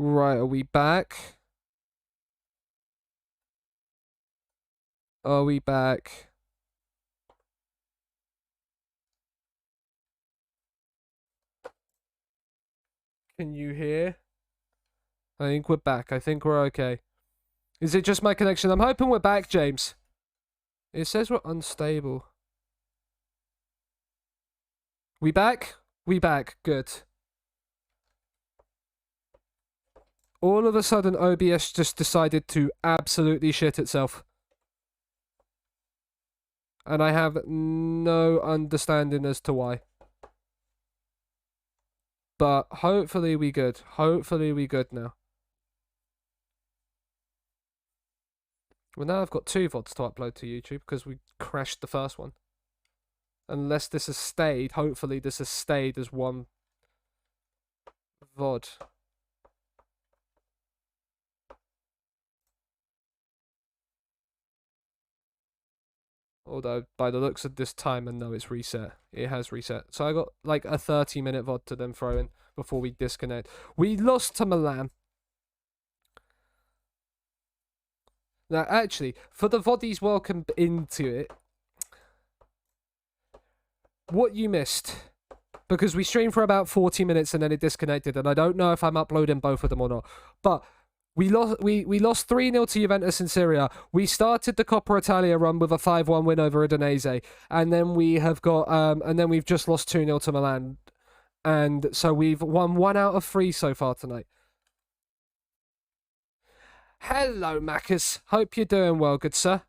Right, are we back? Are we back? Can you hear? I think we're back. I think we're okay. Is it just my connection? I'm hoping we're back, James. It says we're unstable. We back? We back. Good. All of a sudden, OBS just decided to absolutely shit itself. And I have no understanding as to why. But hopefully we good. Hopefully we good now. Well, now I've got 2 VODs to upload to YouTube because we crashed the first one. Unless this has stayed. Hopefully this has stayed as one VOD. Although, by the looks of this timer, no, it's reset. It has reset. So I got like a 30-minute VOD to then throw in before we disconnect. We lost to Milan. Now, actually, for the VODies welcome into it, what you missed, because we streamed for about 40 minutes and then it disconnected, and I don't know if I'm uploading both of them or not, but we lost 3-0 to Juventus in Syria. We started the Coppa Italia run with a 5-1 win over Udinese, and then we have got and then we've just lost 2-0 to Milan. And so we've won 1 out of 3 so far tonight. Hello, Macca's. Hope you're doing well, good sir.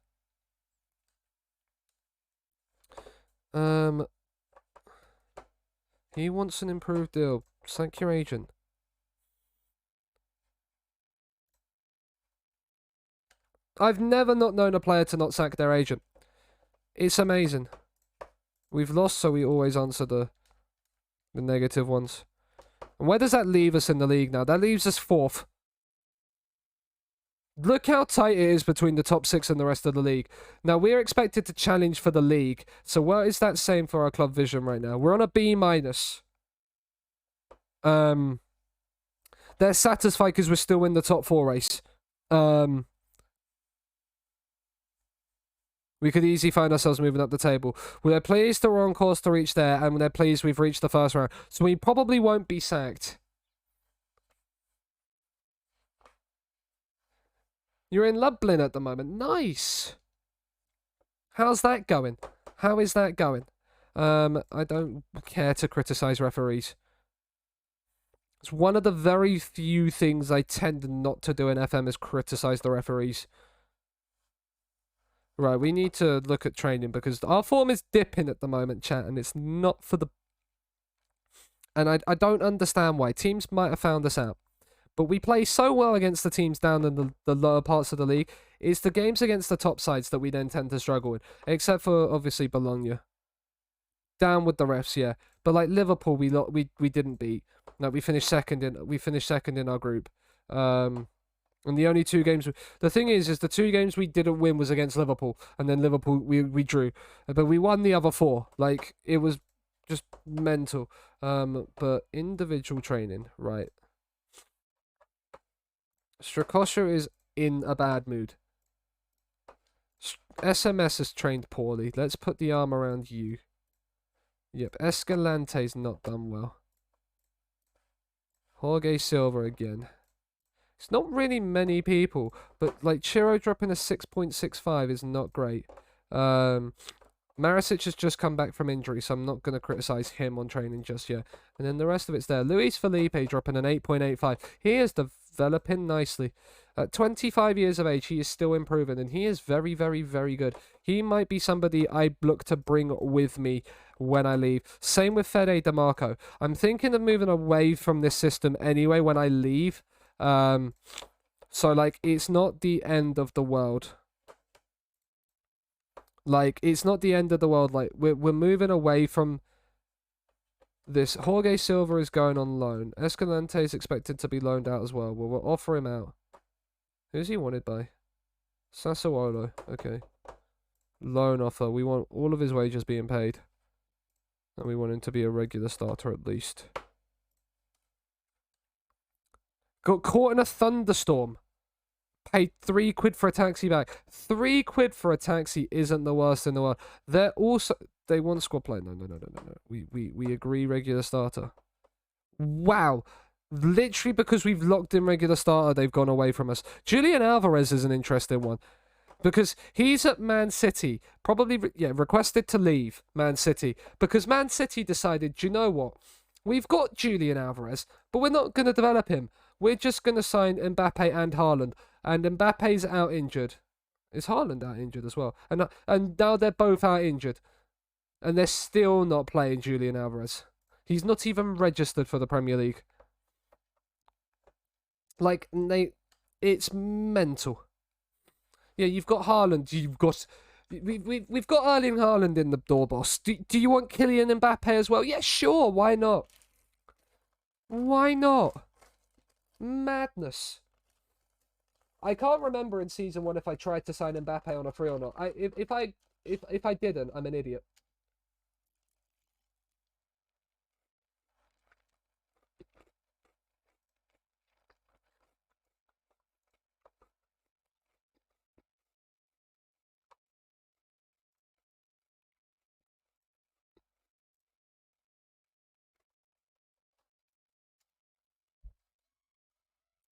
He wants an improved deal. Thank your agent. I've never not known a player to not sack their agent. It's amazing. We've lost, so we always answer the negative ones. And where does that leave us in the league now? That leaves us 4th. Look how tight it is between the top 6 and the rest of the league. Now, we're expected to challenge for the league. So what is that saying for our club vision right now? We're on a B-. They're satisfied because we're still in the top 4 race. We could easily find ourselves moving up the table. They're pleased that we're on course to reach there, and they're pleased we've reached the first round. So we probably won't be sacked. You're in Lublin at the moment. Nice. How's that going? How is that going? I don't care to criticize referees. It's one of the very few things I tend not to do in FM is criticize the referees. Right, we need to look at training because our form is dipping at the moment, chat, and it's not for the... And I don't understand why. Teams might have found us out. But we play so well against the teams down in the lower parts of the league. It's the games against the top sides that we then tend to struggle with. Except for, obviously, Bologna. Down with the refs, yeah. But like Liverpool, we didn't beat. No, we finished second in our group. And the only 2 games... The thing is the 2 games we didn't win was against Liverpool. And then Liverpool, we drew. But we won the other 4. Like, it was just mental. But individual training, right. Strakosha is in a bad mood. SMS has trained poorly. Let's put the arm around you. Yep, Escalante's not done well. Jorge Silva again. It's not really many people, but like Chiro dropping a 6.65 is not great. Marisic has just come back from injury, so I'm not going to criticize him on training just yet. And then the rest of it's there. Luis Felipe dropping an 8.85. He is developing nicely. At 25 years of age, he is still improving, and he is very, very, very good. He might be somebody I look to bring with me when I leave. Same with Fede DeMarco. I'm thinking of moving away from this system anyway when I leave. So, like, it's not the end of the world. Like, it's not the end of the world. Like, we're moving away from this. Jorge Silva is going on loan. Escalante is expected to be loaned out as well. Well, we'll offer him out. Who's he wanted by? Sassuolo. Okay. Loan offer. We want all of his wages being paid. And we want him to be a regular starter at least. Got caught in a thunderstorm. Paid £3 for a taxi back. £3 for a taxi isn't the worst in the world. They're also they want squad play. No. We agree regular starter. Wow. Literally because we've locked in regular starter, they've gone away from us. Julian Alvarez is an interesting one. Because he's at Man City, probably requested to leave Man City. Because Man City decided, do you know what? We've got Julian Alvarez, but we're not going to develop him. We're just going to sign Mbappe and Haaland. And Mbappe's out injured. Is Haaland out injured as well? And now they're both out injured. And they're still not playing Julian Alvarez. He's not even registered for the Premier League. Like, it's mental. Yeah, you've got Haaland. We've got Erling Haaland in the door, boss. Do you want Kylian Mbappe as well? Yeah, sure. Why not? Why not? Madness. I can't remember in season 1 if I tried to sign Mbappe on a free or not. If I didn't, I'm an idiot.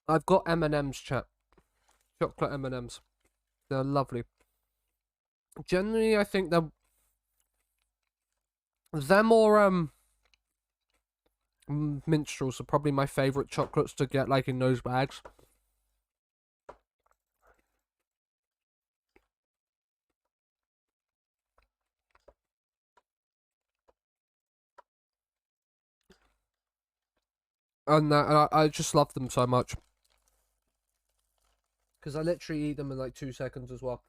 I've got M&M's, chat. Chocolate M&M's. They're lovely. Generally, I think they're more minstrels are probably my favourite chocolates to get, like, in those bags. And I just love them so much. Because I literally eat them in like 2 seconds as well.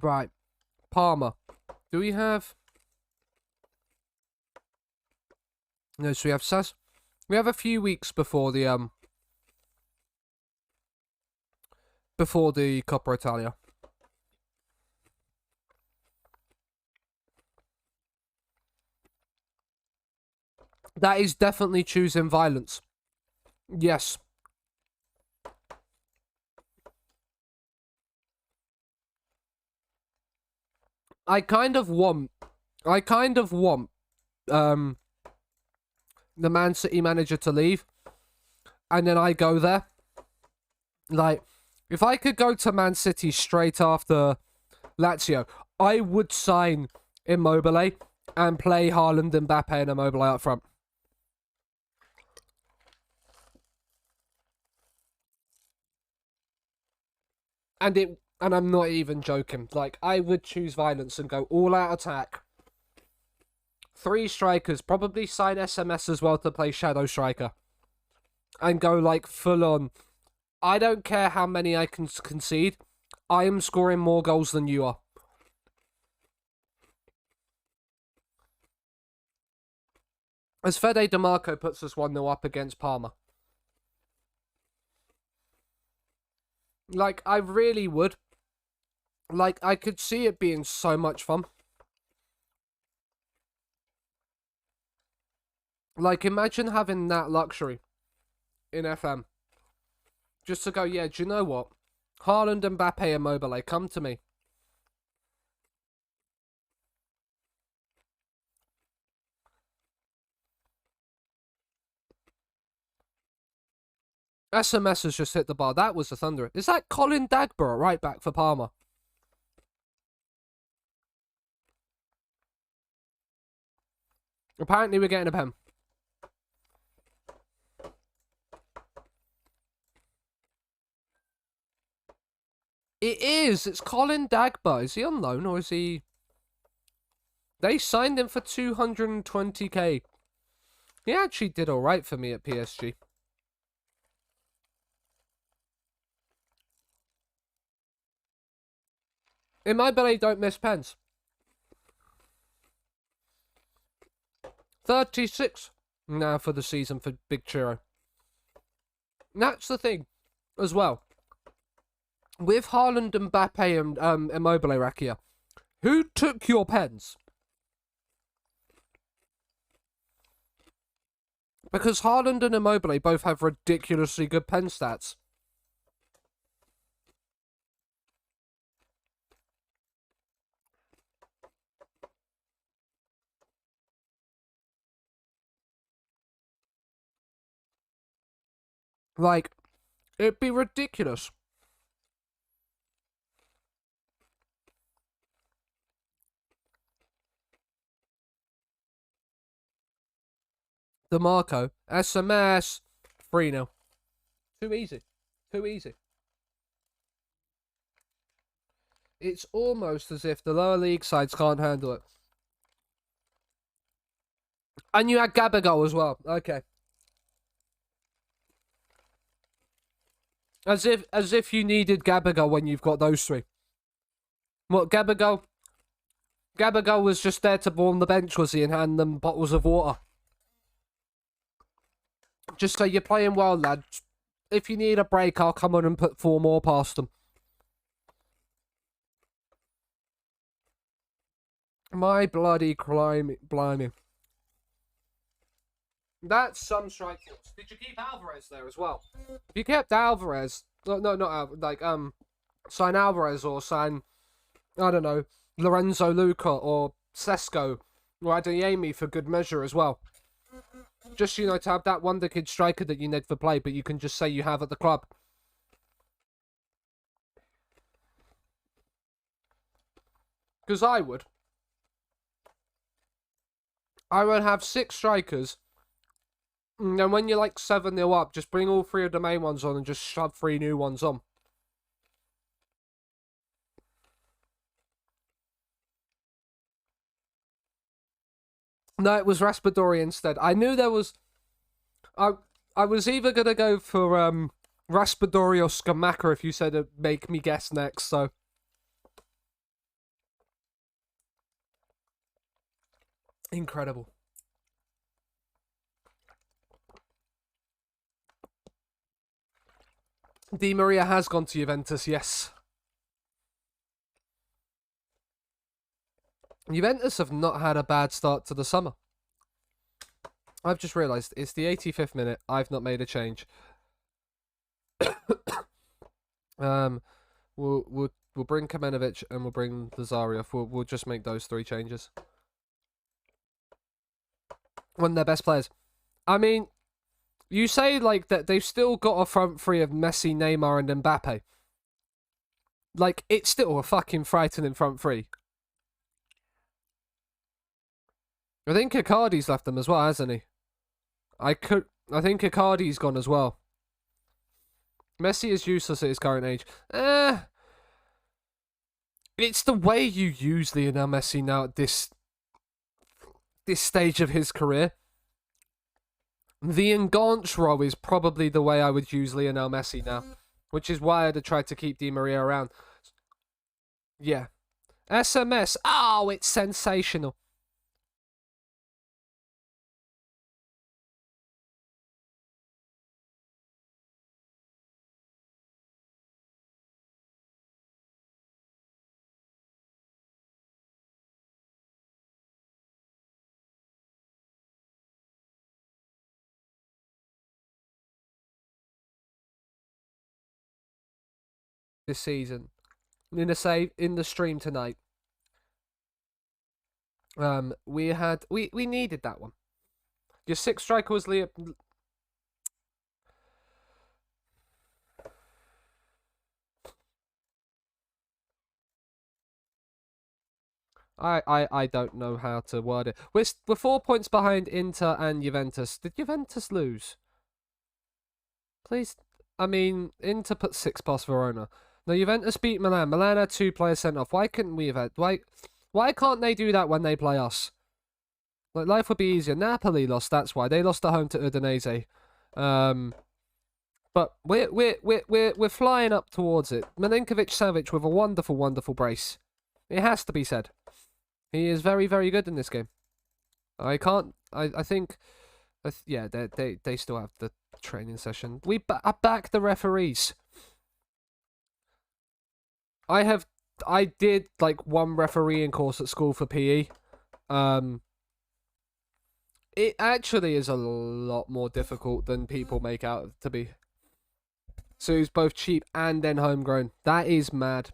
Right. Parma. Do we have... No, so we have Sas. We have a few weeks before the Coppa Italia. That is definitely choosing violence. Yes. I kind of want the Man City manager to leave, and then I go there. Like, if I could go to Man City straight after Lazio, I would sign Immobile and play Haaland, Mbappe, and Immobile up front. And I'm not even joking. Like, I would choose violence and go all out attack. 3 strikers, probably sign SMS as well to play Shadow Striker. And go, like, full on. I don't care how many I can concede. I am scoring more goals than you are. As Fede DeMarco puts us 1-0 up against Parma. Like, I really would. Like, I could see it being so much fun. Like, imagine having that luxury in FM. Just to go, yeah, do you know what? Haaland, Mbappe, and Immobile, come to me. SMS has just hit the bar. That was the thunder. Is that Colin Dagborough, right back for Parma? Apparently we're getting a pen. It is. It's Colin Dagba. Is he on loan or is he... They signed him for 220k. He actually did alright for me at PSG. In my belly, don't miss pens. 36 now for the season for Big Chiro. That's the thing as well. With Haaland, Mbappe, and Immobile Rakia, who took your pens? Because Haaland and Immobile both have ridiculously good pen stats. Like, it'd be ridiculous. DeMarco, SMS, 3-0. Too easy. Too easy. It's almost as if the lower league sides can't handle it. And you had Gabagol as well. Okay. As if you needed Gabagol when you've got those three. What, Gabagol? Gabagol was just there to warm the bench, was he, and hand them bottles of water. Just say, you're playing well, lads. If you need a break, I'll come on and put 4 more past them. My bloody blimey. That's some strike force. Did you keep Alvarez there as well? If you kept Alvarez, no, not Alvarez, like, sign Alvarez or sign, I don't know, Lorenzo Luca or Sesko or Adeyemi for good measure as well. Just, you know, to have that wonder kid striker that you need for play, but you can just say you have at the club. Because I would have 6 strikers, and then when you're like 7-0 up, just bring all 3 of the main ones on and just shove 3 new ones on. No, it was Raspadori instead. I knew there was... I was either going to go for Raspadori or Skamaka if you said it'd make me guess next, so... Incredible. Di Maria has gone to Juventus, yes. Juventus have not had a bad start to the summer. I've just realised it's the 85th minute. I've not made a change. We'll bring Kamenovic and we'll bring Lazariev. We'll just make those 3 changes. One of their best players. I mean, you say like that they've still got a front 3 of Messi, Neymar, and Mbappe. Like, it's still a fucking frightening front 3. I think Icardi's left them as well, hasn't he? I think Icardi's gone as well. Messi is useless at his current age. It's the way you use Lionel Messi now at this stage of his career. The enganche role is probably the way I would use Lionel Messi now, which is why I'd have tried to keep Di Maria around. Yeah. SMS. Oh, it's sensational. This season, in the stream tonight, we needed that one. Your 6th striker was Leo. I don't know how to word it. We're 4 points behind Inter and Juventus. Did Juventus lose? Please, I mean, Inter put 6 past Verona. No, Juventus beat Milan. Milan had 2 players sent off. Why couldn't we have had... Why can't they do that when they play us? Like, life would be easier. Napoli lost, that's why. They lost at home to Udinese. But we're flying up towards it. Milinkovic-Savic with a wonderful, wonderful brace. It has to be said. He is very, very good in this game. I can't. I think. Yeah, they still have the training session. I back the referees. I did like one refereeing course at school for PE. It actually is a lot more difficult than people make out to be. So it's both cheap and then homegrown. That is mad.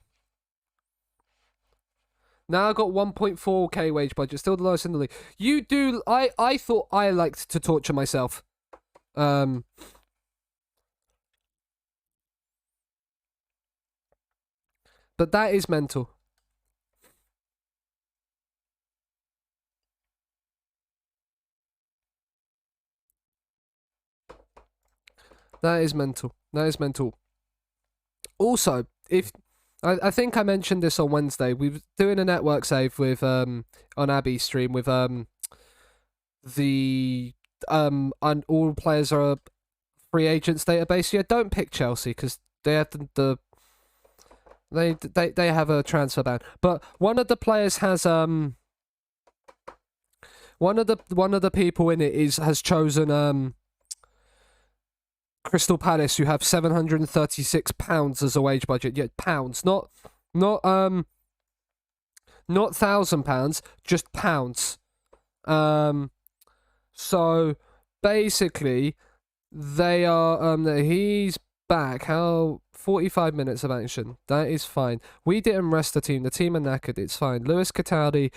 Now I got 1.4k wage budget, still the lowest in the league. You do. I thought I liked to torture myself. But that is mental. That is mental. That is mental. Also, if I think I mentioned this on Wednesday, we were doing a network save with on Abby's stream with the and all players are free agents database. Yeah, don't pick Chelsea because they have they have a transfer ban. But one of the players has one of the people in it has chosen Crystal Palace, who have £736 as a wage budget. Yeah, pounds, not £1,000, just pounds. So basically, they are he's back. How 45 minutes of action. That is fine. We didn't rest the team. The team are knackered. It's fine. Lewis Cataldi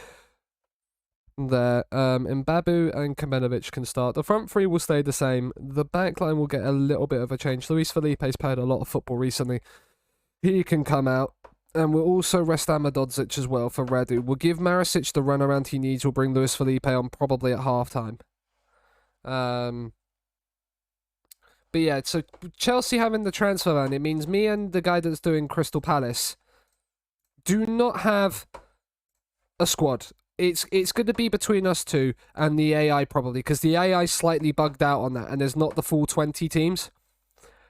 there. Mbabu and Kamenovich can start. The front three will stay the same. The back line will get a little bit of a change. Luis Felipe's played a lot of football recently. He can come out. And we'll also rest Amadodzic as well for Radu. We'll give Marisic the run around he needs. We'll bring Luis Felipe on probably at half-time. But yeah, so Chelsea having the transfer ban, it means me and the guy that's doing Crystal Palace do not have a squad. It's going to be between us two and the AI probably, because the AI slightly bugged out on that and there's not the full 20 teams.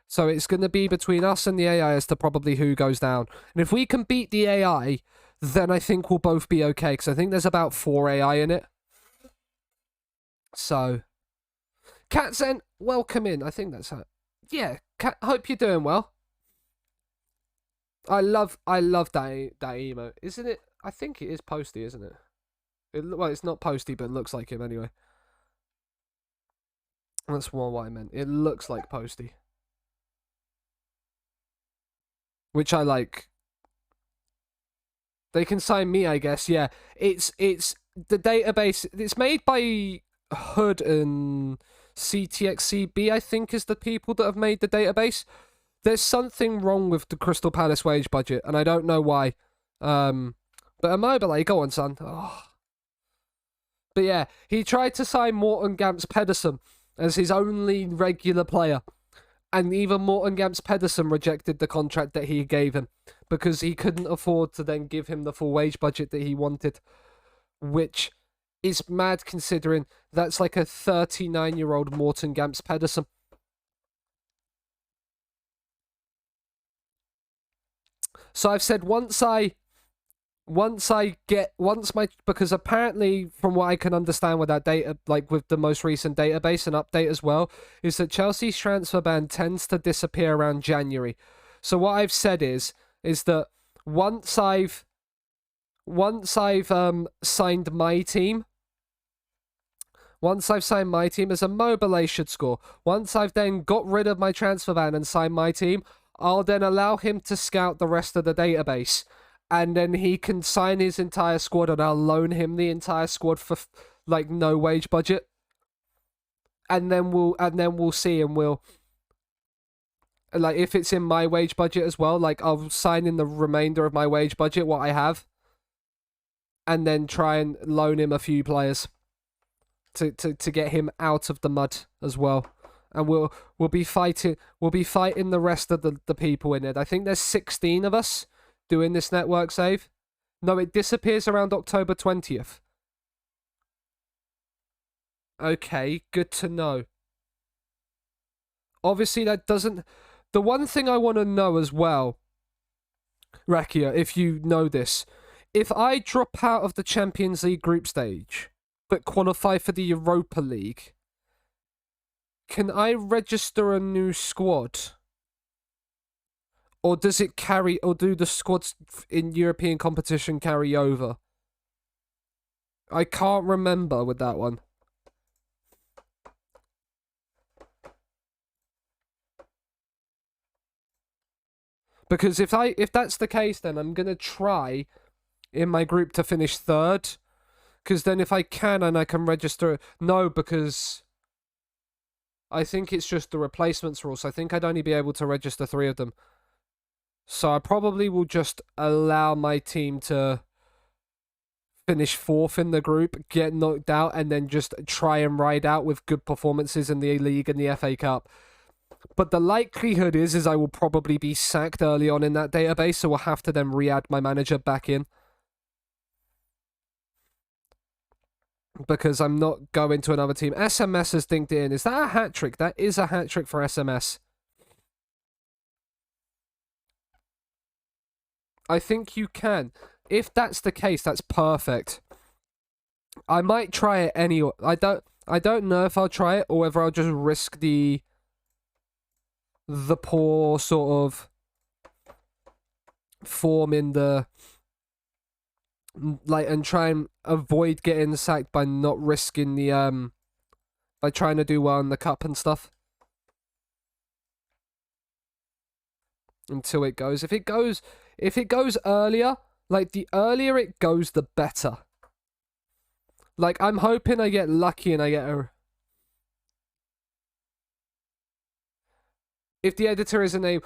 So it's going to be between us and the AI as to probably who goes down. And if we can beat the AI, then I think we'll both be okay, because I think there's about 4 AI in it. So, Katzen, welcome in. I think that's how. Yeah, Kat, hope you're doing well. I love that emote. Isn't it? I think it is Posty, isn't it? Well, it's not Posty, but it looks like him anyway. That's what I meant. It looks like Posty. Which I like. They can sign me, I guess. Yeah, it's the database. It's made by Hood and CTXCB, I think, is the people that have made the database. There's something wrong with the Crystal Palace wage budget, and I don't know why. But Immobile, go on, son. Oh. But yeah, he tried to sign Morten Gamps Pedersen as his only regular player. And even Morten Gamps Pedersen rejected the contract that he gave him because he couldn't afford to then give him the full wage budget that he wanted, which is mad considering that's like a 39-year-old Morten Gamps Pedersen. So I've said because apparently from what I can understand with that data, like with the most recent database and update as well, is that Chelsea's transfer ban tends to disappear around January. So what I've said is that once I've signed my team, as a Mobile should score. Once I've then got rid of my transfer ban and signed my team, I'll then allow him to scout the rest of the database. And then he can sign his entire squad and I'll loan him the entire squad for like no wage budget. And then we'll see, and we'll like if it's in my wage budget as well, like I'll sign in the remainder of my wage budget, what I have, and then try and loan him a few players to get him out of the mud as well. And we'll be fighting the rest of the people in it. I think there's 16 of us doing this network save. No, it disappears around October 20th. Okay, good to know. Obviously, that doesn't... The one thing I want to know as well, Rakia, if you know this, if I drop out of the Champions League group stage, but qualify for the Europa League, can I register a new squad? Or does it carry, or do the squads in European competition carry over? I can't remember with that one. Because if that's the case, then I'm gonna try in my group to finish third. Because then if I can and I can register, no, because I think it's just the replacements rule. So I think I'd only be able to register 3 of them. So I probably will just allow my team to finish 4th in the group, get knocked out, and then just try and ride out with good performances in the league and the FA Cup. But the likelihood is I will probably be sacked early on in that database, so we'll have to then re-add my manager back in. Because I'm not going to another team. SMS has dinked it in. Is that a hat-trick? That is a hat-trick for SMS. I think you can. If that's the case, that's perfect. I might try it anyway. I don't know if I'll try it or whether I'll just risk the poor sort of form in the and try and avoid getting sacked by not risking the by trying to do well in the cup and stuff until it goes. If it goes earlier, like the earlier it goes, the better. Like I'm hoping I get lucky and I get a. If the editor is a name,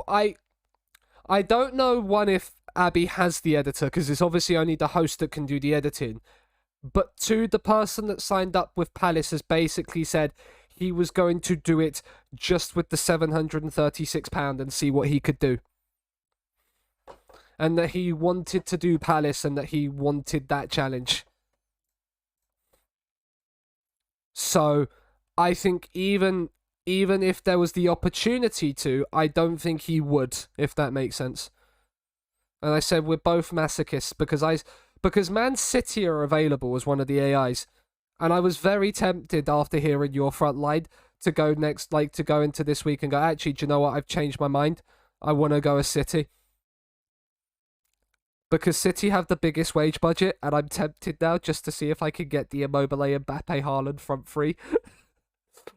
I don't know if Abby has the editor because it's obviously only the host that can do the editing. But 2, the person that signed up with Palace has basically said he was going to do it just with the £736 and see what he could do. And that he wanted to do Palace and that he wanted that challenge. So I think even if there was the opportunity to, I don't think he would, if that makes sense. And I said we're both masochists because Man City are available as one of the AIs. And I was very tempted after hearing your front line to go next, like to go into this week and go, actually, do you know what? I've changed my mind. I want to go as City. Because City have the biggest wage budget, and I'm tempted now just to see if I can get the Immobile Mbappe Haaland front three.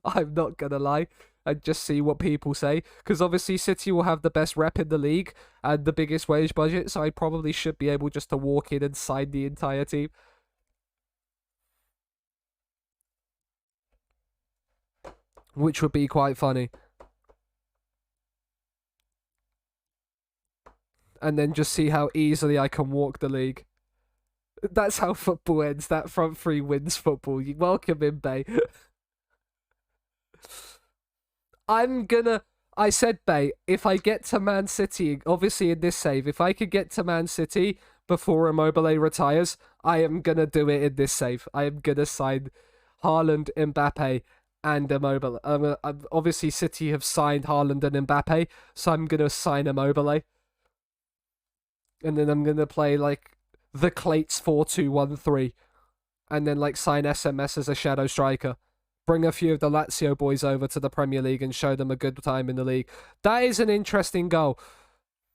I'm not going to lie. And just see what people say. Because obviously City will have the best rep in the league and the biggest wage budget, so I probably should be able just to walk in and sign the entire team. Which would be quite funny. And then just see how easily I can walk the league. That's how football ends. That front three wins football. You welcome in, Bay. I said, Bay, if I get to Man City, obviously in this save, if I could get to Man City before Immobile retires, I am going to do it in this save. I am going to sign Haaland, Mbappe, and Immobile. Obviously, City have signed Haaland and Mbappe, so I'm going to sign Immobile. And then I'm going to play, like, the Clates 4-2-1-3. And then, like, sign SMS as a shadow striker. Bring a few of the Lazio boys over to the Premier League and show them a good time in the league. That is an interesting goal.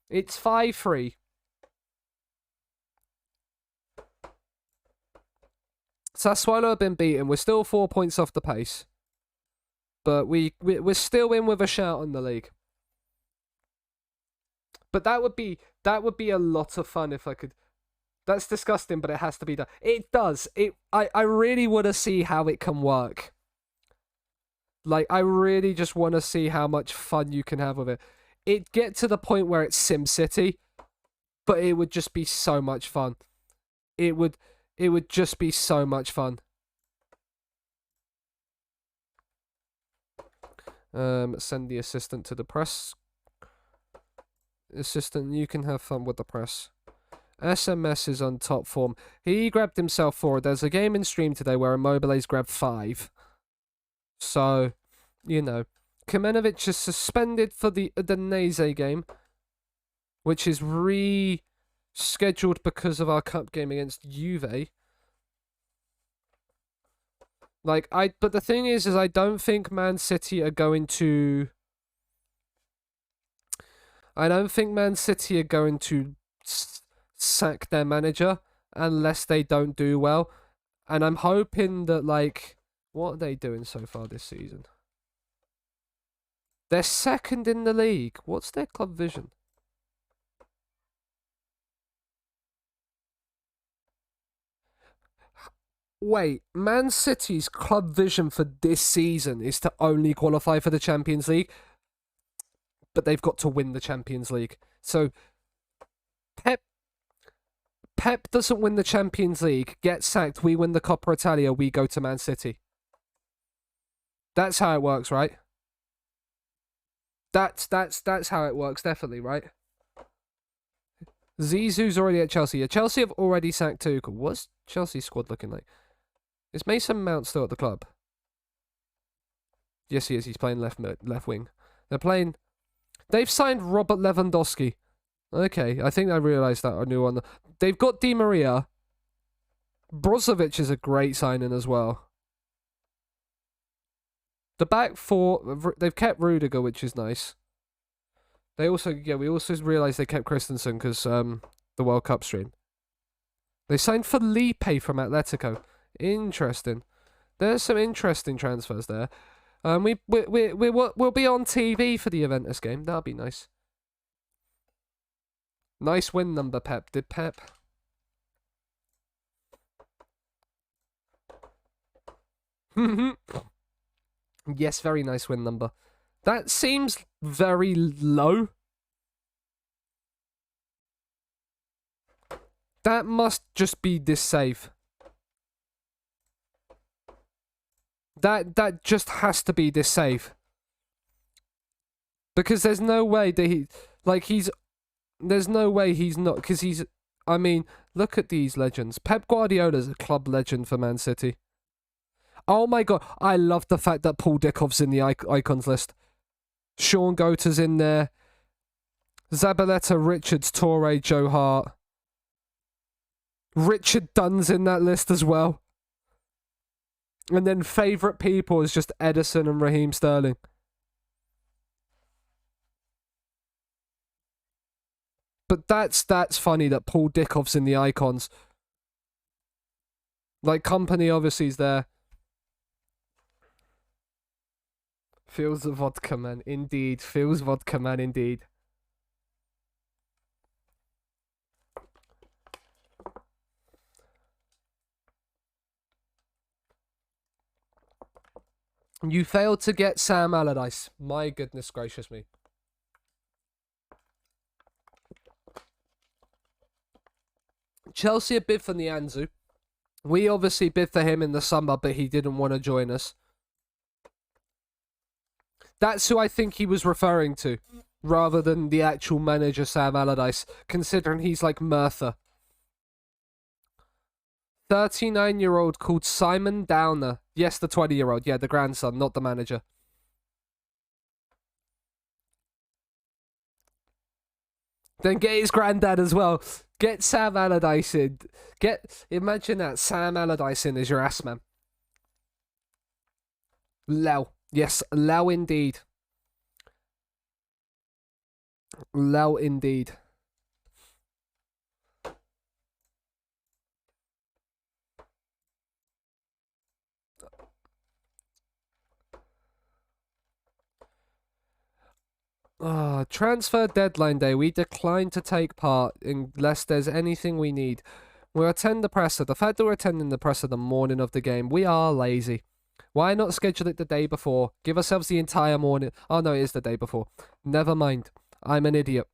It's 5-3. Sassuolo have been beaten. We're still 4 points off the pace. But we're still in with a shout in the league. But that would be a lot of fun if I could. That's disgusting, but it has to be done. It does. I really want to see how it can work. Like, I really just want to see how much fun you can have with it. It get to the point where it's SimCity, but it would just be so much fun. It would just be so much fun. Send the assistant to the press. Assistant, you can have fun with the press. SMS is on top form. He grabbed himself 4. There's a game in stream today where Immobile's grabbed 5. So, you know, Kamenovich is suspended for the Udinese game, which is rescheduled because of our cup game against Juve. But the thing is I don't think Man City are going to. I don't think Man City are going to sack their manager unless they don't do well. And I'm hoping that, what are they doing so far this season? They're second in the league. What's their club vision? Wait, Man City's club vision for this season is to only qualify for the Champions League, but they've got to win the Champions League. So Pep doesn't win the Champions League, gets sacked, we win the Coppa Italia, we go to Man City. That's how it works, right? That's how it works, definitely, right? Zizou's already at Chelsea. Yeah, Chelsea have already sacked Tuchel. What's Chelsea's squad looking like? Is Mason Mount still at the club? Yes, he is. He's playing left wing. They've signed Robert Lewandowski. Okay, I think I realised that I knew on the. They've got Di Maria. Brozovic is a great signing as well. The back four, they've kept Rudiger, which is nice. We also realised they kept Christensen because the World Cup stream. They signed Felipe from Atletico. Interesting. There's some interesting transfers there. We'll be on TV for the Juventus game. That'll be nice. Nice win number, Pep. Did Pep? Yes, very nice win number. That seems very low. That must just be this save. That just has to be this save. Because there's no way that there's no way he's not, because I mean, look at these legends. Pep Guardiola's a club legend for Man City. Oh my god, I love the fact that Paul Dickov's in the icons list. Sean Goater's in there. Zabaleta, Richards, Torre, Joe Hart. Richard Dunn's in that list as well. And then favourite people is just Edison and Raheem Sterling. But that's funny that Paul Dickov's in the icons. Company obviously is there. Feels the vodka man, indeed. Feels vodka man, indeed. You failed to get Sam Allardyce. My goodness gracious me. Chelsea a bid for Nianzou. We obviously bid for him in the summer, but he didn't want to join us. That's who I think he was referring to, rather than the actual manager, Sam Allardyce, considering he's like Merthyr. 39-year-old called Simon Downer. Yes, the 20-year-old. Yeah, the grandson, not the manager. Then get his granddad as well. Get Sam Allardyce in. Imagine that, Sam Allardyce in as your ass man. Lau. Yes, Lau indeed. Lau indeed. Transfer deadline day. We decline to take part unless there's anything we need. We'll attend the presser. The fact that we're attending the presser the morning of the game, we are lazy. Why not schedule it the day before? Give ourselves the entire morning. Oh no, it is the day before. Never mind. I'm an idiot.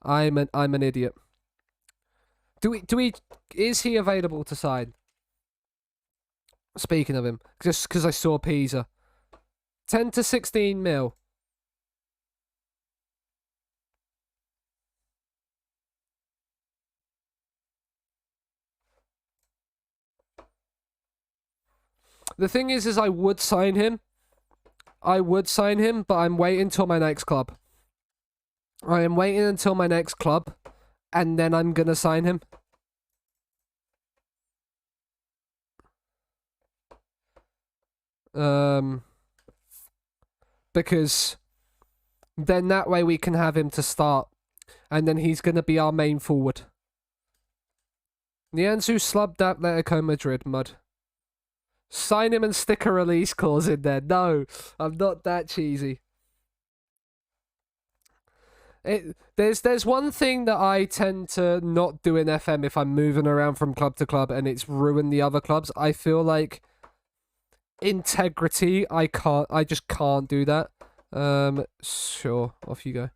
I'm an idiot. Is he available to sign? Speaking of him, just because I saw Pisa. 10 to 16 mil. The thing is I would sign him. But I'm waiting until my next club. I am waiting until my next club, and then I'm gonna sign him. Um, because then that way we can have him to start, and then he's going to be our main forward. Nianzou slubbed Atletico Madrid, mud. Sign him and stick a release clause in there. No, I'm not that cheesy. There's one thing that I tend to not do in FM if I'm moving around from club to club and it's ruined the other clubs. I feel like integrity, I just can't do that. Sure, off you go.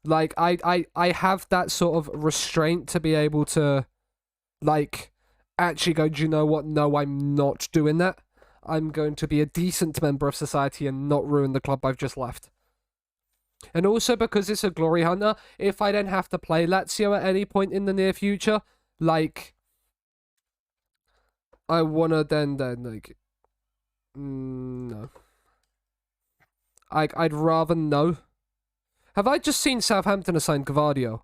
Like I have that sort of restraint to be able to like actually go, do you know what? No, I'm not doing that. I'm going to be a decent member of society and not ruin the club I've just left. And also because it's a glory hunter, if I then have to play Lazio at any point in the near future, like, I wanna then like, no. I'd rather no. Have I just seen Southampton assign Gvardio?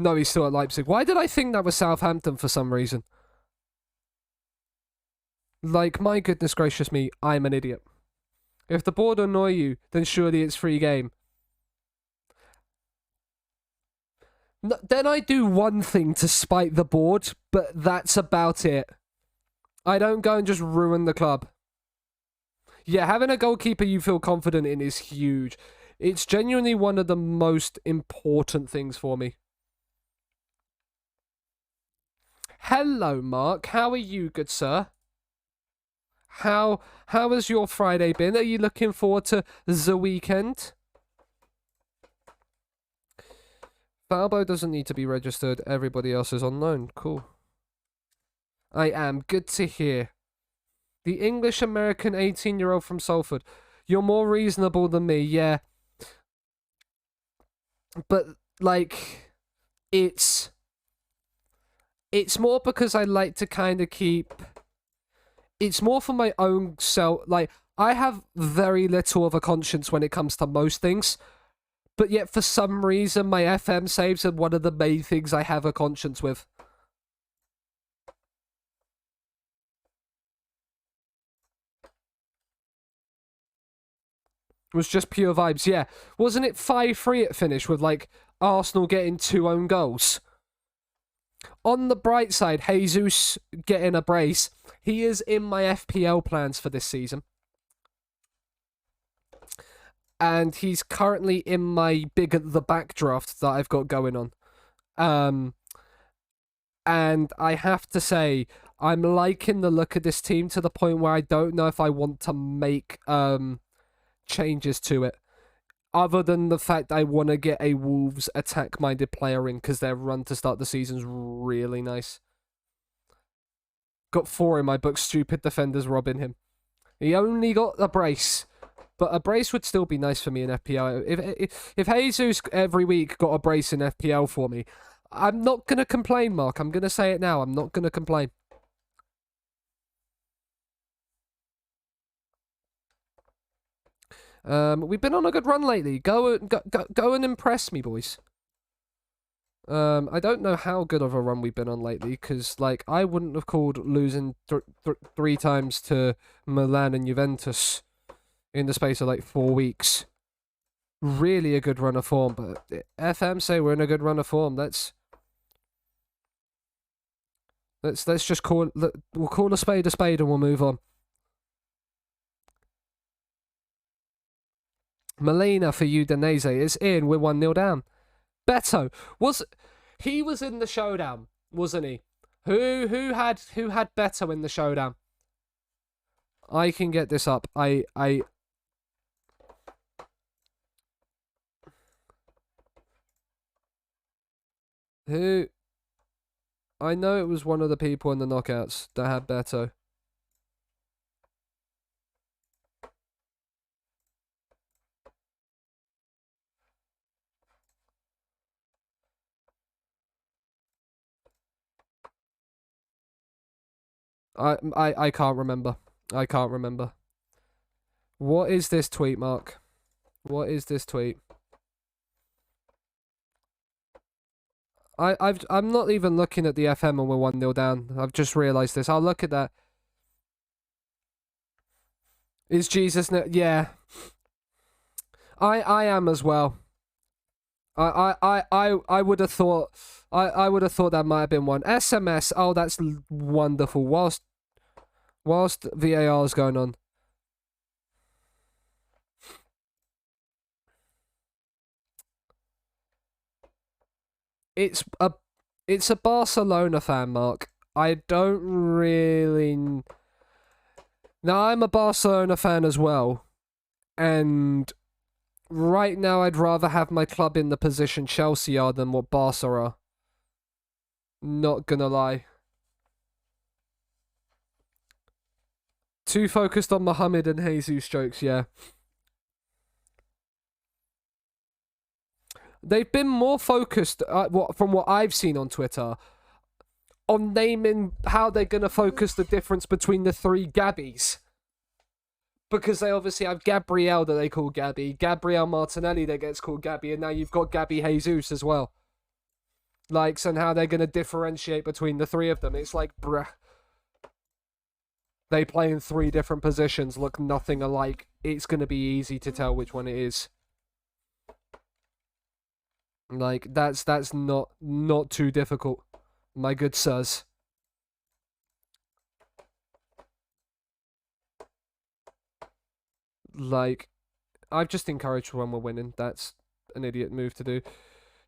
No, he's still at Leipzig. Why did I think that was Southampton for some reason? Like, my goodness gracious me, I'm an idiot. If the board annoy you, then surely it's free game. No, then I do one thing to spite the board, but that's about it. I don't go and just ruin the club. Yeah, having a goalkeeper you feel confident in is huge. It's genuinely one of the most important things for me. Hello, Mark. How are you, good sir? How has your Friday been? Are you looking forward to the weekend? Falbo doesn't need to be registered. Everybody else is on loan. Cool. I am. Good to hear. The English-American 18-year-old from Salford. You're more reasonable than me, yeah. But, like, it's more because I like to kind of keep... It's more for my own self. Like, I have very little of a conscience when it comes to most things. But yet, for some reason, my FM saves are one of the main things I have a conscience with. It was just pure vibes, yeah. Wasn't it 5-3 at finish with, like, Arsenal getting 2 own goals? On the bright side, Jesus getting a brace. He is in my FPL plans for this season. And he's currently in my big at the back draft that I've got going on. And I have to say, I'm liking the look of this team to the point where I don't know if I want to make changes to it. Other than the fact I want to get a Wolves attack-minded player in because their run to start the season's really nice. Got 4 in my book, stupid defenders robbing him. He only got a brace. But a brace would still be nice for me in FPL. If Jesus every week got a brace in FPL for me, I'm not going to complain, Mark. I'm going to say it now. I'm not going to complain. We've been on a good run lately. Go and impress me, boys. I don't know how good of a run we've been on lately, because, like, I wouldn't have called losing 3 times to Milan and Juventus in the space of, like, 4 weeks really a good run of form, but FM say we're in a good run of form. Let's just we'll call a spade and we'll move on. Molina for Udinese is in. We're 1-0 down. Beto was in the showdown, wasn't he? Who had Beto in the showdown? I can get this up. Who? I know it was one of the people in the knockouts that had Beto. I can't remember. I can't remember. What is this tweet, Mark? What is this tweet? I'm not even looking at the FM and we're 1-0 down. I've just realised this. I'll look at that. Is Jesus yeah. I am as well. I would have thought I would have thought that might have been one. SMS, oh that's wonderful. Whilst VAR is going on. It's a Barcelona fan, Mark. I don't really. Now I'm a Barcelona fan as well, and right now I'd rather have my club in the position Chelsea are than what Barca are. Not gonna lie. Too focused on Mohamed and Jesus jokes, yeah. They've been more focused, from what I've seen on Twitter, on naming how they're going to focus the difference between the three Gabbies. Because they obviously have Gabriel that they call Gabby, Gabriel Martinelli that gets called Gabby, and now you've got Gabby Jesus as well. Like, and how they're going to differentiate between the three of them. It's like, bruh. They play in three different positions, look nothing alike. It's going to be easy to tell which one it is. Like, that's not too difficult, my good sirs. Like, I've just encouraged when we're winning. That's an idiot move to do.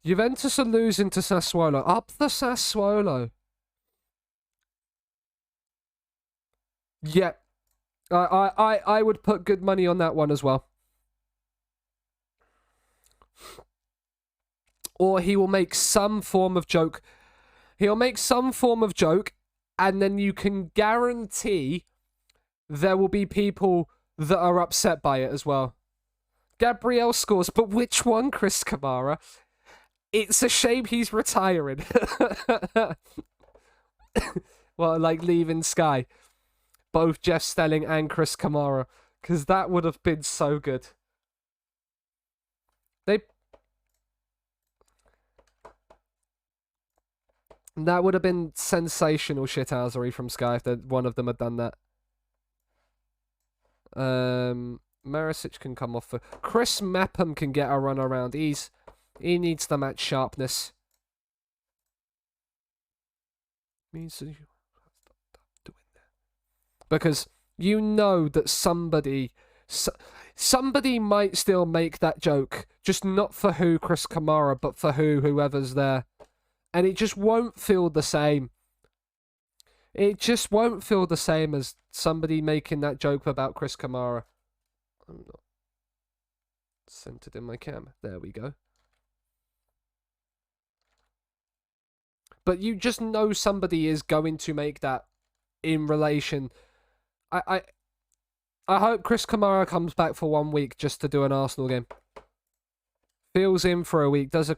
Juventus are losing to Sassuolo. Up the Sassuolo. Yeah. I would put good money on that one as well. Or he will make some form of joke. He'll make some form of joke, and then you can guarantee there will be people that are upset by it as well. Gabriel scores, but which one, Chris Kamara? It's a shame he's retiring. Well, like leaving Sky. Both Jeff Stelling and Chris Kamara. Because that would have been so good. That would have been sensational shithousery from Sky if one of them had done that. Marisic can come off for... Chris Mepham can get a run around. He needs the match sharpness. Because you know that somebody might still make that joke. Just not for who Chris Kamara, but for whoever's there. And it just won't feel the same. It just won't feel the same as somebody making that joke about Chris Kamara. I'm not centered in my cam. There we go. But you just know somebody is going to make that in relation. I hope Chris Kamara comes back for 1 week just to do an Arsenal game. Feels in for a week, does a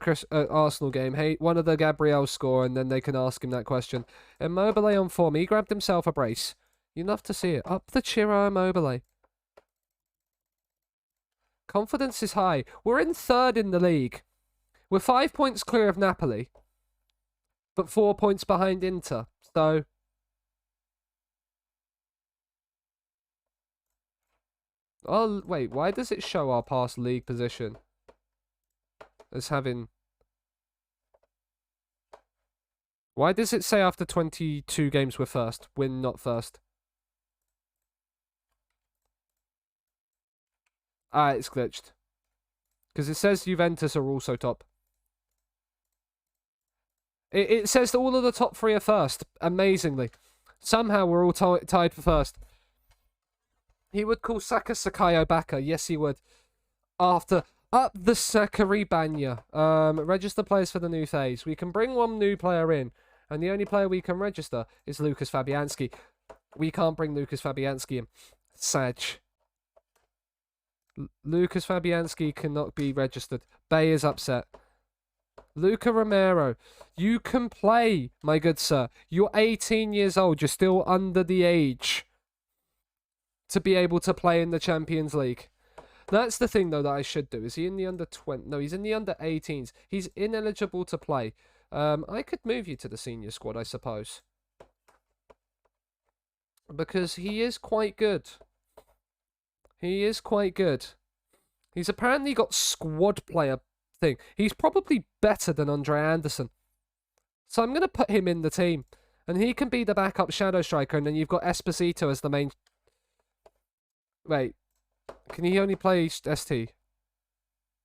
Arsenal game. Hey, one of the Gabriel score, and then they can ask him that question. Immobile on form. He grabbed himself a brace. You'd love to see it. Up the Ciro Immobile. Confidence is high. We're in third in the league. We're 5 points clear of Napoli. But 4 points behind Inter. So... Oh, wait. Why does it show our past league position as having... Why does it say after 22 games we're first? Win, not first. Ah, it's glitched. Because it says Juventus are also top. It says that all of the top three are first, amazingly. Somehow we're all tied for first. He would call Saka Sakayo Baka. Yes, he would. After... Up the Sakari Banya. Register players for the new phase. We can bring one new player in, and the only player we can register is Lucas Fabianski. We can't bring Lucas Fabianski in. Saj. Lucas Fabianski cannot be registered. Bay is upset. Luca Romero. You can play, my good sir. You're 18 years old. You're still under the age to be able to play in the Champions League. That's the thing, though, that I should do. Is he in the under 20? No, he's in the under 18s. He's ineligible to play. I could move you to the senior squad, I suppose. Because he is quite good. He is quite good. He's apparently got squad player thing. He's probably better than Andre Anderson. So I'm going to put him in the team. And he can be the backup shadow striker. And then you've got Esposito as the main... Wait. Can he only play ST?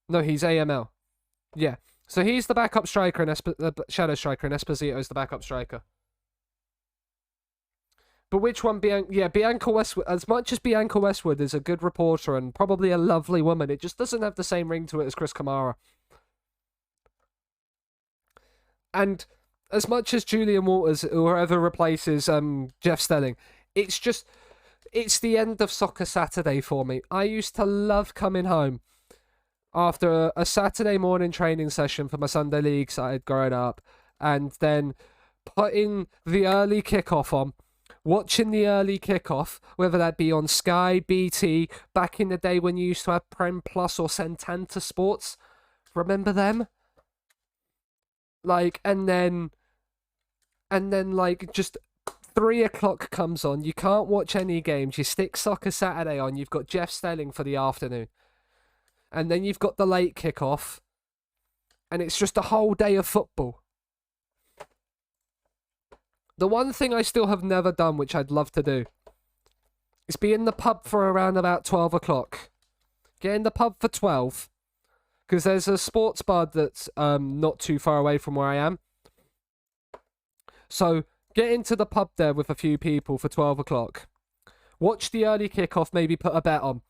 No, he's AML. Yeah. So he's the backup striker and shadow striker, and Esposito is the backup striker. But which one? Bianca Westwood. As much as Bianca Westwood is a good reporter and probably a lovely woman, it just doesn't have the same ring to it as Chris Kamara. And as much as Julian Walters, or whoever replaces Jeff Stelling, it's the end of Soccer Saturday for me. I used to love coming home after a Saturday morning training session for my Sunday league side growing up, and then putting the early kickoff on, watching the early kickoff, whether that be on Sky, BT, back in the day when you used to have Prem Plus or Centanta Sports. Remember them? Like, and then like just 3 o'clock comes on. You can't watch any games. You stick Soccer Saturday on. You've got Jeff Stelling for the afternoon. And then you've got the late kickoff. And it's just a whole day of football. The one thing I still have never done, which I'd love to do, is be in the pub for around about 12 o'clock. Get in the pub for 12. Because there's a sports bar that's not too far away from where I am. So get into the pub there with a few people for 12 o'clock. Watch the early kickoff, maybe put a bet on.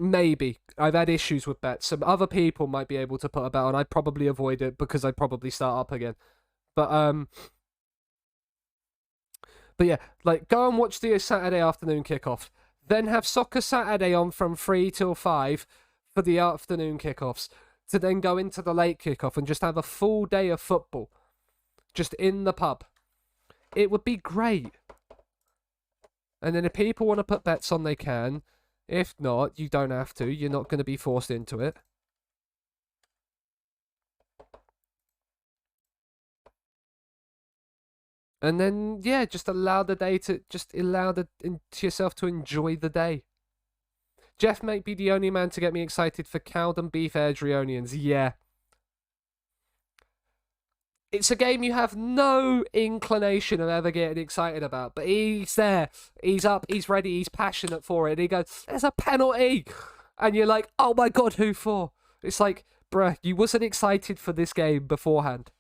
Maybe. I've had issues with bets. Some other people might be able to put a bet on. I'd probably avoid it because I'd probably start up again. But yeah, like go and watch the Saturday afternoon kickoff. Then have Soccer Saturday on from 3 till 5 for the afternoon kickoffs. To then go into the late kickoff and just have a full day of football. Just in the pub. It would be great. And then if people want to put bets on, they can. If not, you don't have to. You're not going to be forced into it. And then, yeah, just allow the day to... Just allow yourself to enjoy the day. Jeff might be the only man to get me excited for Cowden Beef Adrionians. Yeah. It's a game you have no inclination of ever getting excited about. But he's there. He's up. He's ready. He's passionate for it. And he goes, there's a penalty. And you're like, oh my God, who for? It's like, bruh, you wasn't excited for this game beforehand.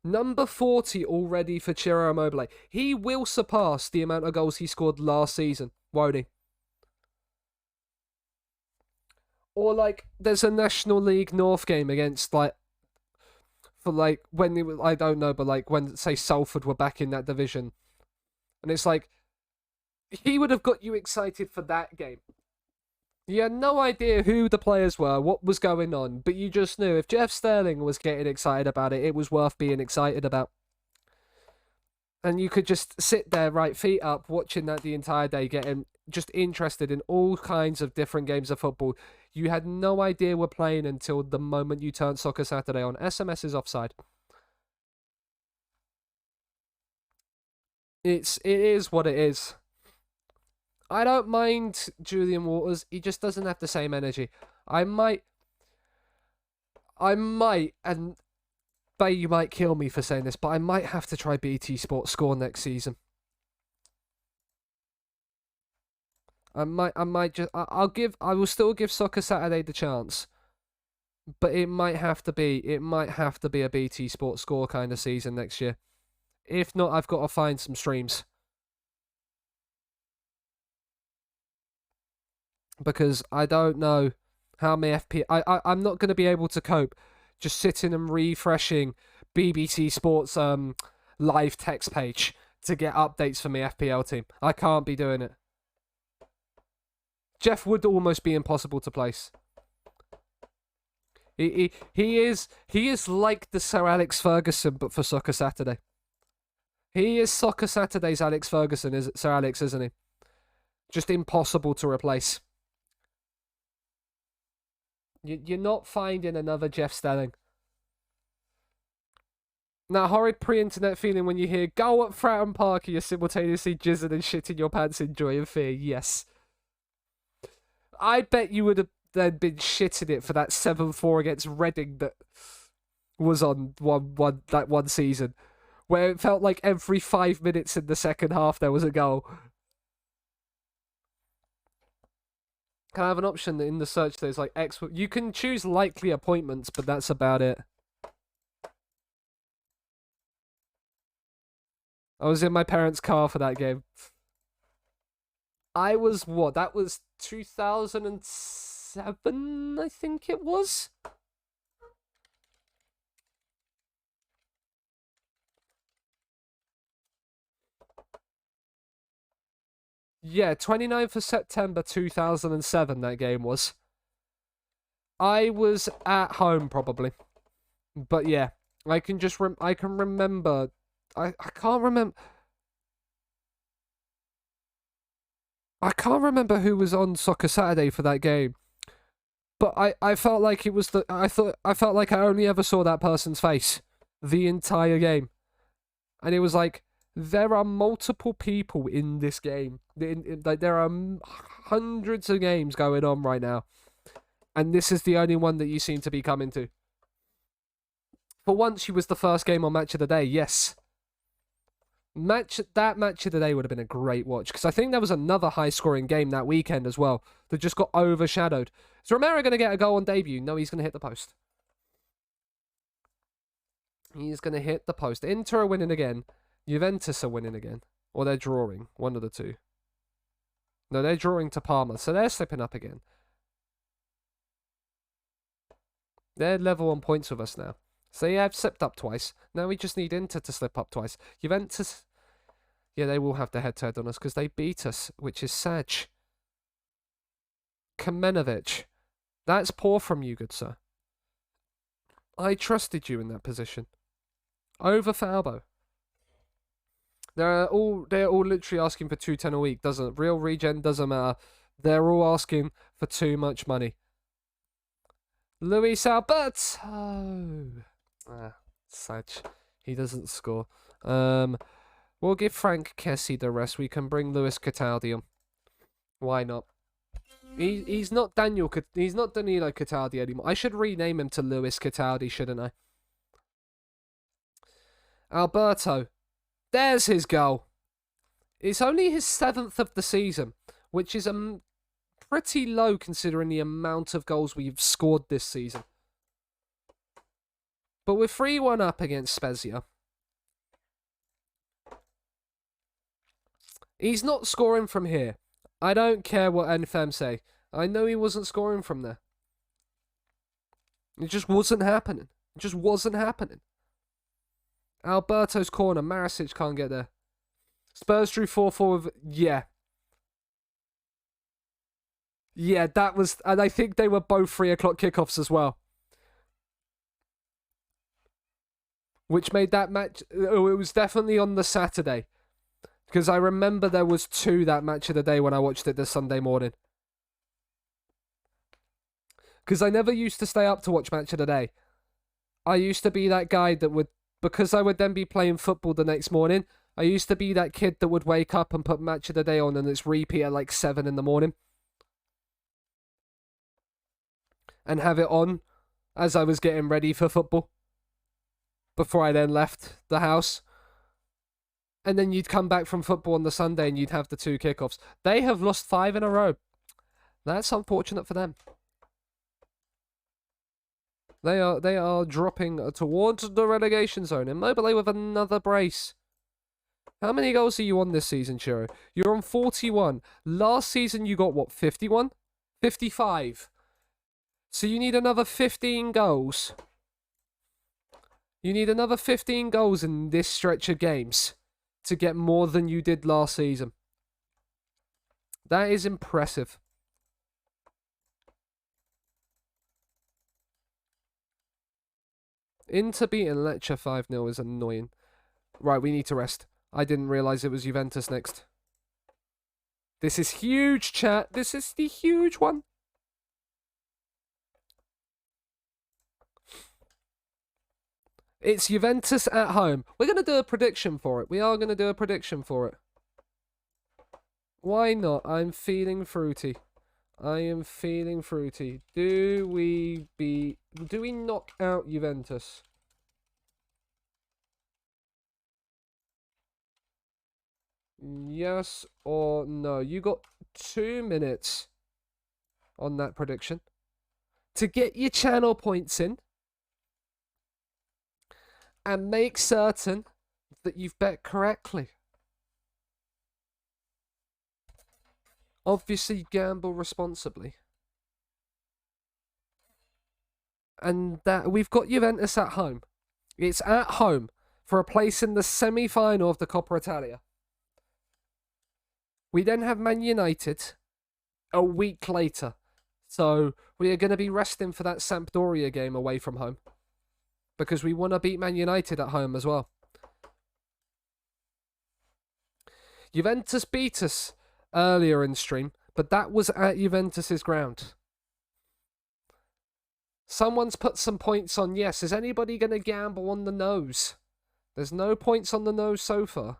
Number 40 already for Ciro Immobile. He will surpass the amount of goals he scored last season, won't he? Or like, there's a National League North game against when I don't know, but like when say Salford were back in that division, and it's like he would have got you excited for that game. You had no idea who the players were, what was going on, but you just knew if Jeff Sterling was getting excited about it, it was worth being excited about. And you could just sit there, right, feet up, watching that the entire day, getting just interested in all kinds of different games of football. You had no idea we're playing until the moment you turned Soccer Saturday on. SMS is offside. It is what it is. I don't mind Julian Walters. He just doesn't have the same energy. I might, and Bay, you might kill me for saying this, but I might have to try BT Sport Score next season. I will still give Soccer Saturday the chance, but it might have to be a BT Sport Score kind of season next year. If not, I've got to find some streams. Because I don't know how many I'm not going to be able to cope just sitting and refreshing BBC Sports live text page to get updates for my FPL team. I can't be doing it. Jeff would almost be impossible to place. He is like the Sir Alex Ferguson, but for Soccer Saturday. He is Soccer Saturday's Alex Ferguson, is Sir Alex, isn't he? Just impossible to replace. You're not finding another Jeff Stelling. That horrid pre-internet feeling when you hear "go at Fratton Park" and you're simultaneously jizzing and shitting your pants in joy and fear. Yes. I bet you would have then been shitting it for that 7-4 against Reading that was on one season, where it felt like every 5 minutes in the second half there was a goal. Can I have an option in the search there's like X? You can choose likely appointments, but that's about it. I was in my parents' car for that game. I was what? That was 2007, I think it was. Yeah, 29th of September 2007 that game was. I was at home probably. But yeah, I can just I can remember I can't remember I can't remember who was on Soccer Saturday for that game. But I felt like it was I felt like I only ever saw that person's face the entire game. And it was like there are multiple people in this game. Like there are hundreds of games going on right now, and this is the only one that you seem to be coming to. For once, she was the first game on Match of the Day. Yes, match of the day would have been a great watch because I think there was another high-scoring game that weekend as well that just got overshadowed. Is Romero going to get a goal on debut? No, he's going to hit the post. He's going to hit the post. Inter are winning again. Juventus are winning again. Or they're drawing. One of the two. No, they're drawing to Parma. So they're slipping up again. They're level on points with us now. So yeah, I've slipped up twice. Now we just need Inter to slip up twice. Juventus... Yeah, they will have the head-to-head on us because they beat us, which is sad. Kamenovic. That's poor from you, good sir. I trusted you in that position. Over Falbo. They're all literally asking for 210 a week. Real regen doesn't matter. They're all asking for too much money. Luis Alberto. Sad. He doesn't score. We'll give Frank Kessie the rest. We can bring Luis Cataldi on. Why not? He's not Danilo Cataldi anymore. I should rename him to Luis Cataldi, shouldn't I? Alberto. There's his goal. It's only his 7th of the season, which is pretty low considering the amount of goals we've scored this season. But we're 3-1 up against Spezia. He's not scoring from here. I don't care what NFM say. I know he wasn't scoring from there. It just wasn't happening. It just wasn't happening. Alberto's corner. Maricic can't get there. Spurs drew 4-4 with... Yeah. Yeah, that was... And I think they were both 3 o'clock kickoffs as well. Which made that match... Oh, it was definitely on the Saturday. Because I remember there was 2 that Match of the Day when I watched it this Sunday morning. Because I never used to stay up to watch Match of the Day. I used to be that guy that would... Because I would then be playing football the next morning, I used to be that kid that would wake up and put Match of the Day on and it's repeat at like 7 in the morning. And have it on as I was getting ready for football. Before I then left the house. And then you'd come back from football on the Sunday and you'd have the 2 kickoffs. They have lost 5 in a row. That's unfortunate for them. They are dropping towards the relegation zone. Immobile with another brace. How many goals are you on this season, Chiro? You're on 41. Last season you got what, 51? 55. So you need another 15 goals. You need another 15 goals in this stretch of games to get more than you did last season. That is impressive. Inter beating Lecce 5-0 is annoying. Right, we need to rest. I didn't realise it was Juventus next. This is huge, chat. This is the huge one. It's Juventus at home. We're going to do a prediction for it. We are going to do a prediction for it. Why not? I'm feeling fruity. I am feeling fruity. Do we knock out Juventus? Yes or no? You got 2 minutes on that prediction to get your channel points in and make certain that you've bet correctly. Obviously, gamble responsibly. And that we've got Juventus at home. It's at home for a place in the semi-final of the Coppa Italia. We then have Man United a week later. So we are going to be resting for that Sampdoria game away from home. Because we want to beat Man United at home as well. Juventus beat us earlier in stream, but that was at Juventus's ground. Someone's put some points on yes. Is anybody going to gamble on the nose? There's no points on the nose so far.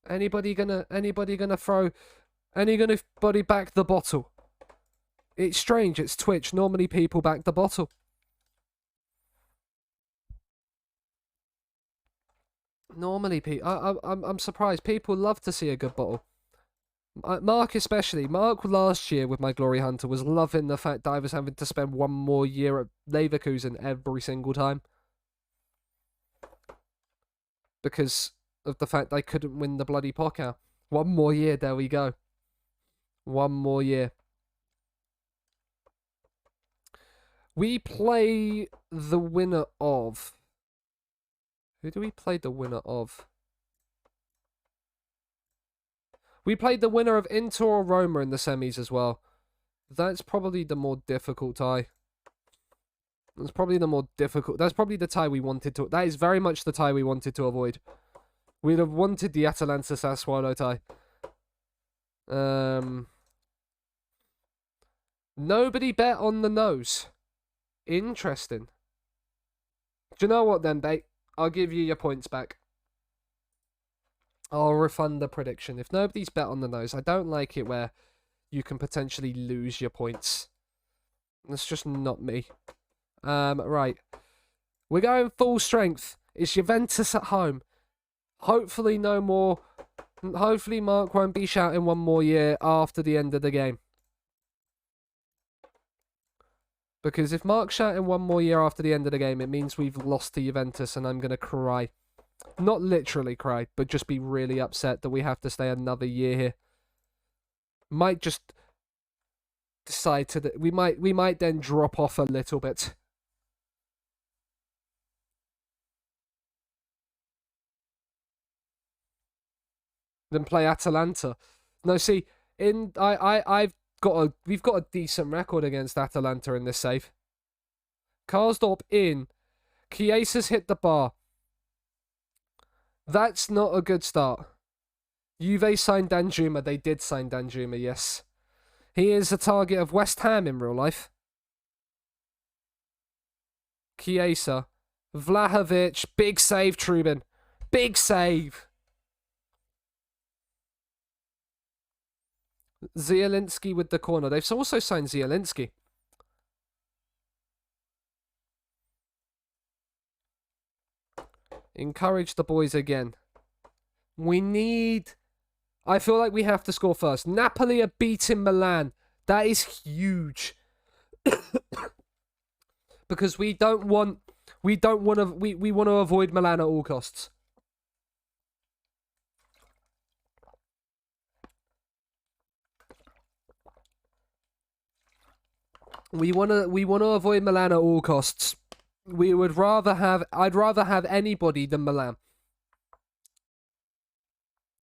Anybody gonna throw? Anybody back the bottle? It's strange. It's Twitch. Normally people back the bottle. Normally, I'm surprised. People love to see a good bottle. Mark especially. Mark last year with my Glory Hunter was loving the fact that I was having to spend 1 more year at Leverkusen every single time. Because of the fact I couldn't win the bloody Pokal. 1 more year, there we go. 1 more year. We play the winner of... Who do we play the winner of? We played the winner of Inter or Roma in the semis as well. That's probably the more difficult tie. That's probably the more difficult... That's probably the tie we wanted to... That is very much the tie we wanted to avoid. We'd have wanted the Atalanta Sassuolo tie. Nobody bet on the nose. Interesting. Do you know what then, bait? I'll give you your points back. I'll refund the prediction. If nobody's bet on the nose, I don't like it where you can potentially lose your points. That's just not me. Right. We're going full strength. It's Juventus at home. Hopefully no more. Hopefully Mark won't be shouting 1 more year after the end of the game. Because if Mark's shouting 1 more year after the end of the game, it means we've lost to Juventus and I'm going to cry. Not literally cry, but just be really upset that we have to stay another year here. Might just decide to... We might then drop off a little bit. Then play Atalanta. No, see, we've got a decent record against Atalanta in this save. Karsdorp in. Chiesa's hit the bar. That's not a good start. Juve signed Danjuma. They did sign Danjuma, yes. He is a target of West Ham in real life. Chiesa. Vlahovic. Big save, Trubin. Big save. Zielinski with the corner. They've also signed Zielinski. Encourage the boys again. We need... I feel like we have to score first. Napoli are beating Milan. That is huge. Because we want to avoid Milan at all costs. We want to avoid Milan at all costs. I'd rather have anybody than Milan.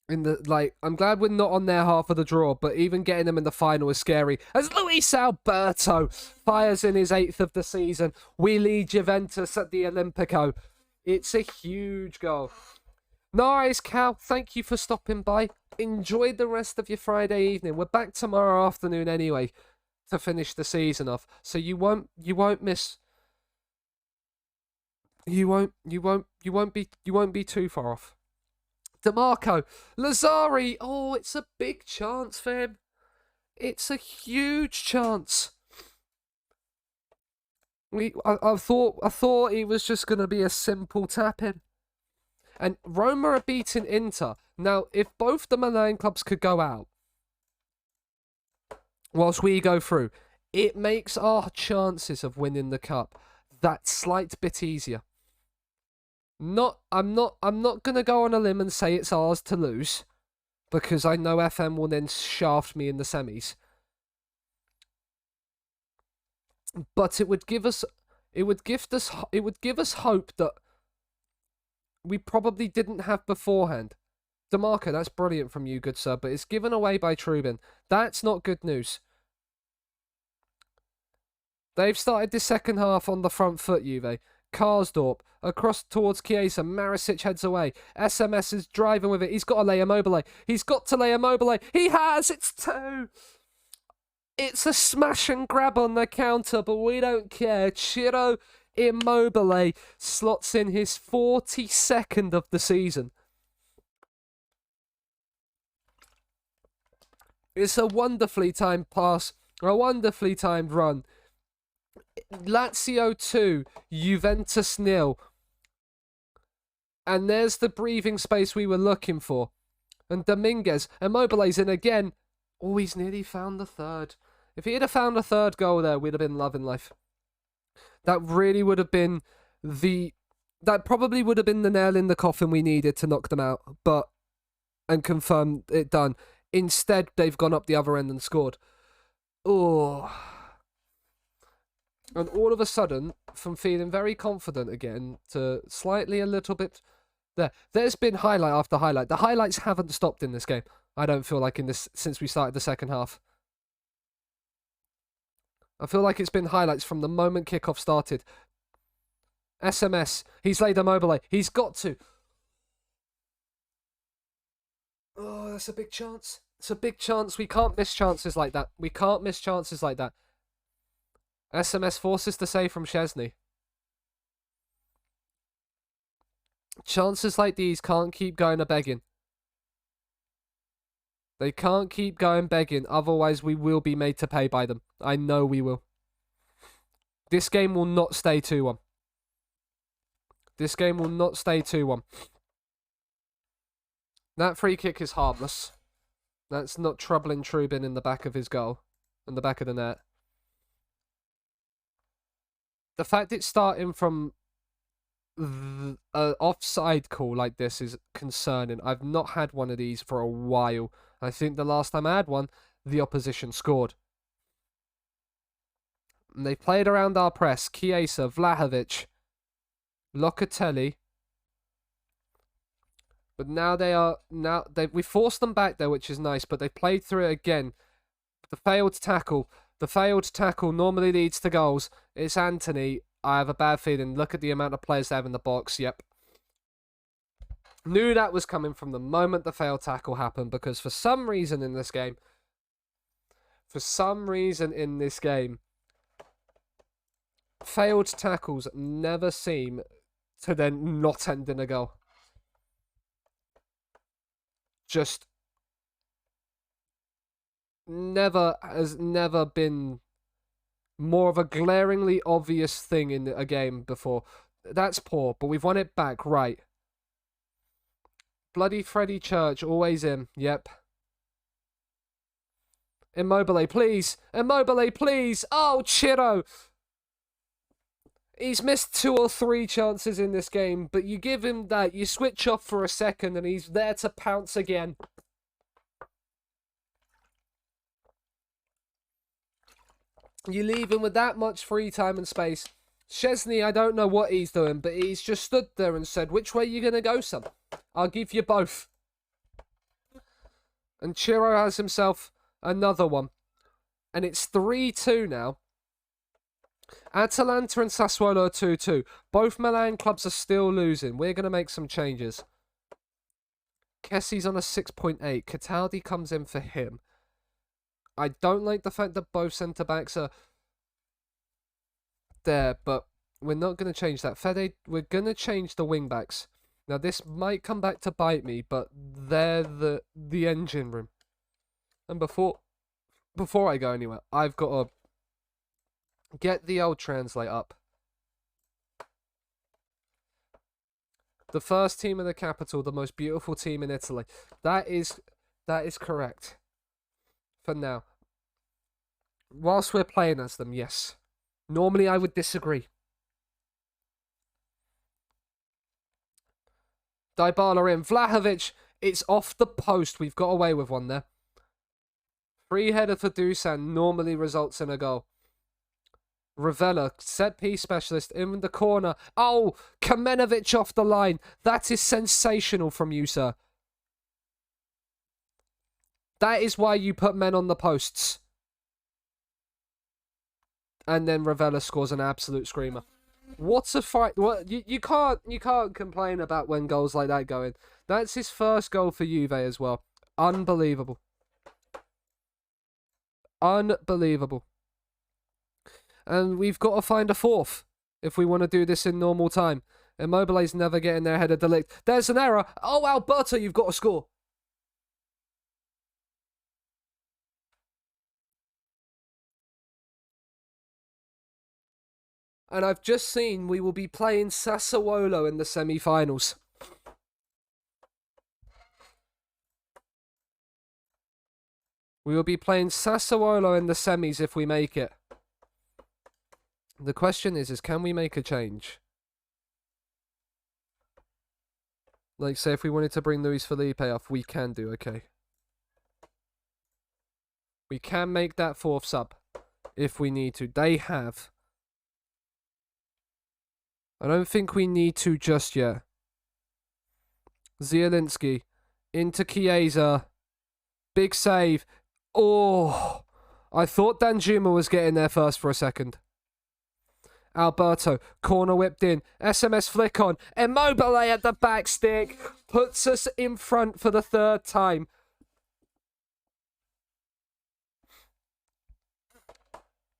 I'm glad we're not on their half of the draw, but even getting them in the final is scary. As Luis Alberto fires in his 8th of the season, we lead Juventus at the Olimpico. It's a huge goal. Nice, Cal. Thank you for stopping by. Enjoy the rest of your Friday evening. We're back tomorrow afternoon anyway to finish the season off, so you won't miss You won't be too far off. DeMarco, Lazari. Oh, it's a big chance for him. It's a huge chance. I thought it was just gonna be a simple tap in. And Roma are beating Inter. Now, if both the Milan clubs could go out whilst we go through, it makes our chances of winning the cup that slight bit easier. I'm not gonna go on a limb and say it's ours to lose, because I know FM will then shaft me in the semis. But it would give us hope that we probably didn't have beforehand. DeMarco, that's brilliant from you, good sir, but it's given away by Trubin. That's not good news. They've started the second half on the front foot, Juve. Karsdorp, across towards Chiesa. Marisic heads away. SMS is driving with it. He's got to lay Immobile. He's got to lay Immobile. He has! It's 2! It's a smash and grab on the counter, but we don't care. Ciro Immobile slots in his 42nd of the season. It's a wonderfully timed pass, a wonderfully timed run. Lazio 2, Juventus 0. And there's the breathing space we were looking for. And Dominguez, Immobile's in again. Oh, he's nearly found the third. If he had found a third goal there, we'd have been loving life. That really would have been that probably would have been the nail in the coffin we needed to knock them out, and confirm it done. Instead, they've gone up the other end and scored. Oh. And all of a sudden, from feeling very confident again to slightly a little bit there. There's been highlight after highlight. The highlights haven't stopped in this game. I don't feel like since we started the second half. I feel like it's been highlights from the moment kickoff started. SMS. He's laid Immobile. He's got to. Oh, that's a big chance. It's a big chance. We can't miss chances like that. We can't miss chances like that. SMS forces the save from Szczesny. Chances like these can't keep going a begging. They can't keep going begging, otherwise we will be made to pay by them. I know we will. This game will not stay 2-1. This game will not stay 2-1. That free kick is harmless. That's not troubling Trubin in the back of his goal. In the back of the net. The fact it's starting from an offside call like this is concerning. I've not had one of these for a while. I think the last time I had one, the opposition scored. And they played around our press. Chiesa, Vlahovic, Locatelli. But now we forced them back there, which is nice, but they played through it again. The failed tackle. The failed tackle normally leads to goals. It's Anthony. I have a bad feeling. Look at the amount of players they have in the box. Yep. Knew that was coming from the moment the failed tackle happened, because for some reason in this game, failed tackles never seem to then not end in a goal. Just has never been more of a glaringly obvious thing in a game before. That's poor, but we've won it back, right. Bloody Freddie Church, always in. Yep. Immobile, please. Immobile, please. Oh, Ciro. He's missed 2 or 3 chances in this game, but you give him that, you switch off for a second, and he's there to pounce again. You leave him with that much free time and space. Szczesny, I don't know what he's doing, but he's just stood there and said, which way are you going to go, son? I'll give you both. And Ciro has himself another one. And it's 3-2 now. Atalanta and Sassuolo are 2-2. Both Milan clubs are still losing. We're going to make some changes. Kessi's on a 6.8. Cataldi comes in for him. I don't like the fact that both centre-backs are there, but We're not going to change that. Fede, we're going to change the wing backs. Now, this might come back to bite me, but they're the engine room. And before I go anywhere, I've got to get the old translate up. The first team in the capital, the most beautiful team in Italy. That is correct. For now. Whilst we're playing as them, yes. Normally I would disagree. Dybala in. Vlahovic, it's off the post. We've got away with one there. Free header for Dusan normally results in a goal. Ravella, set piece specialist in the corner. Oh, Kamenovic off the line. That is sensational from you, sir. That is why you put men on the posts. And then Ravella scores an absolute screamer. What a fight! What you can't complain about when goals like that go in. That's his first goal for Juve as well. Unbelievable. Unbelievable. And we've got to find a fourth if we want to do this in normal time. Immobile's never getting their head of delict. There's an error. Oh, Alberto, you've got to score. And I've just seen we will be playing Sassuolo in the semi-finals. We will be playing Sassuolo in the semis if we make it. The question is can we make a change? Like, say if we wanted to bring Luis Felipe off, we can do, okay. We can make that fourth sub if we need to. They have. I don't think we need to just yet. Zielinski into Chiesa. Big save. Oh, I thought Danjuma was getting there first for a second. Alberto, corner whipped in. SMS flick on. Immobile at the back stick. Puts us in front for the third time.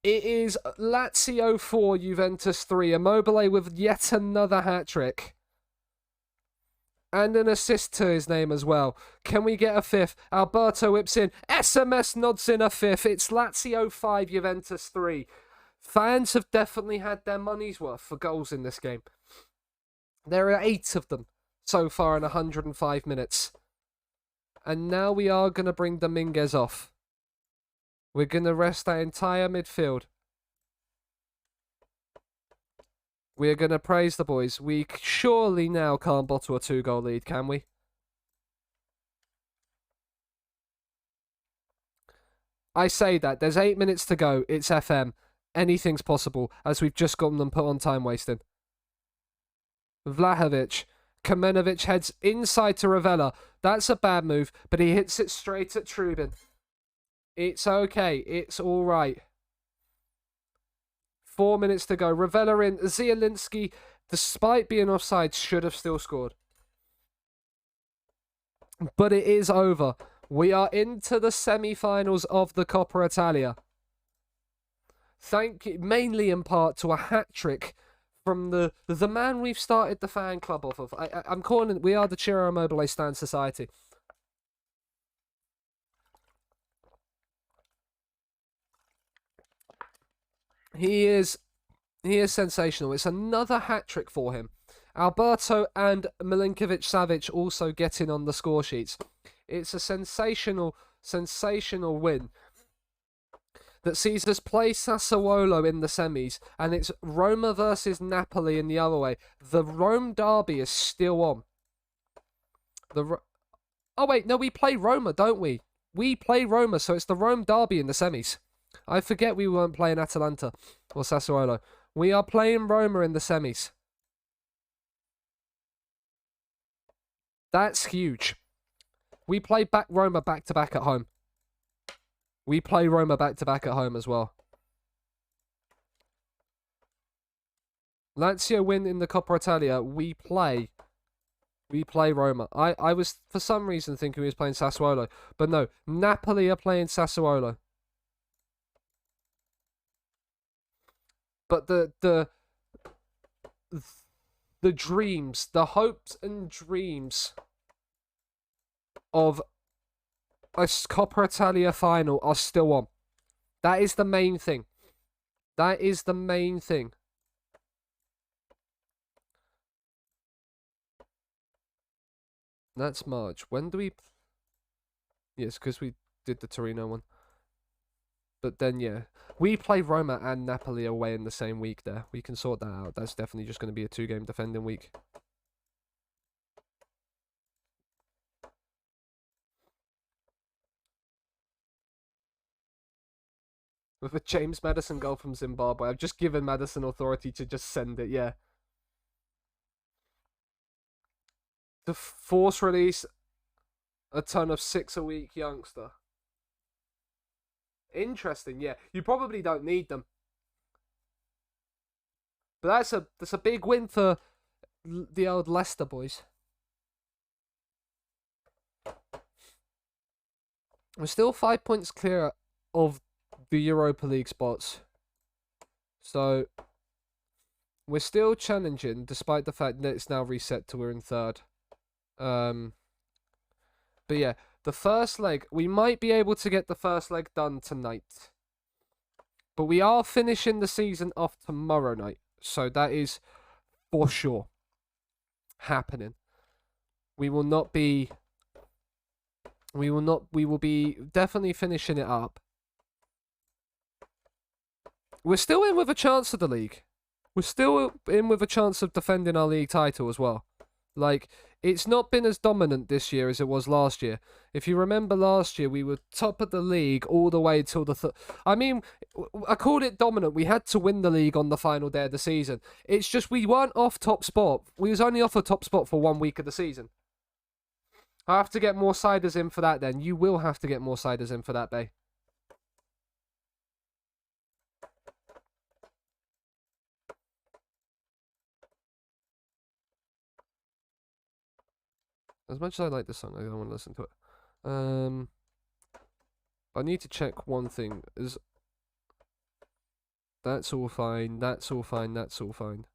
It is Lazio 4, Juventus 3. Immobile with yet another hat-trick. And an assist to his name as well. Can we get a fifth? Alberto whips in. SMS nods in a fifth. It's Lazio 5, Juventus 3. Fans have definitely had their money's worth for goals in this game. There are 8 of them so far in 105 minutes. And now we are going to bring Dominguez off. We're going to rest that entire midfield. We're going to praise the boys. We surely now can't bottle a 2-goal lead, can we? I say that. There's 8 minutes to go. It's FM. Anything's possible, as we've just gotten them put on time wasting. Vlahovic. Kamenovic heads inside to Ravella. That's a bad move, but he hits it straight at Trubin. It's okay. It's all right. 4 minutes to go. Ravella in. Zielinski, despite being offside, should have still scored. But it is over. We are into the semi-finals of the Coppa Italia. Thank you, mainly in part to a hat-trick from the man we've started the fan club off of. I'm calling it, we are the Ciro Immobile Stan Society. He is sensational. It's another hat-trick for him. Alberto and Milinkovic-Savic also getting on the score sheets. It's a sensational win that sees us play Sassuolo in the semis, and it's Roma versus Napoli in the other way. The Rome derby is still on. Oh wait, no, we play Roma, don't we? We play Roma, so it's the Rome derby in the semis. I forget we weren't playing Atalanta or Sassuolo. We are playing Roma in the semis. That's huge. We play Roma back-to-back at home. We play Roma back-to-back at home as well. Lazio win in the Coppa Italia. We play Roma. I was, for some reason, thinking we was playing Sassuolo. But no, Napoli are playing Sassuolo. But the the dreams, the hopes and dreams of a Coppa Italia final are still on. That is the main thing. That is the main thing. That's March. When do we... Yes, because we did the Torino one. But then, yeah. We play Roma and Napoli away in the same week there. We can sort that out. That's definitely just going to be a 2-game defending week. With a James Maddison goal from Zimbabwe. I've just given Maddison authority to just send it, yeah. To force release a ton of 6 a week youngster. Interesting, yeah. You probably don't need them. But that's a big win for the old Leicester boys. We're still 5 points clear of the Europa League spots. So we're still challenging, despite the fact that it's now reset to we're in third. But yeah, the first leg, we might be able to get the first leg done tonight. But we are finishing the season off tomorrow night. So that is for sure happening. We will be definitely finishing it up. We're still in with a chance of the league. We're still in with a chance of defending our league title as well. Like, it's not been as dominant this year as it was last year. If you remember last year, we were top of the league all the way till the... I mean, I called it dominant. We had to win the league on the final day of the season. It's just we weren't off top spot. We was only off a top spot for 1 week of the season. I have to get more siders in for that then. You will have to get more siders in for that, Bay. As much as I like this song, I don't want to listen to it. I need to check one thing. That's all fine. That's all fine. That's all fine.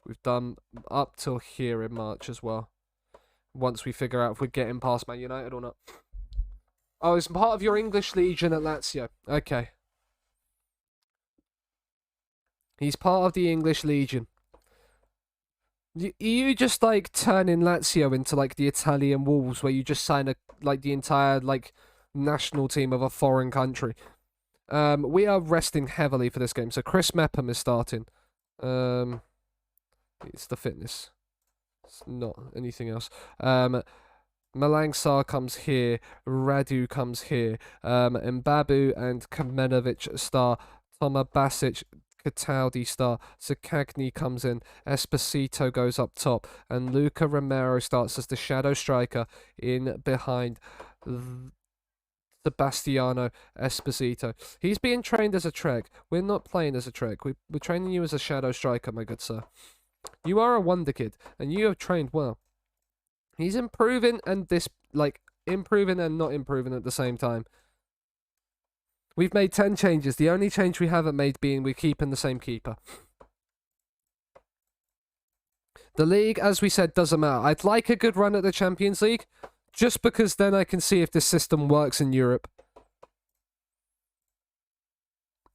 We've done up till here in March as well. Once we figure out if we're getting past Man United or not. Oh, it's part of your English Legion at Lazio. Okay. He's part of the English Legion. You just like turning Lazio into like the Italian Wolves, where you just sign the entire like national team of a foreign country. We are resting heavily for this game, so Chris Mepham is starting. It's the fitness. It's not anything else. Malang Sarr comes here. Radu comes here. Mbabu and Kamenovic star. Toma Basic, Cataldi star. Sakagni comes in. Esposito goes up top. And Luca Romero starts as the shadow striker in behind Sebastiano Esposito. He's being trained as a Trek. We're not playing as a Trek. We're training you as a shadow striker, my good sir. You are a wonder kid, and you have trained well. He's improving and improving and not improving at the same time. We've made 10 changes. The only change we haven't made being we're keeping the same keeper. The league, as we said, doesn't matter. I'd like a good run at the Champions League, just because then I can see if this system works in Europe.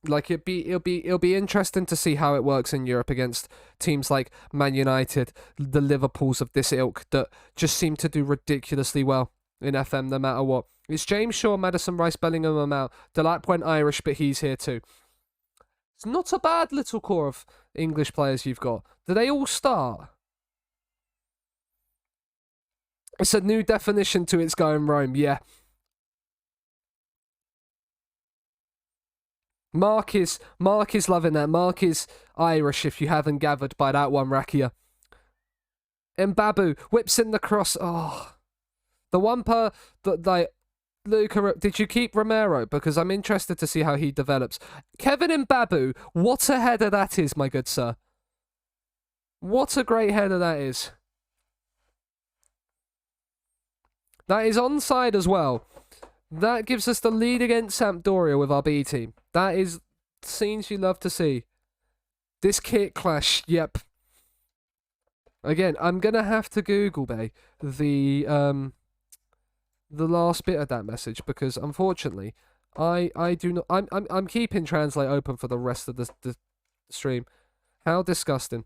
Like it'll be interesting to see how it works in Europe against teams like Man United, the Liverpools of this ilk that just seem to do ridiculously well in FM no matter what. It's James Shaw, Maddison, Rice, Bellingham, I'm out. Delap went Irish, but he's here too. It's not a bad little core of English players you've got. Do they all start? It's a new definition to It's Going Rome, yeah. Mark is loving that. Mark is Irish, if you haven't gathered by that one, Rakia. Mbabu whips in the cross. Oh, the one Luca, did you keep Romero? Because I'm interested to see how he develops. Kevin Mbabu, what a header that is, my good sir. What a great header that is. That is onside as well. That gives us the lead against Sampdoria with our B team. That is scenes you love to see. This kit clash, yep. Again, I'm gonna have to Google the last bit of that message because unfortunately, I do not. I'm keeping translate open for the rest of the stream. How disgusting.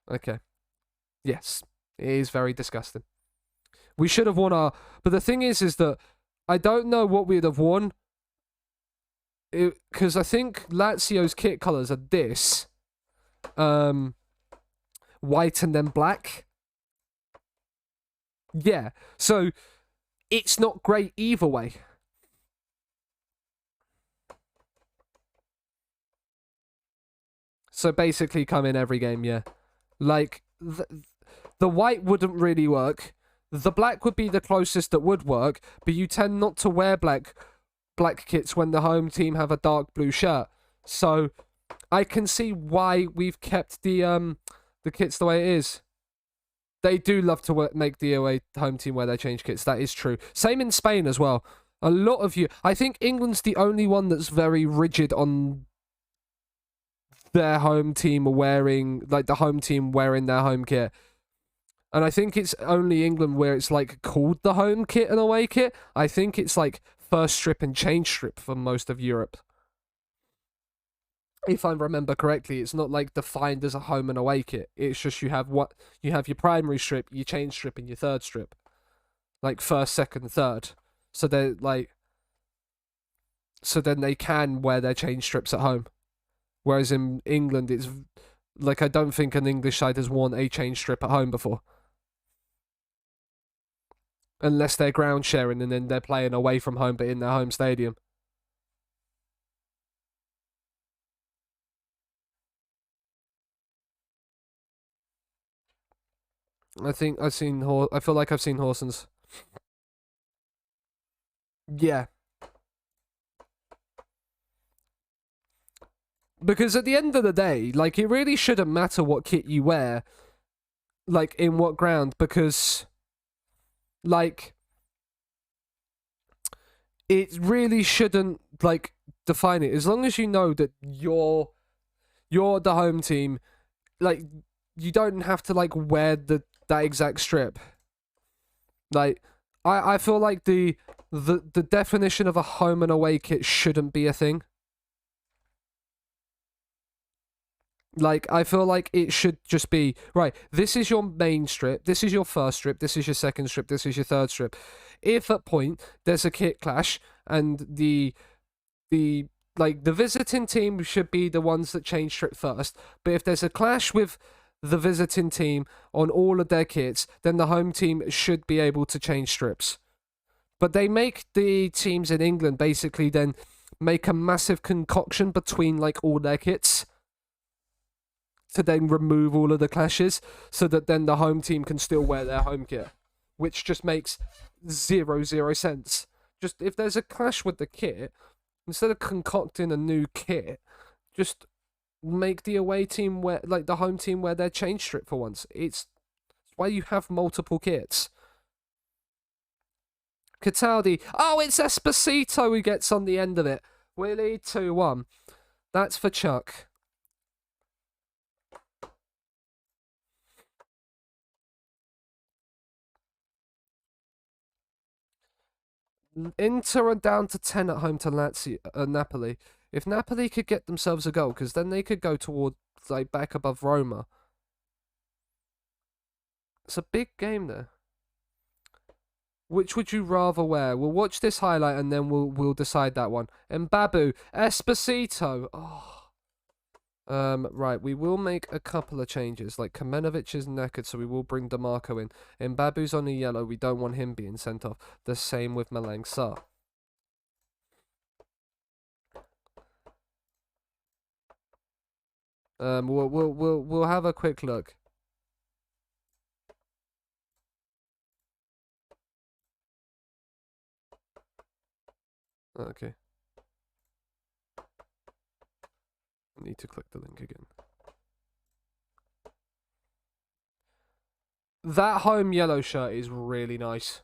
Okay. Yes, it is very disgusting. We should have won our. But the thing is that I don't know what we'd have won. Because I think Lazio's kit colours are this, white and then black. Yeah, so it's not great either way. So basically, come in every game, yeah. Like the white wouldn't really work. The black would be the closest that would work, but you tend not to wear black kits when the home team have a dark blue shirt. So I can see why we've kept the kits the way it is. They do love to make the away home team wear their change kits. That is true. Same in Spain as well. A lot of you. I think England's the only one that's very rigid on their home team wearing, like the home team wearing their home kit. And I think it's only England where it's like called the home kit and away kit. I think it's like first strip and change strip for most of Europe. If I remember correctly, it's not like defined as a home and away kit. It's just you have your primary strip, your change strip, and your third strip. Like first, second, third. So they're like, so then they can wear their change strips at home. Whereas in England, it's like I don't think an English side has worn a change strip at home before. Unless they're ground sharing and then they're playing away from home but in their home stadium. I think I've seen I feel like I've seen Horson's. Yeah. Because at the end of the day, like, it really shouldn't matter what kit you wear, like, in what ground, because, like, it really shouldn't, like, define it. As long as you know that you're the home team, like, you don't have to, like, wear that exact strip. Like, I feel like the definition of a home and away kit shouldn't be a thing. Like, I feel like it should just be, right, this is your main strip, this is your first strip, this is your second strip, this is your third strip. If at point there's a kit clash and the visiting team should be the ones that change strip first, but if there's a clash with the visiting team on all of their kits, then the home team should be able to change strips. But they make the teams in England basically then make a massive concoction between, like, all their kits to then remove all of the clashes so that then the home team can still wear their home kit, which just makes zero sense. Just if there's a clash with the kit, instead of concocting a new kit, just make the away team wear, like, the home team wear their change strip for once. It's why you have multiple kits. Cataldi, oh, it's Esposito who gets on the end of it. We lead 2-1. That's for Chuck. Inter are down to 10 at home to Lazio, Napoli. If Napoli could get themselves a goal, because then they could go toward, like, back above Roma. It's a big game there. Which would you rather wear? We'll watch this highlight and then we'll decide that one. Mbabu, Esposito. Oh. Right, we will make a couple of changes. Like, Kamenovic is knackered, so we will bring DeMarco in. Mbabu's on a yellow, we don't want him being sent off. The same with Malang Sarr. We'll have a quick look. Okay. I need to click the link again. That home yellow shirt is really nice.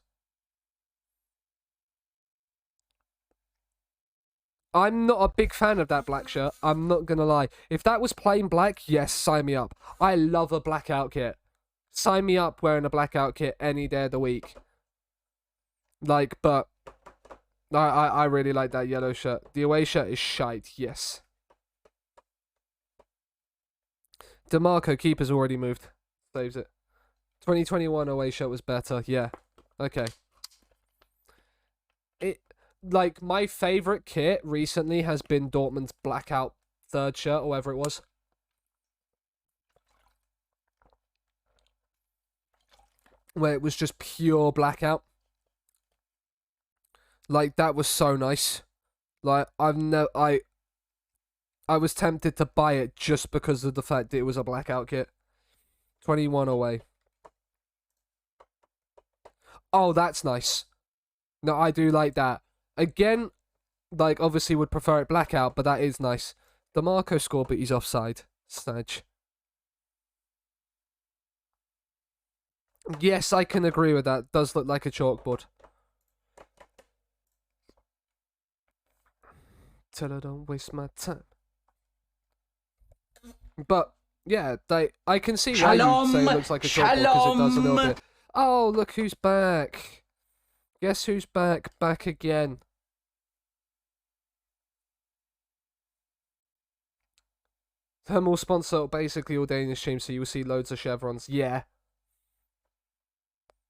I'm not a big fan of that black shirt. I'm not gonna lie. If that was plain black, yes, sign me up. I love a blackout kit. Sign me up wearing a blackout kit any day of the week. Like, but I really like that yellow shirt. The away shirt is shite, yes. DeMarco, keeper's already moved. Saves it. 2021 away shirt was better, yeah. Okay. Like, my favourite kit recently has been Dortmund's blackout third shirt, or whatever it was. Where it was just pure blackout. Like, that was so nice. Like, I was tempted to buy it just because of the fact that it was a blackout kit. 21 away. Oh, that's nice. No, I do like that. Again, like, obviously would prefer it blackout, but that is nice. DeMarco scored, but he's offside. Snatch. Yes, I can agree with that. Does look like a chalkboard. Till I don't waste my time. But yeah, I can see why you say it looks like a chalkboard because it does a little bit. Oh, look who's back. Guess who's back? Back again. Thermal sponsor basically all Danish teams, so you will see loads of chevrons. Yeah.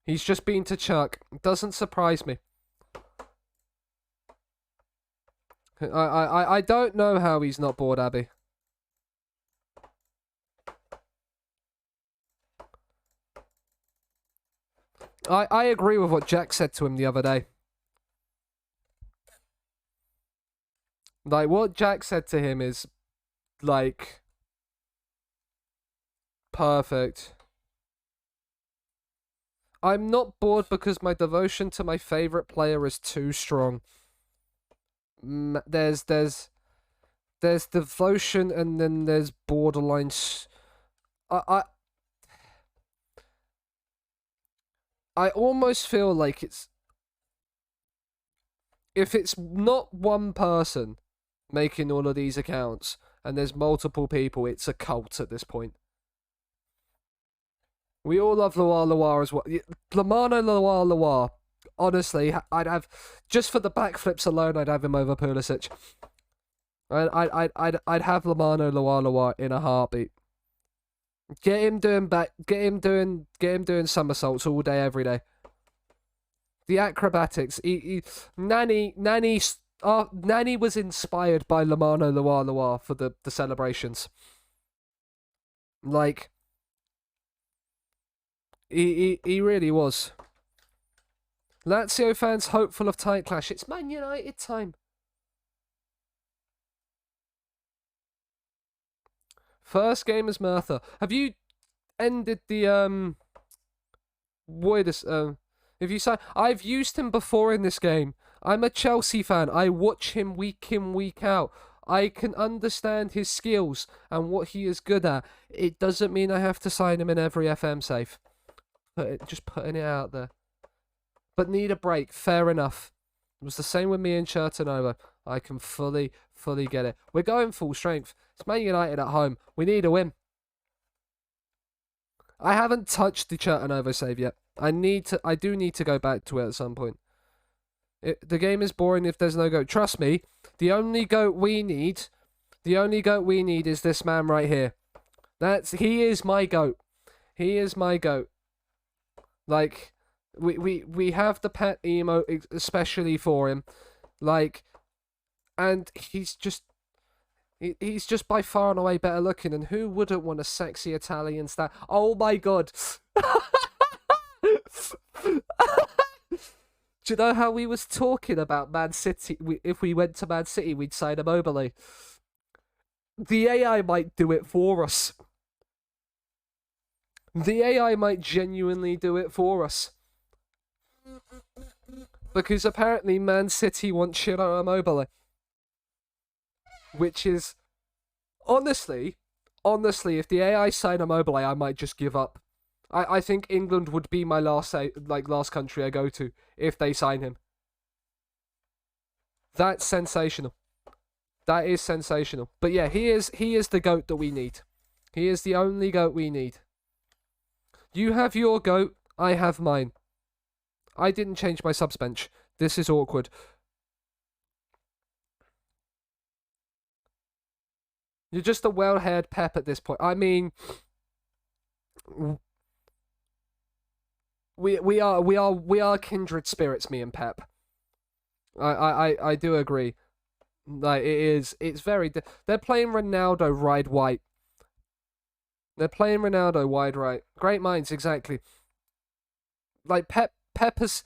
He's just been to Chuck. Doesn't surprise me. I don't know how he's not bored, Abby. I agree with what Jack said to him the other day. Like, what Jack said to him is, like, perfect. I'm not bored because my devotion to my favorite player is too strong. There's devotion and then there's borderline. I almost feel like it's, if it's not one person making all of these accounts and there's multiple people, it's a cult at this point. We all love Loire as well. Lamano Loire. Honestly, I'd have, just for the backflips alone, I'd have him over Pulisic. I'd have Lamano Loire in a heartbeat. Get him doing somersaults all day, every day. The acrobatics. Nani was inspired by Lamano Loire for the celebrations. Like, he really was. Lazio fans hopeful of tight clash. It's Man United time. First game as Merthyr. Have you ended the if you say, I've used him before in this game. I'm a Chelsea fan. I watch him week in, week out. I can understand his skills and what he is good at. It doesn't mean I have to sign him in every FM safe. Just putting it out there. But need a break. Fair enough. It was the same with me and Chertonova. I can fully get it. We're going full strength. It's Man United at home. We need a win. I haven't touched the Chertonova save yet. I do need to go back to it at some point. The game is boring if there's no goat. Trust me, the only goat we need is this man right here. He is my goat. He is my goat. Like, we have the pet emote especially for him. Like, and he's just by far and away better looking, and who wouldn't want a sexy Italian star? Oh my god. Do you know how we was talking about Man City? If we went to Man City, we'd sign a Mobile. The AI might do it for us. The AI might genuinely do it for us. Because apparently Man City want Ciro Immobile. Which is, honestly, if the AI sign Immobile, I might just give up. I think England would be my last country I go to if they sign him. That's sensational. That is sensational. But yeah, he is the GOAT that we need. He is the only GOAT we need. You have your goat, I have mine. I didn't change my subs bench. This is awkward. You're just a well-haired Pep at this point. I mean, we are kindred spirits, me and Pep. I do agree. Like it's very. They're playing Ronaldo wide right. They're playing Ronaldo wide right. Great minds, exactly. Like Pepper's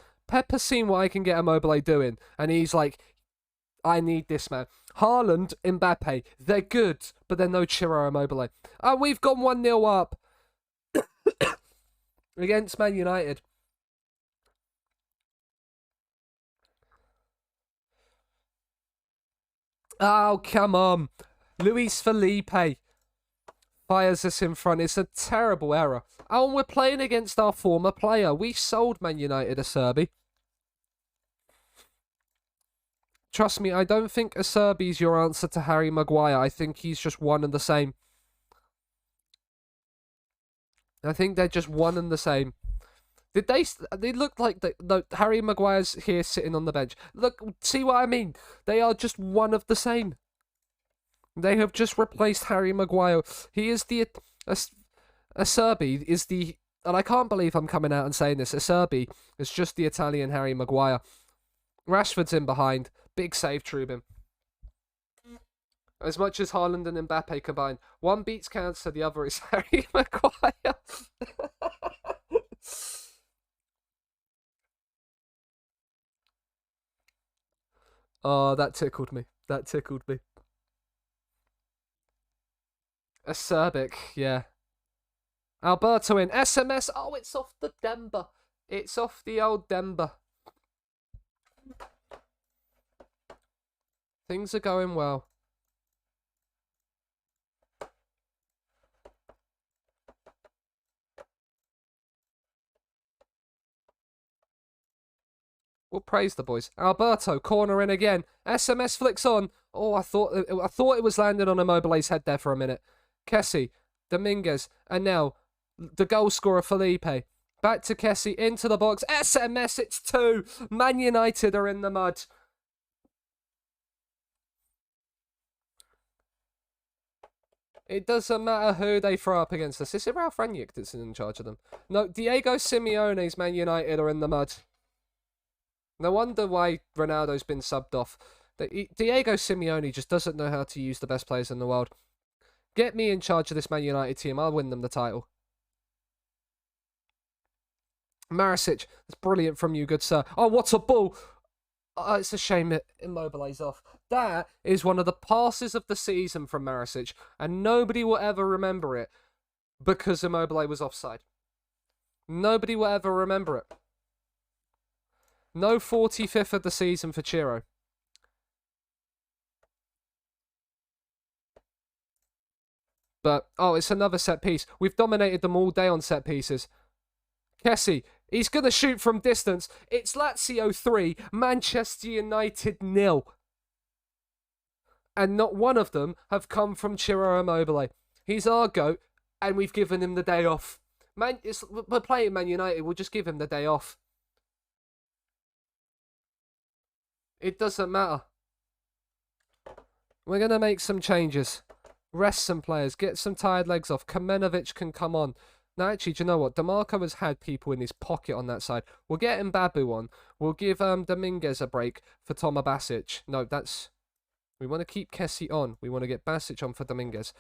seen what I can get Immobile doing, and he's like, I need this, man. Haaland, Mbappe, they're good, but they're no Ciro Immobile. And we've gone 1-0 up against Man United. Oh, come on. Luis Felipe fires us in front. It's a terrible error. Oh, and we're playing against our former player. We sold Man United Acerbi. Trust me, I don't think Acerbi's your answer to Harry Maguire. I think he's just one and the same. I think they're just one and the same. They look like Harry Maguire's here sitting on the bench. Look, see what I mean? They are just one of the same. They have just replaced Harry Maguire. He is the Acerbi is the, and I can't believe I'm coming out and saying this. Acerbi is just the Italian Harry Maguire. Rashford's in behind. Big save, Trubin. As much as Haaland and Mbappe combined, one beats cancer, the other is Harry Maguire. Oh, that tickled me. That tickled me. Acerbic, yeah. Alberto in SMS. Oh, it's off the Denver. It's off the old Denver. Things are going well. We'll praise the boys. Alberto, corner in again. SMS flicks on. Oh, I thought it was landing on Immobile's head there for a minute. Kessie, Dominguez, and now the goal scorer Felipe. Back to Kessie, into the box. SMS, it's 2. Man United are in the mud. It doesn't matter who they throw up against us. Is it Ralph Rangnick that's in charge of them? No, Diego Simeone's Man United are in the mud. No wonder why Ronaldo's been subbed off. Diego Simeone just doesn't know how to use the best players in the world. Get me in charge of this Man United team. I'll win them the title. Marisic, that's brilliant from you, good sir. Oh, what a ball. Oh, it's a shame that Immobile's off. That is one of the passes of the season from Marisic, and nobody will ever remember it because Immobile was offside. Nobody will ever remember it. No 45th of the season for Ciro. But, oh, it's another set piece. We've dominated them all day on set pieces. Kessie, he's going to shoot from distance. It's Lazio 3, Manchester United 0. And not one of them have come from Ciro Immobile. He's our GOAT, and we've given him the day off. We're playing Man United, we'll just give him the day off. It doesn't matter. We're going to make some changes. Rest some players. Get some tired legs off. Kamenovic can come on. Now, actually, do you know what? DeMarco has had people in his pocket on that side. We'll get Mbabu on. We'll give Dominguez a break for Toma Basic. No, that's... We want to keep Kessie on. We want to get Basic on for Dominguez.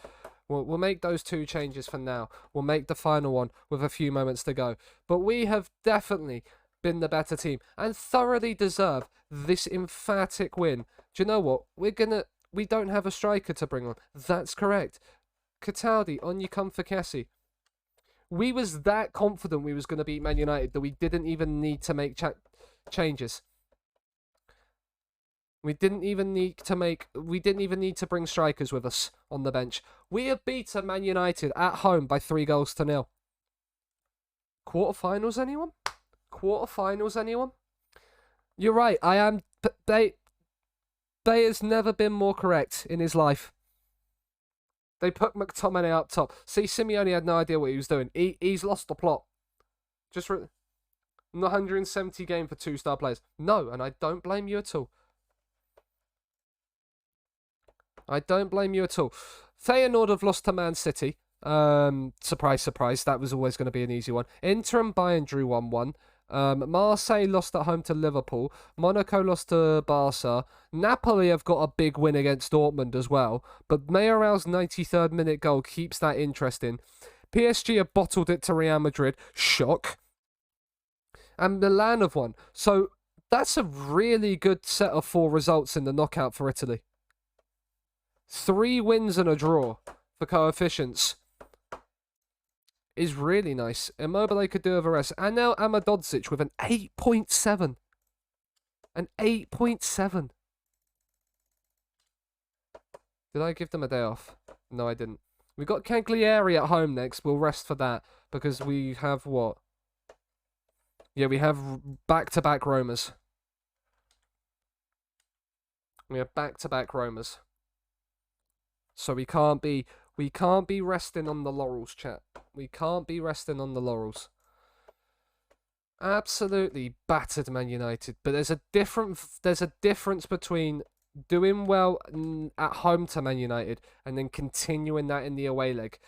We'll make those 2 changes for now. We'll make the final one with a few moments to go. But we have definitely been the better team and thoroughly deserve this emphatic win. Do you know what? We don't have a striker to bring on. That's correct. Cataldi, on you come for Kessie. We was that confident we was going to beat Man United that we didn't even need to make changes. We didn't even need to bring strikers with us on the bench. We have beaten Man United at home by 3-0. Quarterfinals, anyone? Quarterfinals, anyone? You're right. I am. They has never been more correct in his life. They put McTominay up top. See, Simeone had no idea what he was doing. He's lost the plot. Just 170 game for 2-star players. No, and I don't blame you at all. I don't blame you at all. Feyenoord have lost to Man City. Surprise, surprise. That was always going to be an easy one. Inter and Bayern drew 1-1. Marseille lost at home to Liverpool. Monaco lost to Barca. Napoli have got a big win against Dortmund as well. But Mayoral's 93rd minute goal keeps that interesting. PSG have bottled it to Real Madrid. Shock. And Milan have won. So that's a really good set of 4 results in the knockout for Italy. 3 wins and a draw for coefficients is really nice. Immobile could do with a rest. And now Amadodzic with an 8.7. An 8.7. Did I give them a day off? No, I didn't. We got Cagliari at home next. We'll rest for that because we have what? Yeah, we have back-to-back Romas. We have back-to-back Romas. So we can't be resting on the laurels, chat. We can't be resting on the laurels. Absolutely battered Man United, but there's a difference between doing well at home to Man United and then continuing that in the away leg.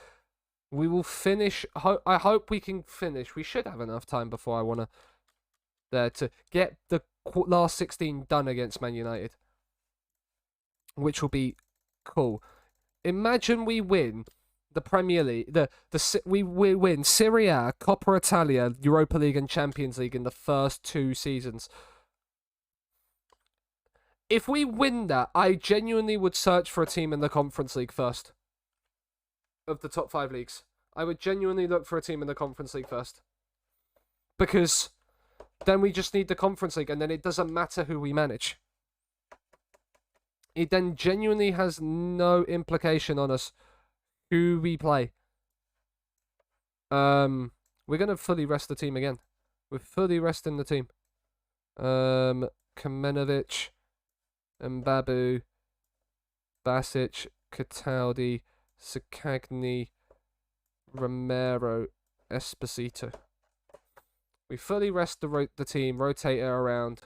We will finish. I hope we can finish. We should have enough time before I want to get the last 16 done against Man United, which will be cool. Imagine we win the Premier League, we win Serie A, Coppa Italia, Europa League and Champions League in the first 2 seasons. If we win that, I genuinely would search for a team in the Conference League first. Of the top 5 leagues. I would genuinely look for a team in the Conference League first. Because then we just need the Conference League and then it doesn't matter who we manage. It then genuinely has no implication on us who we play. We're going to fully rest the team again. We're fully resting the team. Kamenovic, Mbabu, Basic, Cataldi, Sakagni, Romero, Esposito. We fully rest the team, rotate it around.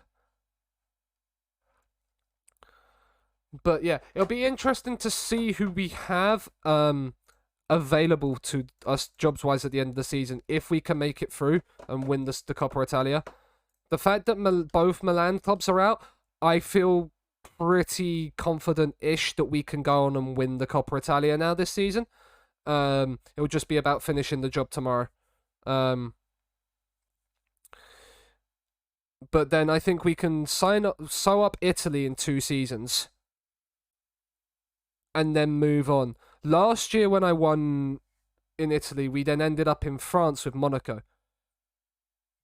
But yeah, it'll be interesting to see who we have available to us jobs-wise at the end of the season if we can make it through and win the Coppa Italia. The fact that both Milan clubs are out, I feel pretty confident-ish that we can go on and win the Coppa Italia now this season. It'll just be about finishing the job tomorrow. But then I think we can sew up Italy in 2 seasons. And then move on. Last year when I won in Italy, we then ended up in France with Monaco.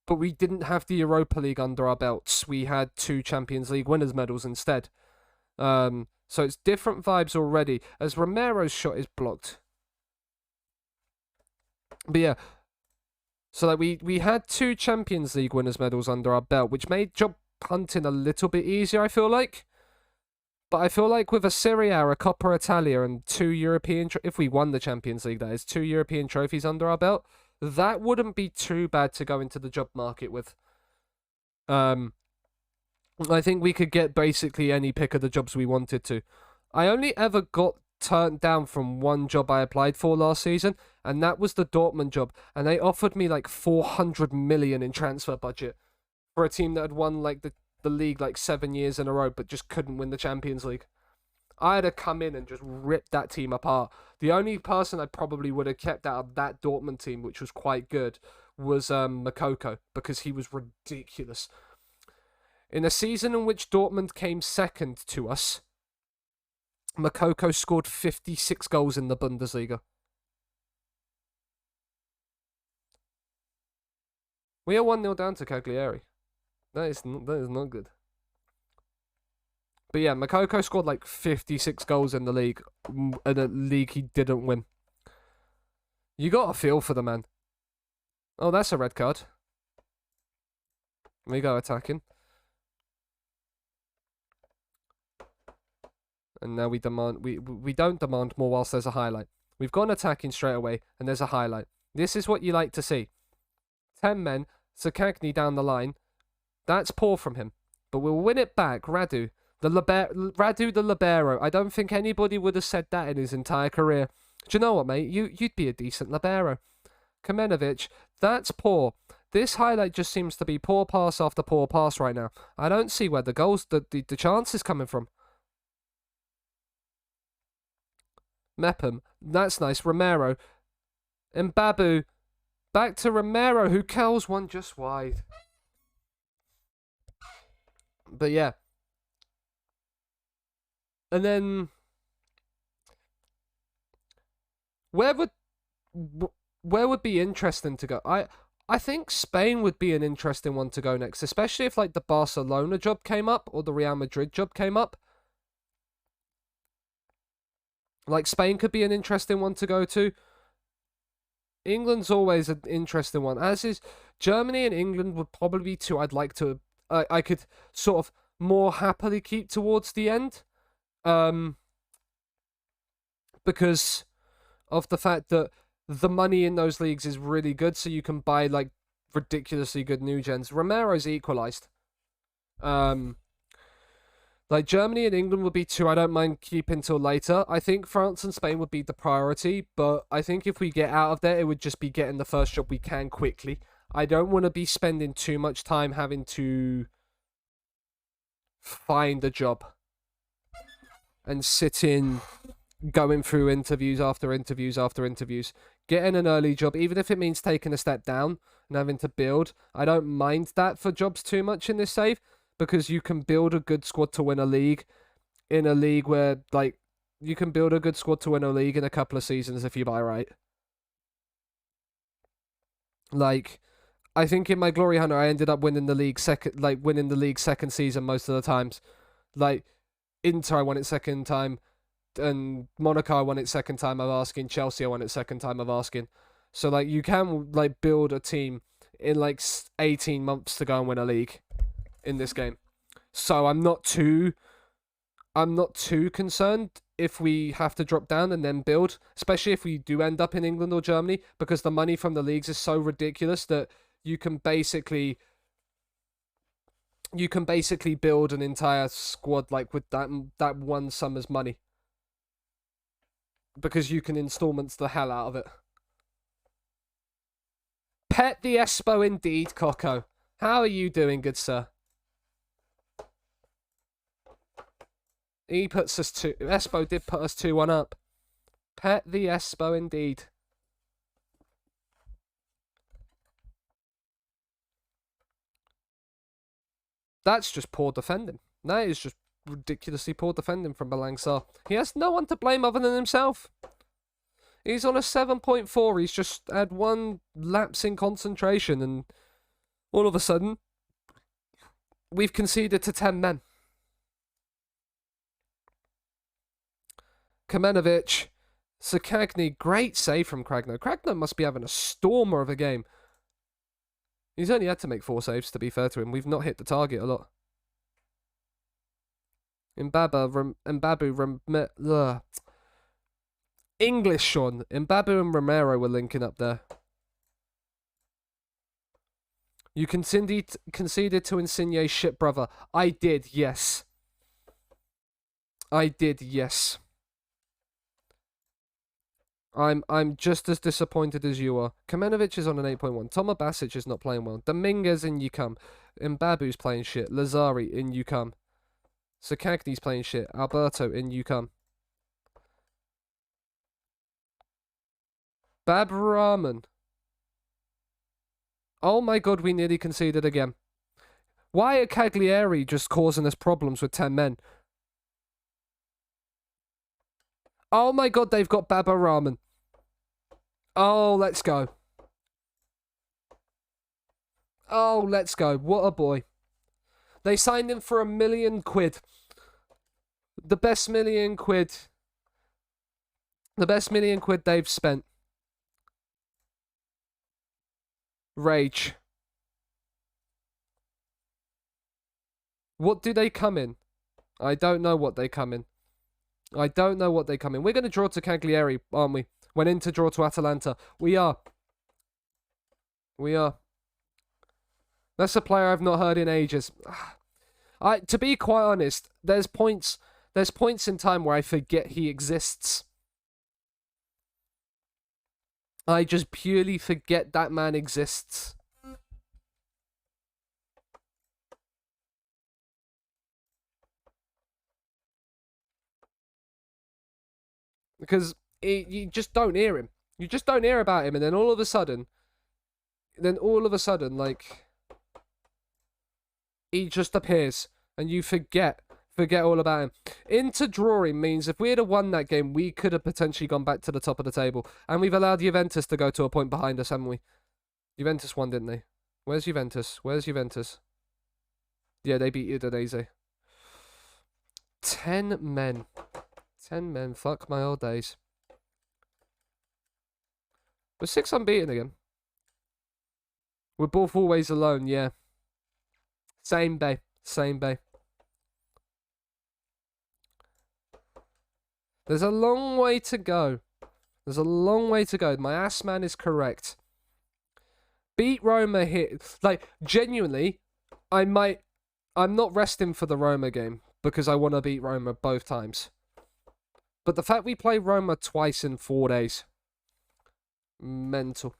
But we didn't have the Europa League under our belts. We had 2 Champions League winners' medals instead. So it's different vibes already, as Romero's shot is blocked. But yeah, so like we had 2 Champions League winners' medals under our belt, which made job hunting a little bit easier, I feel like. But I feel like with a Serie A, a Coppa Italia, and 2 European... if we won the Champions League, that is, 2 European trophies under our belt, that wouldn't be too bad to go into the job market with. I think we could get basically any pick of the jobs we wanted to. I only ever got turned down from one job I applied for last season, and that was the Dortmund job. And they offered me like 400 million in transfer budget for a team that had won like the league like 7 years in a row, but just couldn't win the Champions League. I had to come in and just rip that team apart. The only person I probably would have kept out of that Dortmund team, which was quite good, was Makoko, because he was ridiculous. In a season in which Dortmund came second to us, Makoko scored 56 goals in the Bundesliga. We are 1-0 down to Cagliari. That is not good. But yeah, Makoko scored like 56 goals in the league, in a league he didn't win. You got a feel for the man. Oh, that's a red card. We go attacking. And now we don't demand more whilst there's a highlight. We've gone attacking straight away, and there's a highlight. This is what you like to see. 10 men, Sakagny down the line. That's poor from him. But we'll win it back. Radu the libero. I don't think anybody would have said that in his entire career. Do you know what, mate? You'd be a decent libero. Kamenovich, that's poor. This highlight just seems to be poor pass after poor pass right now. I don't see where the goals, the chance is coming from. Mepham, that's nice. Romero. Mbabu, back to Romero, who curls one just wide. But yeah. And then where would be interesting to go? I think Spain would be an interesting one to go next, especially if like the Barcelona job came up or the Real Madrid job came up. Like Spain could be an interesting one to go to. England's always an interesting one, as is Germany and England would probably be two I'd like to I could sort of more happily keep towards the end. Because of the fact that the money in those leagues is really good, so you can buy like ridiculously good new gens. Romero's equalised. Like Germany and England would be two I don't mind keeping till later. I think France and Spain would be the priority, but I think if we get out of there, it would just be getting the first job we can quickly. I don't want to be spending too much time having to find a job and sit in going through interviews after interviews after interviews. Getting an early job, even if it means taking a step down and having to build, I don't mind that for jobs too much in this save, because you can build a good squad to win a league in a league where, like, you can build a good squad to win a league in a couple of seasons if you buy right. Like, I think in my Glory Hunter, I ended up winning the league second season most of the times. Like, Inter, I won it second time, and Monaco, I won it second time of asking. Chelsea, I won it second time of asking. So, like, you can, like, build a team in, like, 18 months to go and win a league in this game. So I'm not too concerned if we have to drop down and then build, especially if we do end up in England or Germany, because the money from the leagues is so ridiculous that you can basically build an entire squad like with that one summer's money, because you can installments the hell out of it. Pet the Espo indeed, Coco. How are you doing, good sir? He puts us Espo did put us 2-1 up. Pet the Espo indeed. That's just poor defending. That is just ridiculously poor defending from Balangsar. He has no one to blame other than himself. He's on a 7.4. He's just had one lapse in concentration, and all of a sudden, we've conceded to 10 men. Kamenovich, Sakagny, great save from Cragno. Cragno must be having a stormer of a game. He's only had to make 4 saves, to be fair to him. We've not hit the target a lot. English, Sean. Mbabu and Romero were linking up there. You conceded to Insigne, shit brother. I did, yes. I did, yes. I'm just as disappointed as you are. Kamenovich is on an 8.1. Toma Basic is not playing well. Dominguez, in you come. Mbabu's playing shit. Lazari, in you come. Sakagny's playing shit. Alberto, in you come. Babrahman. Oh my god, we nearly conceded again. Why are Cagliari just causing us problems with 10 men? Oh my god, they've got Baba Rahman. Oh, let's go. Oh, let's go. What a boy. They signed him for £1 million. The best £1 million. The best £1 million they've spent. Rage. What do they come in? I don't know what they come in. I don't know what they come in. We're going to draw to Cagliari, aren't we? Went in to draw to Atalanta. We are. We are. That's a player I've not heard in ages. To be quite honest, there's points in time where I forget he exists. I just purely forget that man exists. Because you just don't hear him. You just don't hear about him, and then all of a sudden, like, he just appears, and you forget all about him. Into drawing means if we had won that game, we could have potentially gone back to the top of the table, and we've allowed Juventus to go to a point behind us, haven't we? Juventus won, didn't they? Where's Juventus? Yeah, they beat Udinese. 10 men. Fuck my old days. We're 6 unbeaten again. We're both always alone, yeah. Same bay. There's a long way to go. My ass man is correct. Beat Roma here. Like, genuinely, I'm not resting for the Roma game because I want to beat Roma both times. But the fact we play Roma twice in 4 days. Mental.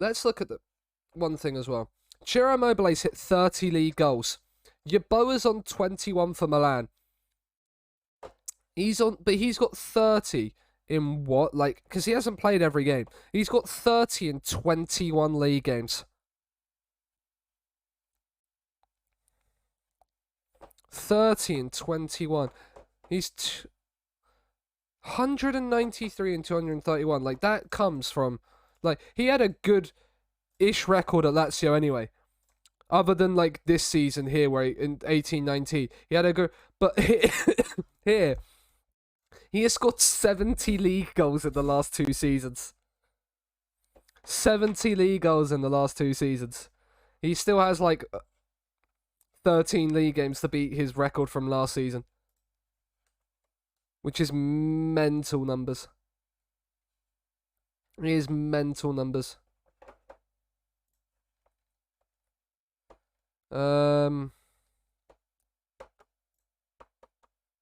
Let's look at the one thing as well. Ciro Immobile's hit 30 league goals. Yeboah's on 21 for Milan. He's got 30 in what? Like, because he hasn't played every game. He's got 30 in 21 league games. 30 and 21. He's 193 and 231. Like, that comes from... Like, he had a good-ish record at Lazio anyway. Other than, like, this season here, where in 18-19, he had a good... But here, he has scored 70 league goals in the last 2 seasons. 70 league goals in the last 2 seasons. He still has, like, 13 league games to beat his record from last season. Which is mental numbers. It is mental numbers. And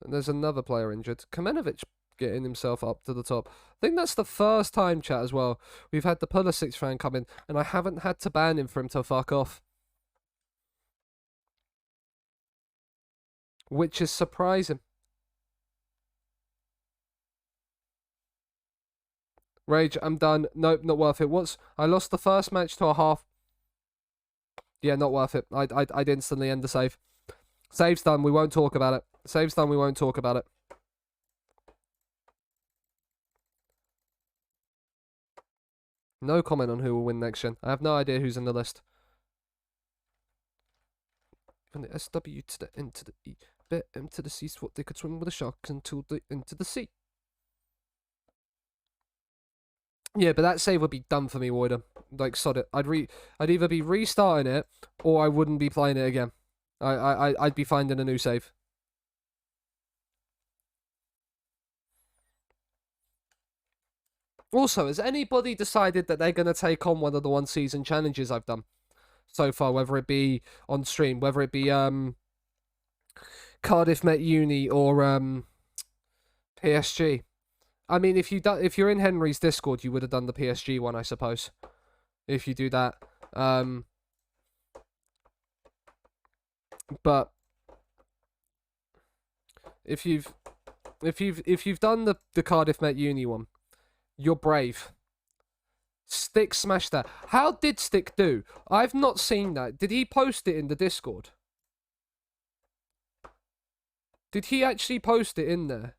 there's another player injured. Kamenevic getting himself up to the top. I think that's the first time, chat, as well, we've had the Pulisic fan come in, and I haven't had to ban him for him to fuck off. Which is surprising. Rage, I'm done. Nope, not worth it. I lost the first match to a half. Yeah, not worth it. I'd instantly end the save. Save's done. We won't talk about it. Save's done. We won't talk about it. No comment on who will win next gen. I have no idea who's in the list. From the SW to the N to the E. Bet M to the C. What they could swim with a shark until the into the sea. Yeah, but that save would be done for me, Woider. Like, sod it. I'd either be restarting it, or I wouldn't be playing it again. I'd be finding a new save. Also, has anybody decided that they're going to take on one of the one-season challenges I've done so far, whether it be on stream, whether it be Cardiff Met Uni or PSG? I mean, if you're in Henry's Discord, you would have done the PSG one, I suppose. If you do that, but if you've done the Cardiff Met Uni one, you're brave. Stick smashed that. How did Stick do? I've not seen that. Did he post it in the Discord? Did he actually post it in there?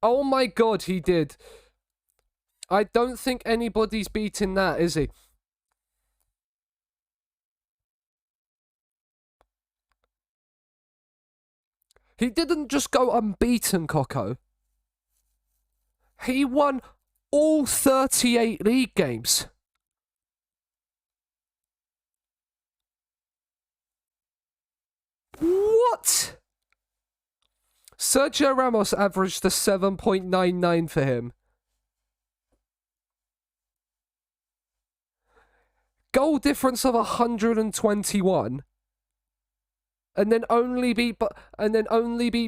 Oh my god, he did. I don't think anybody's beating that, is he? He didn't just go unbeaten, Coco. He won all 38 league games. What? Sergio Ramos averaged a 7.99 for him. Goal difference of 121. And then only beat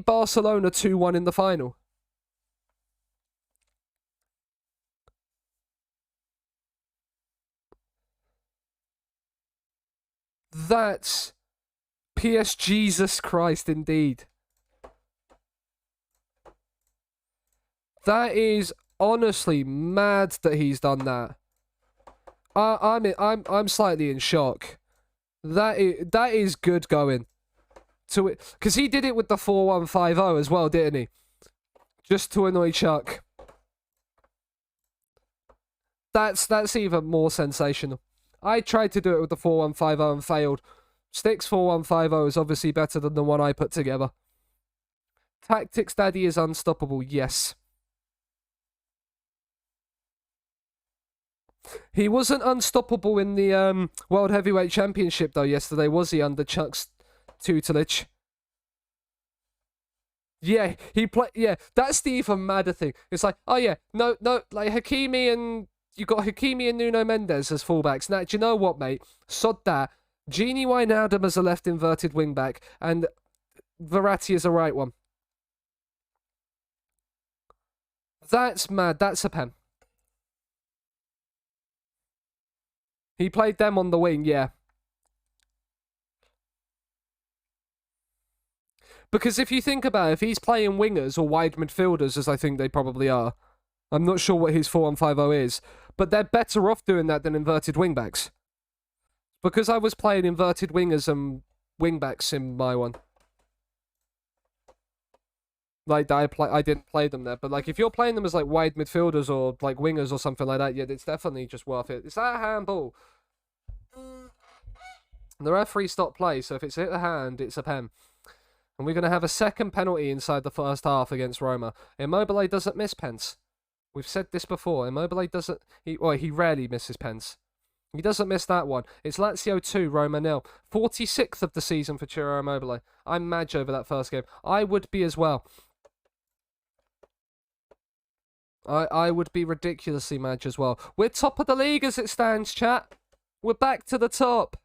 Barcelona 2-1 in the final. That's Jesus Christ indeed. That is honestly mad that he's done that. I'm slightly in shock. That is good going. To it, because he did it with the 4-1-5-0 as well, didn't he? Just to annoy Chuck. That's even more sensational. I tried to do it with the 4-1-5-0 and failed. Stick's 4-1-5-0 is obviously better than the one I put together. Tactics Daddy is unstoppable, yes. He wasn't unstoppable in the World Heavyweight Championship though yesterday, was he, under Chuck's tutelage? Yeah, he played. Yeah, that's the even madder thing. It's like, oh yeah, no, like Hakimi and you got Hakimi and Nuno Mendes as fullbacks. Now, do you know what, mate? Sod that. Gini Wijnaldum as a left inverted wing back, and Verratti as a right one. That's mad. That's a pen. He played them on the wing, yeah. Because if you think about it, if he's playing wingers or wide midfielders, as I think they probably are, I'm not sure what his 4-1-5-0 is, but they're better off doing that than inverted wingbacks. Because I was playing inverted wingers and wingbacks in my one. Like, I didn't play them there, but like, if you're playing them as like wide midfielders or like wingers or something like that, yeah, it's definitely just worth it. Is that a handball? The referee stopped play, so if it's hit the hand, it's a pen. And we're going to have a second penalty inside the first half against Roma. Immobile doesn't miss pens. We've said this before. Immobile doesn't... He rarely misses pens. He doesn't miss that one. It's Lazio 2, Roma 0. 46th of the season for Ciro Immobile. I'm mad over that first game. I would be as well. I would be ridiculously mad as well. We're top of the league as it stands, chat. We're back to the top.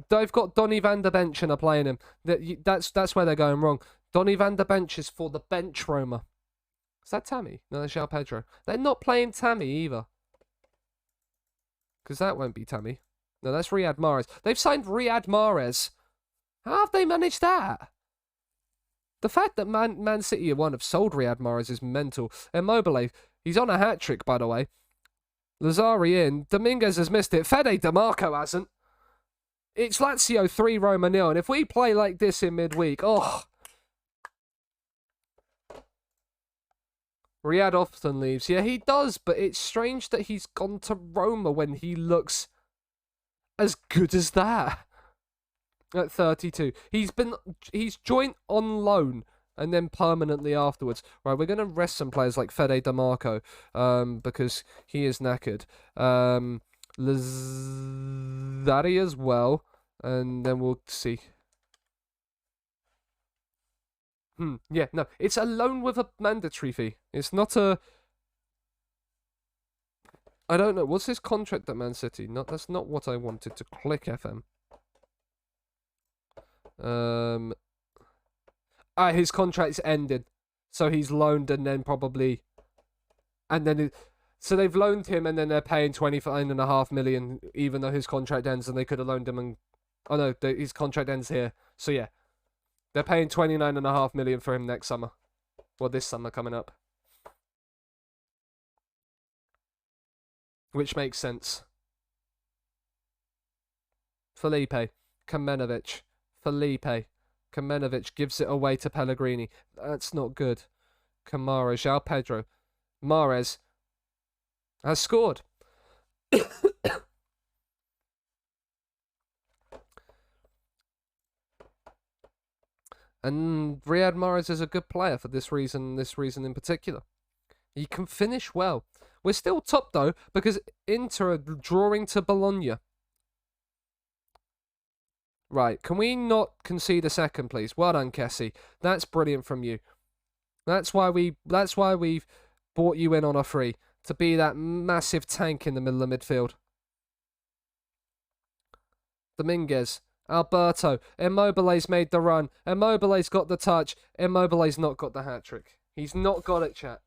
They've got Donny van der Bench and are playing him. That's where they're going wrong. Donny van der Bench is for the bench Roma. Is that Tammy? No, that's João Pedro. They're not playing Tammy either. Because that won't be Tammy. No, that's Riyad Mahrez. They've signed Riyad Mahrez. How have they managed that? The fact that Man City have sold Riyad Mahrez is mental. Immobile, he's on a hat-trick, by the way. Lazari in. Dominguez has missed it. Fede DeMarco hasn't. It's Lazio 3, Roma 0. And if we play like this in midweek, oh. Riyad often leaves. Yeah, he does, but it's strange that he's gone to Roma when he looks as good as that. At 32. He's joined on loan and then permanently afterwards. Right, we're going to rest some players like Fede DeMarco because he is knackered. Lazari as well, and then we'll see. Yeah, no, it's a loan with a mandatory fee. It's not a... I don't know. What's his contract at Man City? That's not what I wanted to click, FM. His contract's ended, so he's loaned and then probably, and then so they've loaned him and then they're paying 29.5 million, even though his contract ends, and they could have loaned him and his contract ends here, so yeah, they're paying 29.5 million for him next summer, well, this summer coming up, which makes sense. Felipe Kamenovic. Kamenovic gives it away to Pellegrini. That's not good. Kamara, João Pedro. Mahrez has scored. And Riyad Mahrez is a good player for this reason in particular. He can finish well. We're still top, though, because Inter are drawing to Bologna. Right, can we not concede a second, please? Well done, Kessie. That's brilliant from you. That's why we've brought you in on a free, to be that massive tank in the middle of midfield. Dominguez, Alberto, Immobile's made the run. Immobile's got the touch. Immobile's not got the hat-trick. He's not got it, chat.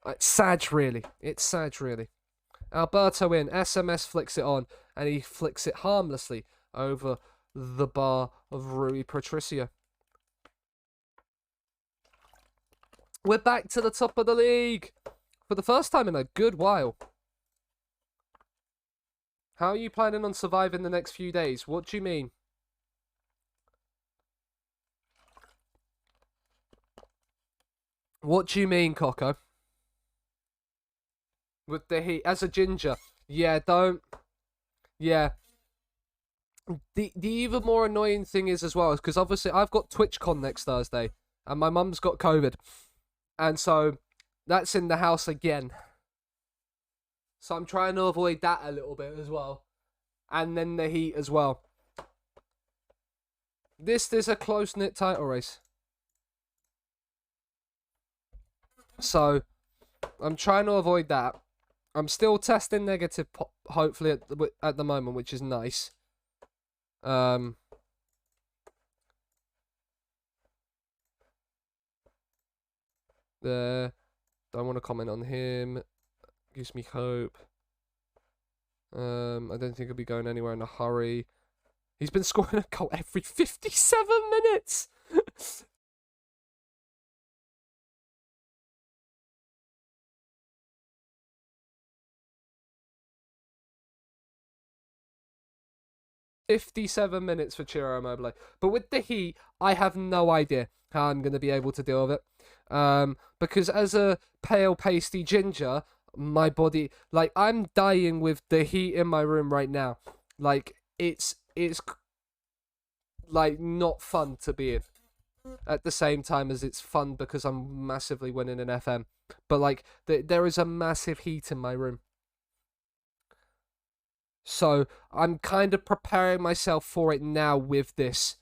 It's sad, really. It's sad, really. Alberto in. SMS flicks it on, and he flicks it harmlessly over the bar of Rui Patricio. We're back to the top of the league for the first time in a good while. How are you planning on surviving the next few days? What do you mean? What do you mean, Coco? With the heat, as a ginger. Yeah, don't. Yeah. The even more annoying thing is as well, is because obviously I've got TwitchCon next Thursday, and my mum's got COVID, and so that's in the house again. So I'm trying to avoid that a little bit as well, and then the heat as well. This is a close-knit title race, so I'm trying to avoid that. I'm still testing negative, hopefully at the moment, which is nice. There. Don't want to comment on him. Gives me hope. I don't think he'll be going anywhere in a hurry. He's been scoring a goal every 57 minutes. 57 minutes for Ciro Immobile. But with the heat, I have no idea how I'm going to be able to deal with it. Because as a pale, pasty ginger, my body, like, I'm dying with the heat in my room right now. Like, it's like, not fun to be in. At the same time as it's fun because I'm massively winning an FM. But, like, there is a massive heat in my room. So I'm kind of preparing myself for it now with this.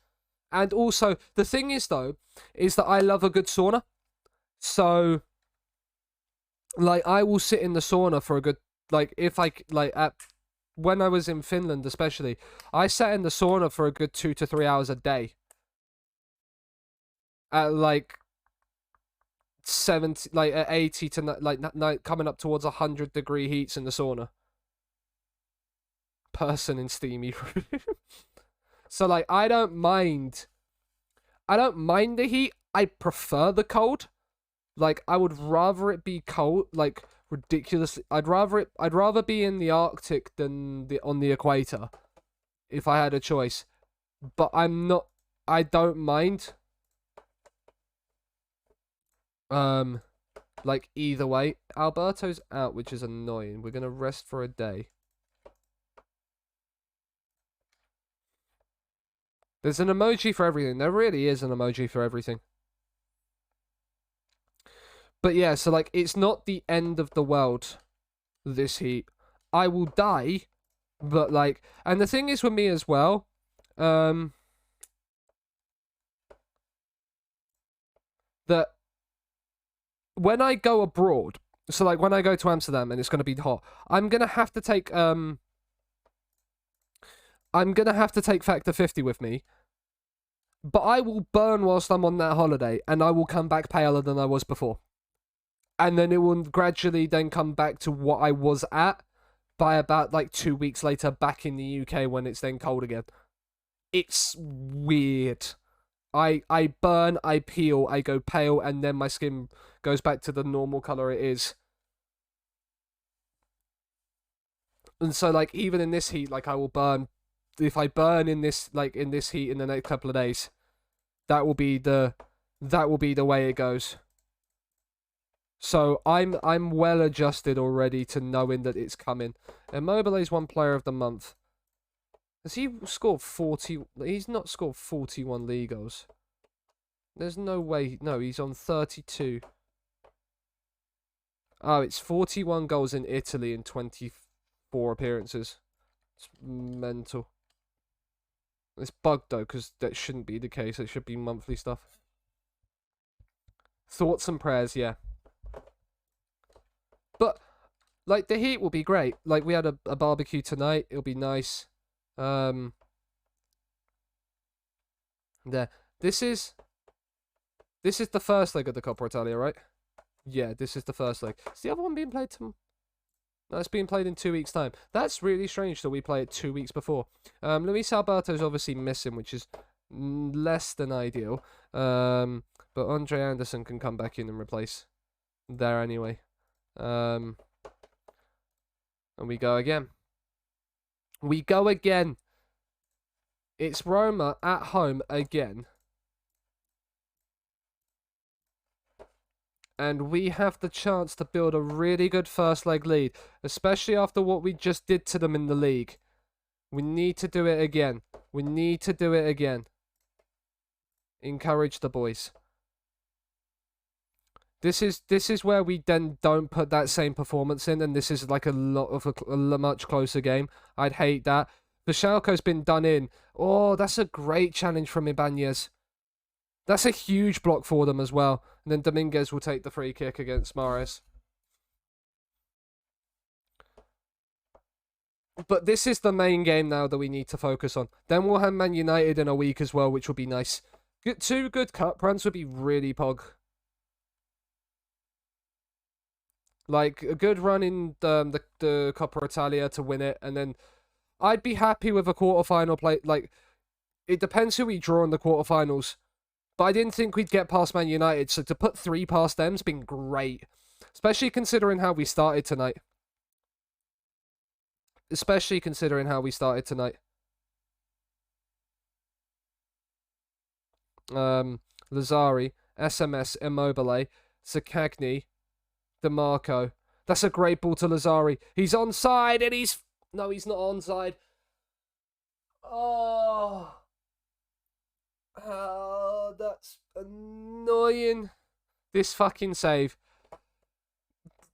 And also, the thing is, though, is that I love a good sauna. So, like, I will sit in the sauna for a good, like, if I, like, when I was in Finland especially, I sat in the sauna for a good 2 to 3 hours a day. At, like, 70, like, at 80 to, like, coming up towards 100-degree heats in the sauna. Person in steamy room. So, like, I don't mind the heat. I prefer the cold. Like, I would rather it be cold, like, ridiculously. I'd rather be in the Arctic than on the equator if I had a choice. But I don't mind. Like, either way. Alberto's out, which is annoying. We're gonna rest for a day. There's an emoji for everything. There really is an emoji for everything. But yeah, so, like, it's not the end of the world, this heat. I will die, but, like, and the thing is with me as well, that when I go abroad, so, like, when I go to Amsterdam and it's going to be hot, I'm going to have to take Factor 50 with me. But I will burn whilst I'm on that holiday, and I will come back paler than I was before. And then it will gradually then come back to what I was at by about, like, 2 weeks later back in the UK when it's then cold again. It's weird. I burn, I peel, I go pale, and then my skin goes back to the normal colour it is. And so, like, even in this heat, like, I will burn. If I burn in this heat in the next couple of days, that will be the way it goes. So I'm well adjusted already to knowing that it's coming. Immobile is one player of the month. Has he scored 40? He's not scored 41 league goals. There's no way. No, he's on 32. Oh, it's 41 goals in Italy in 24 appearances. It's mental. It's bugged though, because that shouldn't be the case. It should be monthly stuff. Thoughts and prayers, yeah. But, like, the heat will be great. Like, we had a barbecue tonight. It'll be nice. There. This is the first leg of the Coppa Italia, right? Yeah, this is the first leg. Is the other one being played tomorrow? No, it's being played in 2 weeks' time. That's really strange that we play it 2 weeks before. Luis Alberto's obviously missing, which is less than ideal. But Andre Anderson can come back in and replace there anyway. And we go again. We go again. It's Roma at home again. And we have the chance to build a really good first leg lead, especially after what we just did to them in the league. We need to do it again. We need to do it again. Encourage the boys. This is where we then don't put that same performance in, and this is like a much closer game. I'd hate that. Vishalko's been done in. Oh, that's a great challenge from Ibanez. That's a huge block for them as well. And then Dominguez will take the free kick against Mahrez. But this is the main game now that we need to focus on. Then we'll have Man United in a week as well, which will be nice. Two good cup runs would be really pog. Like, a good run in the Coppa Italia to win it, and then I'd be happy with a quarterfinal play. Like, it depends who we draw in the quarterfinals. But I didn't think we'd get past Man United, so to put 3 past them's been great. Especially considering how we started tonight. Lazzari, SMS, Immobile, Sakagni, DeMarco. That's a great ball to Lazzari. He's onside, and he's... No, he's not onside. Oh... that's annoying. This fucking save.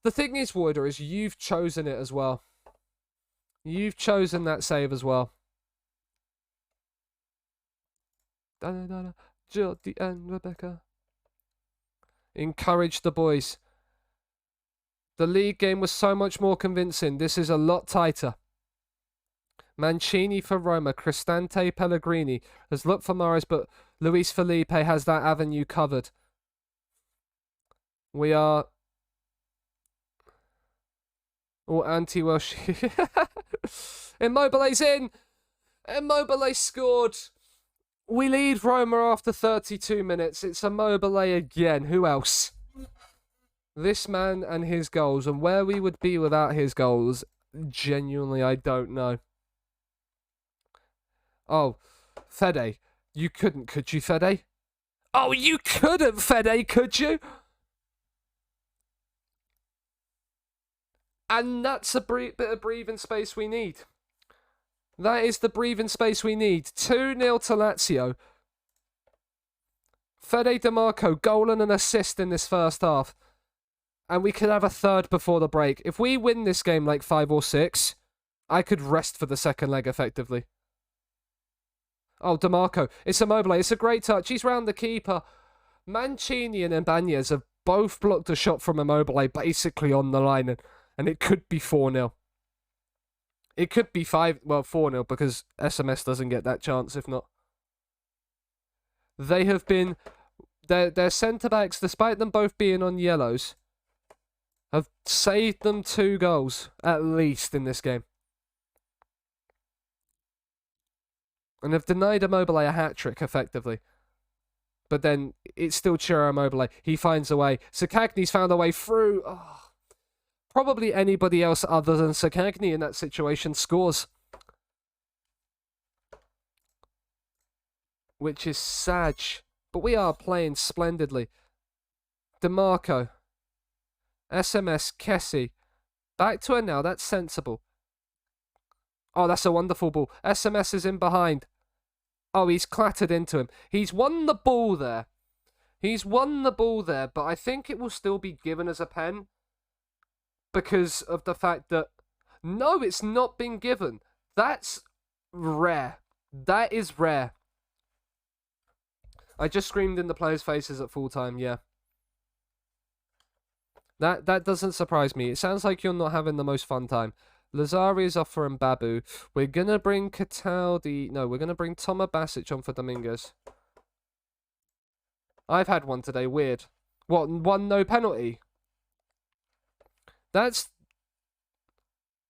The thing is, Warder, is you've chosen it as well. You've chosen that save as well. Jordi and Rebecca. Encourage the boys. The league game was so much more convincing. This is a lot tighter. Mancini for Roma. Cristante Pellegrini has looked for Mahrez, but Luis Felipe has that avenue covered. We are all anti-Welsh. Immobile's in. Immobile scored. We lead Roma after 32 minutes. It's Immobile again. Who else? This man and his goals, and where we would be without his goals, genuinely, I don't know. Oh, Fede. You couldn't, could you, Fede? Oh, you couldn't, Fede, could you? And that's a bit of breathing space we need. That is the breathing space we need. 2-0 to Lazio. Fede DeMarco, goal and an assist in this first half. And we could have a third before the break. If we win this game like 5 or 6, I could rest for the second leg effectively. Oh, DeMarco. It's Immobile. It's a great touch. He's round the keeper. Mancini and Ibanez have both blocked a shot from Immobile basically on the line. And it could be 4-0. It could be 4-0 because SMS doesn't get that chance if not. They have been... Their centre-backs, despite them both being on yellows, have saved them 2 goals, at least, in this game. And have denied Immobile a hat-trick, effectively. But then, it's still Ciro Immobile. He finds a way. Sakagni's found a way through. Oh, probably anybody else other than Sakagni in that situation scores. Which is sad. But we are playing splendidly. DeMarco. SMS, Kessie. Back to her now. That's sensible. Oh, that's a wonderful ball. SMS is in behind. Oh, he's clattered into him. He's won the ball there. He's won the ball there, but I think it will still be given as a pen because of the fact that... No, it's not been given. That's rare. That is rare. I just screamed in the players' faces at full time, yeah. That doesn't surprise me. It sounds like you're not having the most fun time. Lazari is off for Mbabu. We're going to bring Cataldi... No, we're going to bring Toma Basic on for Dominguez. I've had one today. Weird. What, one no penalty? That's...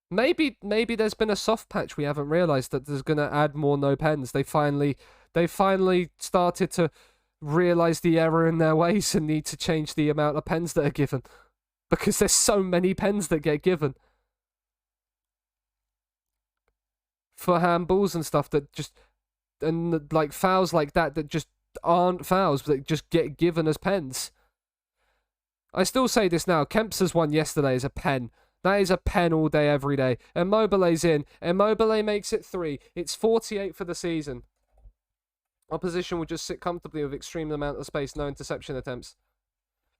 Maybe there's been a soft patch we haven't realised that there's going to add more no pens. They finally started to realise the error in their ways and need to change the amount of pens that are given. Because there's so many pens that get given. For handballs and stuff that just... And like fouls like that just aren't fouls, that just get given as pens. I still say this now. Kemps's one yesterday is a pen. That is a pen all day, every day. Immobile's in. Immobile makes it 3. It's 48 for the season. Opposition will just sit comfortably with extreme amount of space, no interception attempts.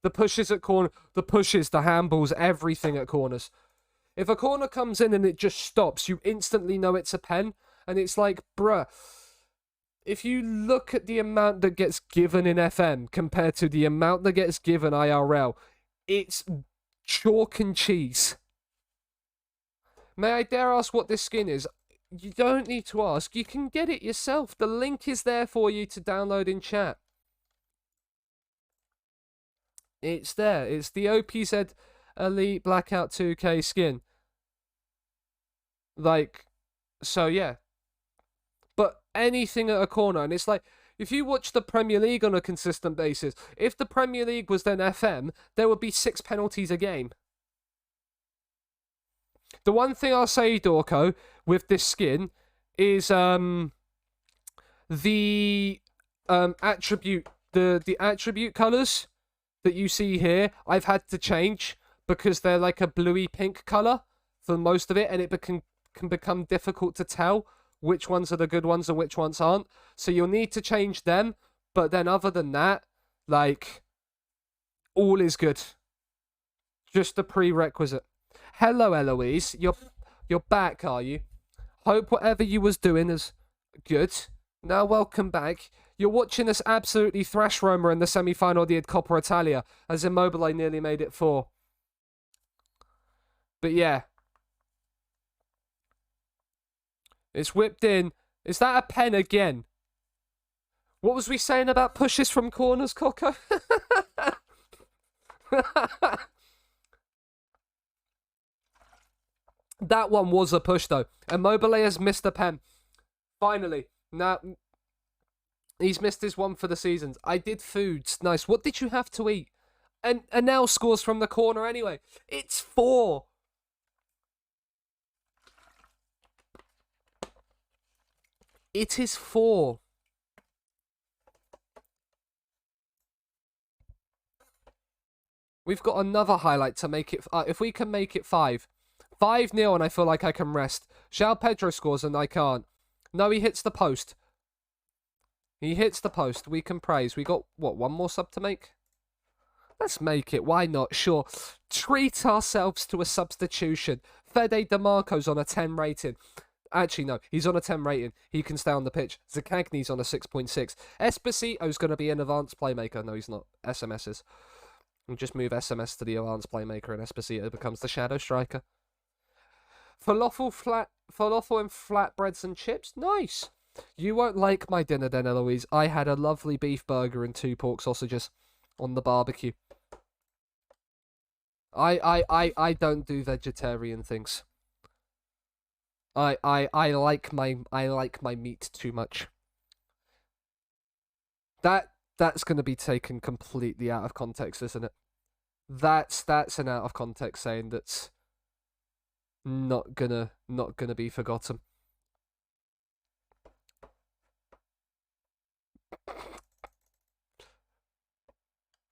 The pushes at corner, the handballs, everything at corners. If a corner comes in and it just stops, you instantly know it's a pen. And it's like, bruh, if you look at the amount that gets given in FM compared to the amount that gets given IRL, it's chalk and cheese. May I dare ask what this skin is? You don't need to ask. You can get it yourself. The link is there for you to download in chat. It's there. It's the OPZ Elite Blackout 2K skin. Like, so yeah. But anything at a corner, and it's like, if you watch the Premier League on a consistent basis, if the Premier League was then FM, there would be 6 penalties a game. The one thing I'll say, Dorco, with this skin is the attribute colours that you see here, I've had to change because they're like a bluey pink colour for most of it, and it can become difficult to tell which ones are the good ones and which ones aren't. So you'll need to change them, but then other than that, like, all is good. Just a prerequisite. Hello, Eloise. You're back, are you? Hope whatever you was doing is good. Now, welcome back. You're watching us absolutely thrash Roma in the semi-final of the Coppa Italia, as Immobile nearly made it 4. But yeah. It's whipped in. Is that a pen again? What was we saying about pushes from corners, Coco? That one was a push, though. Immobile has missed a pen. Finally. Now, he's missed his one for the seasons. I did foods. Nice. What did you have to eat? And now scores from the corner anyway. It's 4. It is 4. We've got another highlight to make it... if we can make it 5. 5-0 and I feel like I can rest. João Pedro scores and I can't. No, he hits the post. He hits the post. We can praise. We got, what, one more sub to make? Let's make it. Why not? Sure. Treat ourselves to a substitution. Fede DeMarco's on a 10 rating. Actually, no. He's on a 10 rating. He can stay on the pitch. Zaccagni's on a 6.6. Esposito's going to be an advanced playmaker. No, he's not. SMS is. We'll just move SMS to the advanced playmaker and Esposito becomes the shadow striker. Falafel and flatbreads and chips? Nice. You won't like my dinner then, Eloise. I had a lovely beef burger and 2 pork sausages on the barbecue. I don't do vegetarian things. I like my meat too much. That's gonna be taken completely out of context, isn't it? That's an out of context saying that's not gonna be forgotten.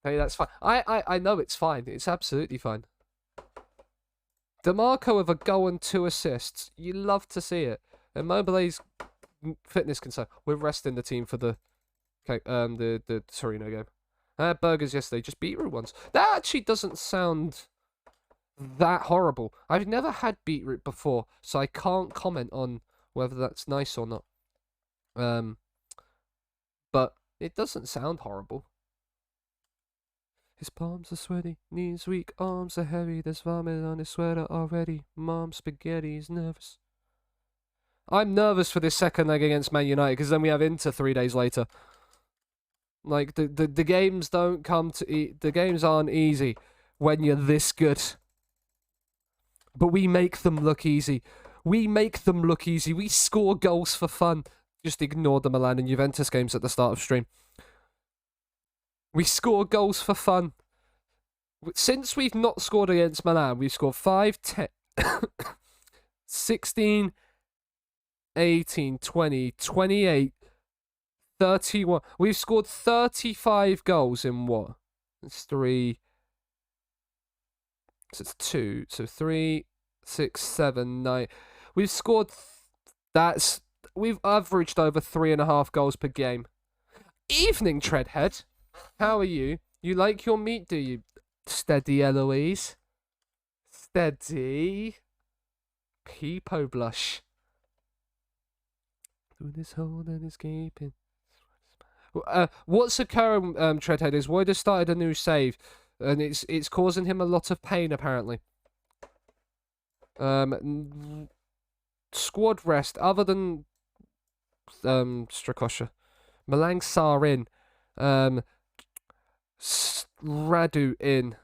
Hey, that's fine. I know it's fine. It's absolutely fine. DeMarco with a goal and 2 assists. You love to see it. Immobile's fitness concern. We're resting the team for the Torino game. I had burgers yesterday, just beetroot ones. That actually doesn't sound that horrible. I've never had beetroot before, so I can't comment on whether that's nice or not. But it doesn't sound horrible. His palms are sweaty, knees weak, arms are heavy. There's vomit on his sweater already. Mom spaghetti's nervous. I'm nervous for this second leg against Man United because then we have Inter 3 days later. Like the games don't come to the games aren't easy when you're this good. But we make them look easy. We make them look easy. We score goals for fun. Just ignore the Milan and Juventus games at the start of stream. We score goals for fun. Since we've not scored against Milan, we've scored 5, 10, 16, 18, 20, 28, 31. We've scored 35 goals in what? It's 3. So it's 2. So 3, 6, 7, 9. We've scored. We've averaged over 3.5 goals per game. Evening, Treadhead. How are you? You like your meat, do you? Steady, Eloise. Steady. Peepo blush. Doing his hold and escaping. What's occurring, Treadhead, is Woid has started a new save, and it's causing him a lot of pain, apparently. Squad rest, other than Strakosha. Malang Sarr in. Radu in.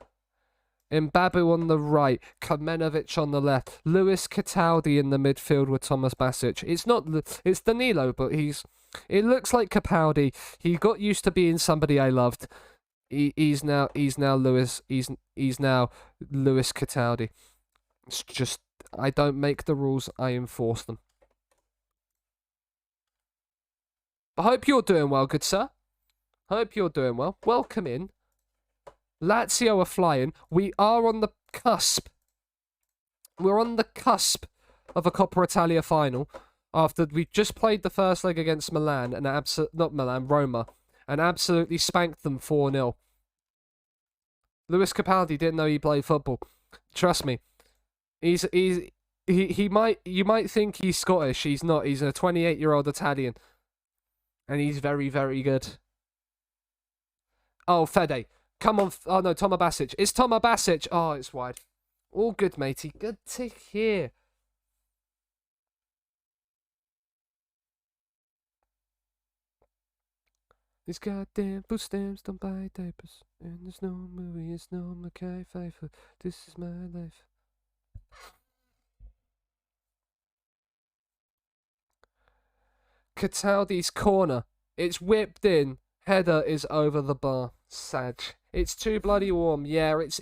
Mbabu on the right, Kamenovic on the left, Lewis Cataldi in the midfield with Thomas Basic. It's Danilo, but it looks like Capaldi. He got used to being somebody I loved. He's now Lewis Cataldi. It's just, I don't make the rules, I enforce them. I hope you're doing well, good sir. Hope you're doing well. Welcome in. Lazio are flying. We are on the cusp. We're on the cusp of a Coppa Italia final after we just played the first leg against Milan and Roma, and absolutely spanked them 4-0. Lewis Capaldi didn't know he played football. Trust me. You might think he's Scottish. He's not. He's a 28-year-old Italian. And he's very, very good. Oh, Fede. Come on. Oh, no, Toma Basic. It's Toma Basic. Oh, it's wide. All good, matey. Good to hear. These goddamn food stamps don't buy diapers. And there's no movie, it's no Mackay Pfeiffer. This is my life. Cataldi's corner. It's whipped in. Header is over the bar. Sag. It's too bloody warm. Yeah, it's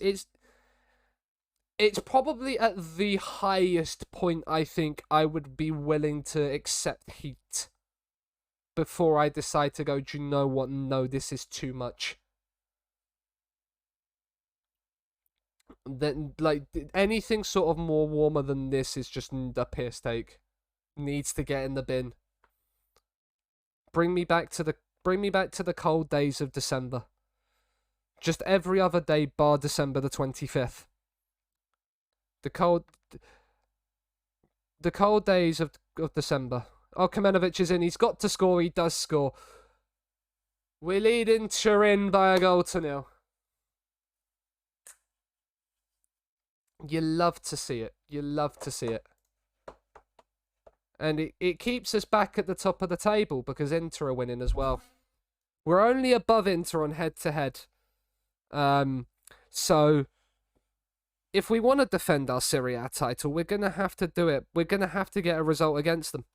probably at the highest point I think I would be willing to accept heat before I decide to go, do you know what? No, this is too much. Then, like, anything sort of more warmer than this is just a piss take. Needs to get in the bin. Bring me back to the cold days of December. Just every other day bar December the 25th. The cold days of December. Oh, Kamenovic is in. He's got to score. He does score. We're leading Turin by a goal to 0. You love to see it. You love to see it. And it keeps us back at the top of the table because Inter are winning as well. We're only above Inter on head-to-head. So if we want to defend our Serie A title, we're going to have to do it. We're going to have to get a result against them.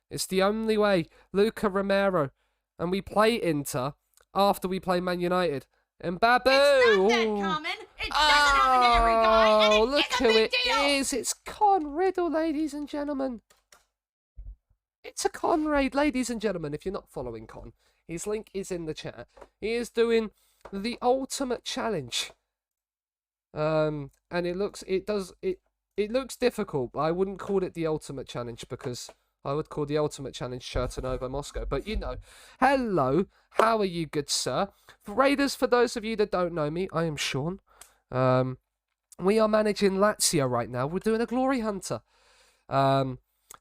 It's the only way. Luca Romero. And we play Inter after we play Man United. And Babu! It's not that common. It doesn't happen to every guy, and look it's a who big it deal. is. It's Con Riddle, ladies and gentlemen. It's a Con raid, ladies and gentlemen. If you're not following Con, his link is in the chat. He is doing the ultimate challenge. And it it looks difficult. I wouldn't call it the ultimate challenge because I would call the ultimate challenge Chernobyl Moscow. But hello, how are you, good sir? Raiders, for those of you that don't know me, I am Sean. We are managing Lazio right now. We're doing a Glory Hunter.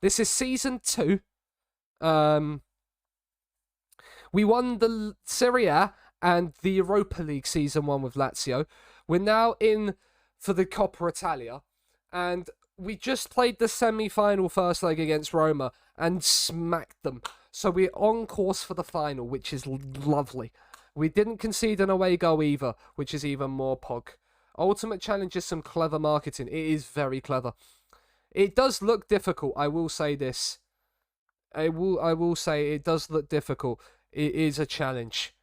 This is season 2. We won the Serie A and the Europa League season 1 with Lazio. We're now in for the Coppa Italia, and we just played the semi-final first leg against Roma and smacked them. So we're on course for the final, which is lovely. We didn't concede an away goal either, which is even more pog. Ultimate Challenge is some clever marketing. It is very clever. It does look difficult, I will say this. I will say it does look difficult. It is a challenge.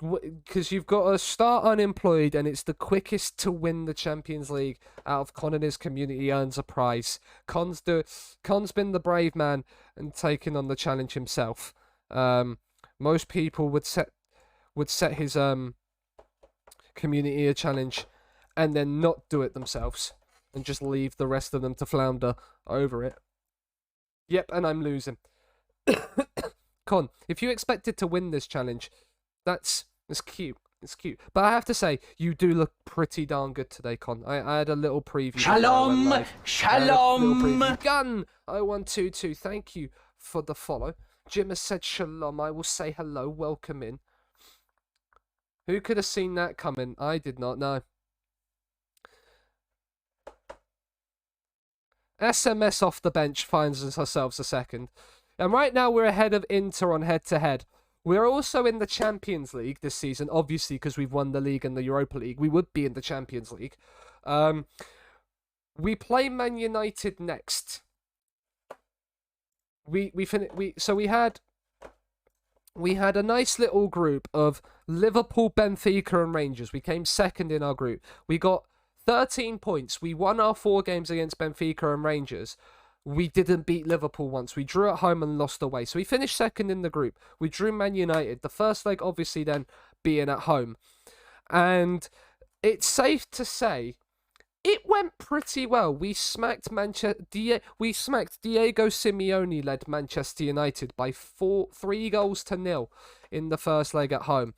Because you've got to start unemployed, and it's the quickest to win the Champions League out of Con and his community earns a prize. Con's been the brave man and taken on the challenge himself. Most people would set his community a challenge and then not do it themselves and just leave the rest of them to flounder over it. Yep, and I'm losing. Con, if you expected to win this challenge, it's cute. It's cute. But I have to say, you do look pretty darn good today, Con. I had a little preview. Shalom! Shalom! Gun 0122, thank you for the follow. Jim has said shalom. I will say hello. Welcome in. Who could have seen that coming? I did not know. SMS off the bench finds ourselves a second. And right now we're ahead of Inter on head-to-head. We're also in the Champions League this season, obviously, because we've won the league and the Europa League. We would be in the Champions League. We play Man United next. We had a nice little group of Liverpool, Benfica, and Rangers. We came second in our group. We got 13 points. We won our 4 games against Benfica and Rangers. We didn't beat Liverpool once. We drew at home and lost away. So we finished second in the group. We drew Man United. The first leg, obviously, then being at home. And it's safe to say it went pretty well. We smacked Diego Simeone-led Manchester United by 3-0 in the first leg at home.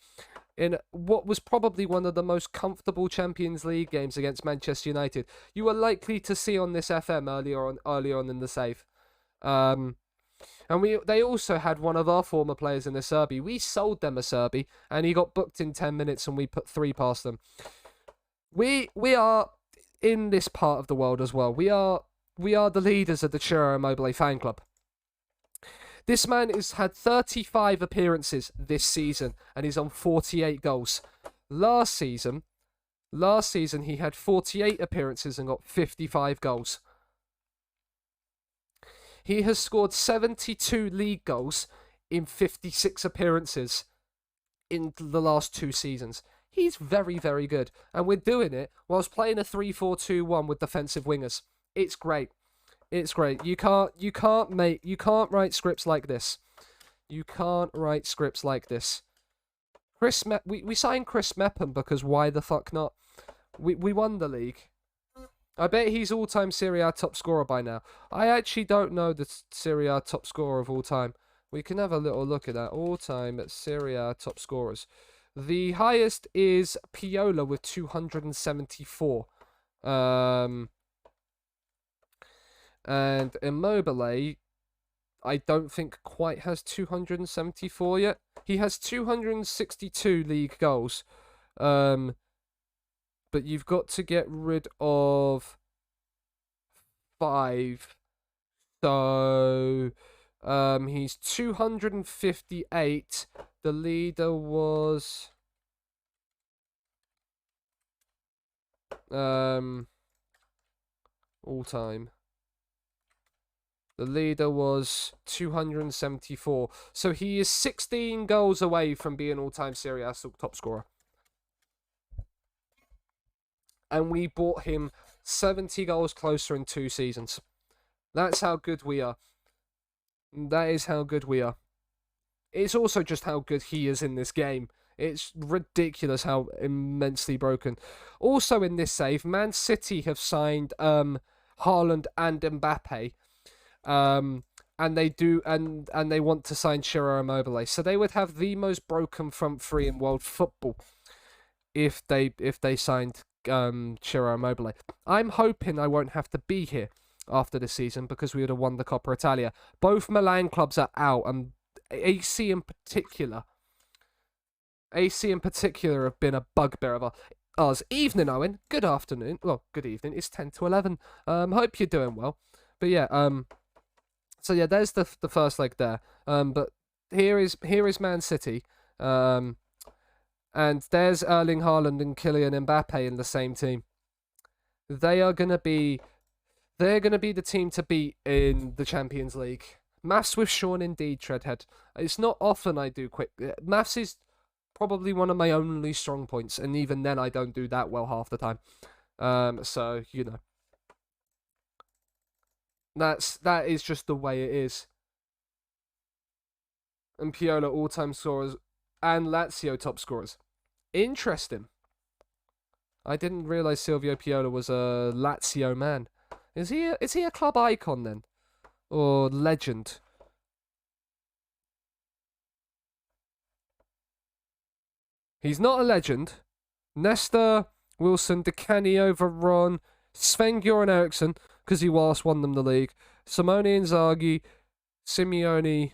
In what was probably one of the most comfortable Champions League games against Manchester United. You were likely to see on this FM earlier on in the save. And they also had one of our former players in a Serbi. We sold them a Serbi, and he got booked in 10 minutes, and we put 3 past them. We are in this part of the world as well. We are the leaders of the Ciro Immobile fan club. This man has had 35 appearances this season, and he's on 48 goals. Last season he had 48 appearances and got 55 goals. He has scored 72 league goals in 56 appearances in the last 2 seasons. He's very, very good. And we're doing it whilst playing a 3-4-2-1 with defensive wingers. It's great. It's great. You can't write scripts like this. You can't write scripts like this. We signed Chris Mepham because why the fuck not? We won the league. I bet he's all-time Serie A top scorer by now. I actually don't know the Serie A top scorer of all time. We can have a little look at that. All-time Serie A top scorers. The highest is Piola with 274. And Immobile, I don't think quite has 274 yet. He has 262 league goals. But you've got to get rid of 5. So he's 258. The leader was all time. The leader was 274. So he is 16 goals away from being all-time Serie A top scorer. And we bought him 70 goals closer in 2 seasons. That's how good we are. That is how good we are. It's also just how good he is in this game. It's ridiculous how immensely broken. Also in this save, Man City have signed Haaland and Mbappe. And they want to sign Ciro Immobile. So they would have the most broken front three in world football if they signed Ciro Immobile. I'm hoping I won't have to be here after the season because we would have won the Coppa Italia. Both Milan clubs are out, and AC in particular have been a bugbear of ours. Evening, Owen. Good afternoon. Well, good evening. It's 10 to 11. Hope you're doing well. But yeah, so yeah, there's the first leg there. But here is Man City. And there's Erling Haaland and Kylian Mbappe in the same team. They're gonna be the team to beat in the Champions League. Maths with Sean indeed, Treadhead. It's not often I do quick. Maths is probably one of my only strong points, and even then I don't do that well half the time. So you know. That is just the way it is. And Piola all-time scorers and Lazio top scorers. Interesting. I didn't realize Silvio Piola was a Lazio man. Is he a club icon then? Or legend? He's not a legend. Nesta, Wilson, Di Canio, Veron, Sven-Göran Eriksson, because he last won them the league. Simone Inzaghi, Simeone.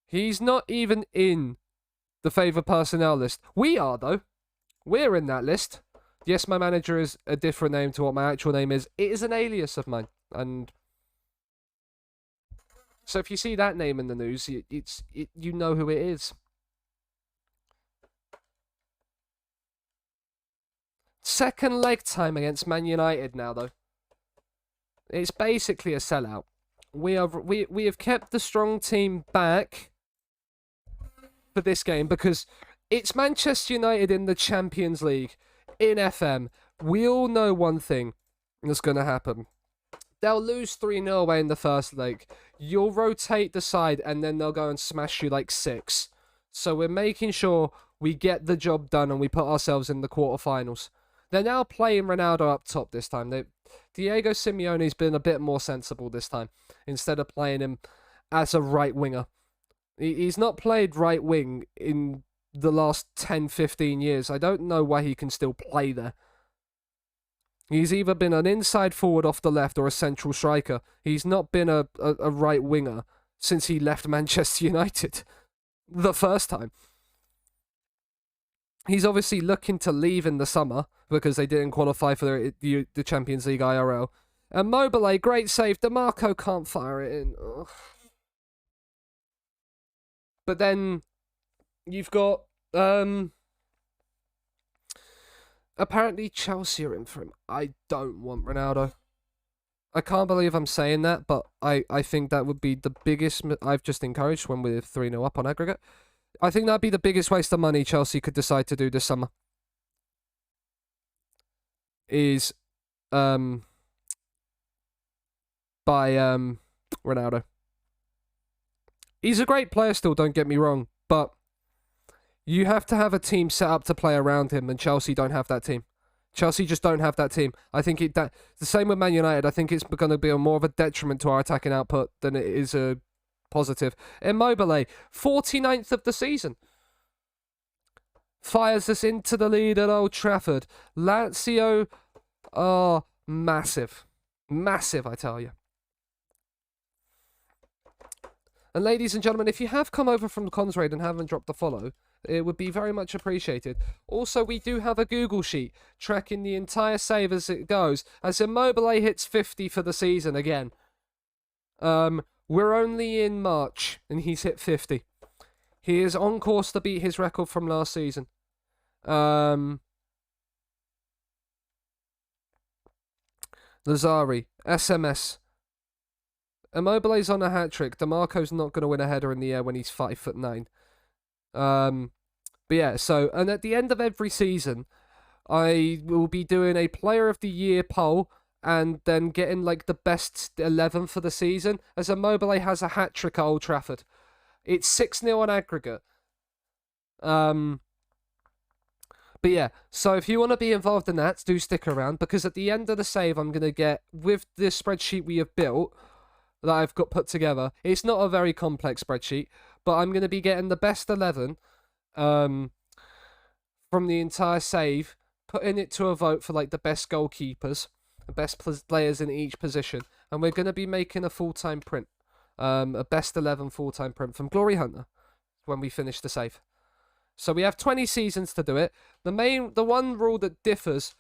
He's not even in the favoured personnel list. We are, though. We're in that list. Yes, my manager is a different name to what my actual name is. It is an alias of mine. And so if you see that name in the news, you know who it is. Second leg time against Man United now, though. It's basically a sellout. We have kept the strong team back for this game because it's Manchester United in the Champions League in FM. We all know one thing that's going to happen. They'll lose 3-0 away in the first leg. You'll rotate the side and then they'll go and smash you like 6. So we're making sure we get the job done and we put ourselves in the quarterfinals. They're now playing Ronaldo up top this time. Diego Simeone's been a bit more sensible this time, instead of playing him as a right winger. He's not played right wing in the last 10-15 years. I don't know why he can still play there. He's either been an inside forward off the left or a central striker. He's not been a right winger since he left Manchester United the first time. He's obviously looking to leave in the summer because they didn't qualify for the Champions League IRL. And Mobile, great save. DeMarco can't fire it in. Ugh. But then you've got apparently Chelsea are in for him. I don't want Ronaldo. I can't believe I'm saying that, but I think that would be the biggest I've just encouraged when we're 3-0 up on aggregate. I think that'd be the biggest waste of money Chelsea could decide to do this summer. Is buy Ronaldo. He's a great player still, don't get me wrong, but you have to have a team set up to play around him, and Chelsea don't have that team. Chelsea just don't have that team. I think the same with Man United. I think it's going to be more of a detriment to our attacking output than it is a positive. Immobile, 49th of the season. Fires us into the lead at Old Trafford. Lazio are massive. Massive, I tell you. And ladies and gentlemen, if you have come over from the Cons Raid and haven't dropped the follow, it would be very much appreciated. Also, we do have a Google sheet tracking the entire save as it goes. As Immobile hits 50 for the season again. We're only in March, and he's hit 50. He is on course to beat his record from last season. Lazari, SMS. Immobile's on a hat-trick. DeMarco's not going to win a header in the air when he's 5'9". But yeah, so, and at the end of every season, I will be doing a Player of the Year poll and then getting like the best 11 for the season, as Immobile has a hat-trick at Old Trafford. It's 6-0 on aggregate. But yeah, so if you want to be involved in that, do stick around, because at the end of the save, I'm going to get, with this spreadsheet we have built, that I've got put together, it's not a very complex spreadsheet, but I'm going to be getting the best 11 from the entire save, putting it to a vote for like the best goalkeepers, the best players in each position, and we're going to be making a full-time print, a best 11 full-time print from Glory Hunter when we finish the save. So we have 20 seasons to do it. The one rule that differs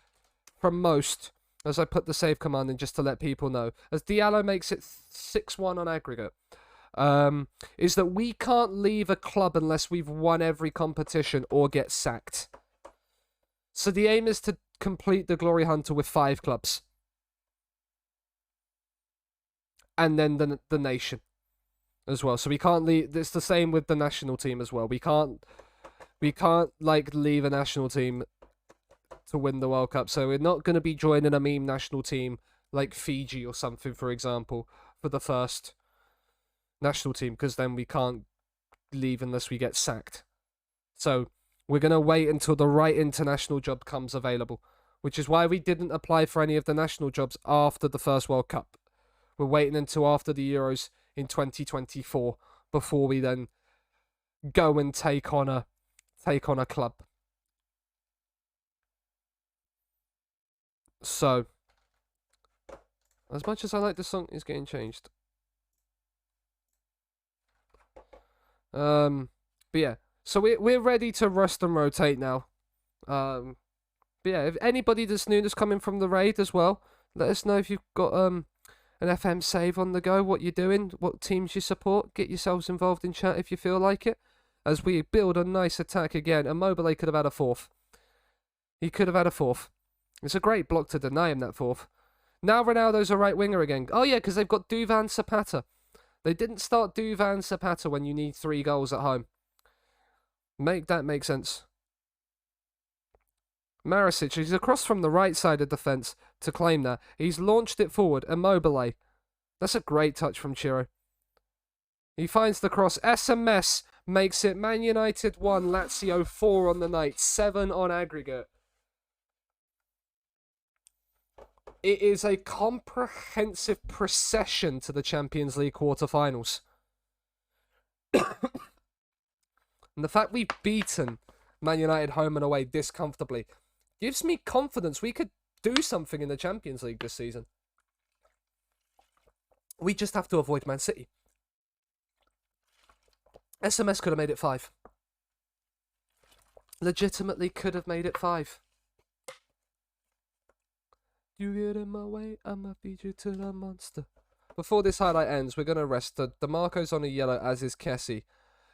from most, as I put the save command in just to let people know, as Diallo makes it 6-1 on aggregate, is that we can't leave a club unless we've won every competition or get sacked. So the aim is to complete the Glory Hunter with 5 clubs. And then the nation as well. So we can't leave. It's the same with the national team as well. We can't like leave a national team to win the World Cup. So we're not going to be joining a meme national team like Fiji or something, for example, for the first national team, because then we can't leave unless we get sacked. So we're going to wait until the right international job comes available, which is why we didn't apply for any of the national jobs after the first World Cup. We're waiting until after the Euros in 2024 before we then go and take on a club. So, as much as I like the song, it's getting changed. But yeah, so we're ready to rust and rotate now. But yeah, if anybody that's new that's coming from the raid as well, let us know if you've got an FM save on the go, what you're doing, what teams you support. Get yourselves involved in chat if you feel like it, as we build a nice attack again. Immobile could have had a 4th. He could have had a 4th. It's a great block to deny him that 4th. Now Ronaldo's a right winger again. Oh yeah, because they've got Duvan Zapata. They didn't start Duvan Zapata when you need 3 goals at home. Make that make sense. Marisic, he's across from the right side of defence to claim that. He's launched it forward. Immobile. That's a great touch from Chiro. He finds the cross. SMS makes it Man United 1, Lazio 4 on the night. 7 on aggregate. It is a comprehensive procession to the Champions League quarterfinals. And the fact we've beaten Man United home and away this comfortably gives me confidence we could do something in the Champions League this season. We just have to avoid Man City. SMS could have made it 5. Legitimately could have made it 5. You get in my way, I'ma feed you to the monster. Before this highlight ends, we're going to rest. DeMarco's on a yellow, as is Kessie.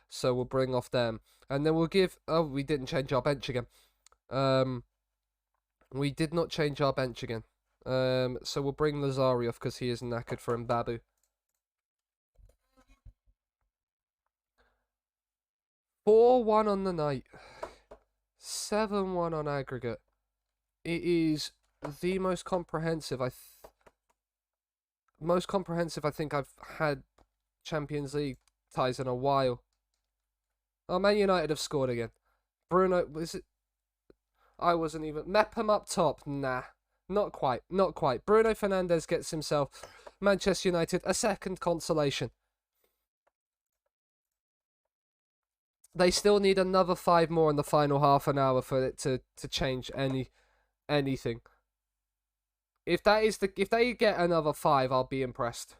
So we'll bring off them. And then we'll give... Oh, we didn't change our bench again. We did not change our bench again. So we'll bring Lazari off because he is knackered for Mbabu. 4-1 on the night. 7-1 on aggregate. It is the most comprehensive I think I've had Champions League ties in a while. Oh, Man United have scored again. Bruno, is it? I wasn't even... Mepham up top. Nah. Not quite. Not quite. Bruno Fernandes gets himself, Manchester United, a second consolation. They still need another 5 more in the final half an hour for it to change anything. If they get another 5, I'll be impressed.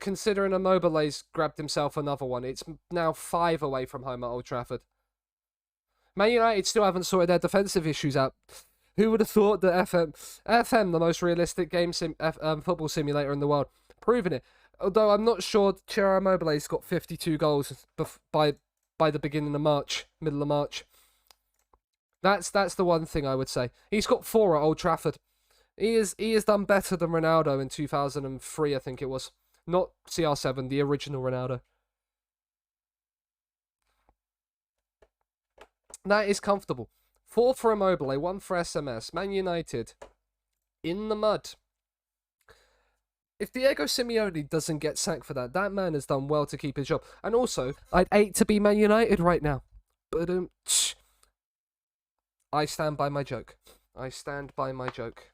Considering Immobile's grabbed himself another one, it's now 5 away from home at Old Trafford. Man United still haven't sorted their defensive issues out. Who would have thought that FM, the most realistic football simulator in the world, proving it. Although I'm not sure Ciro Immobile's got 52 goals by the beginning of March, middle of March. That's the one thing I would say. He's got 4 at Old Trafford. He has done better than Ronaldo in 2003, I think it was. Not CR7, the original Ronaldo. That is comfortable. 4 for Immobile, 1 for SMS. Man United in the mud. if Diego Simeone doesn't get sacked for that, that man has done well to keep his job. And also, I'd hate to be Man United right now. But I stand by my joke. I stand by my joke.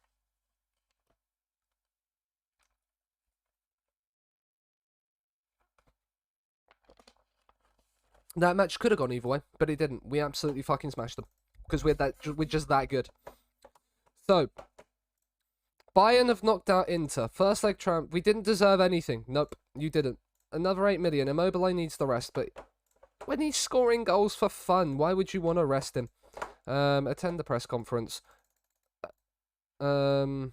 That match could have gone either way, but it didn't. We absolutely fucking smashed them because we're just that good. So, Bayern have knocked out Inter. First leg triumph. We didn't deserve anything. Nope, you didn't. Another 8 million. Immobile needs the rest, but when he's scoring goals for fun, why would you want to rest him? Attend the press conference. No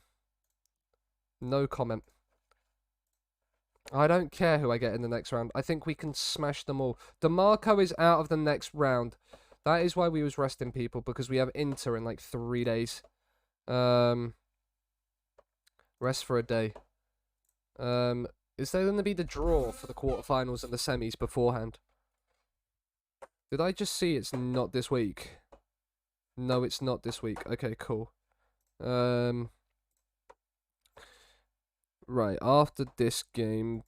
comment. I don't care who I get in the next round. I think we can smash them all. DeMarco is out of the next round. That is why we was resting people, because we have Inter in like 3 days. Rest for a day. Is there going to be the draw for the quarterfinals and the semis beforehand? Did I just see it's not this week? No, it's not this week. Okay, cool. Right, after this game,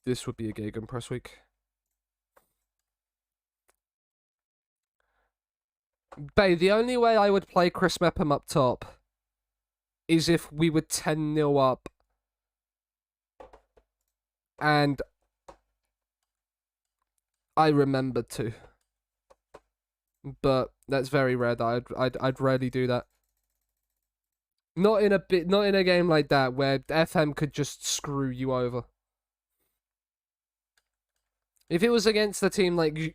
this would be a Gegenpress week. Babe, the only way I would play Chris Mepham up top is if we were 10-0 up and I remembered to. But that's very rare that I'd rarely do that. Not in a game like that where FM could just screw you over. If it was against a team like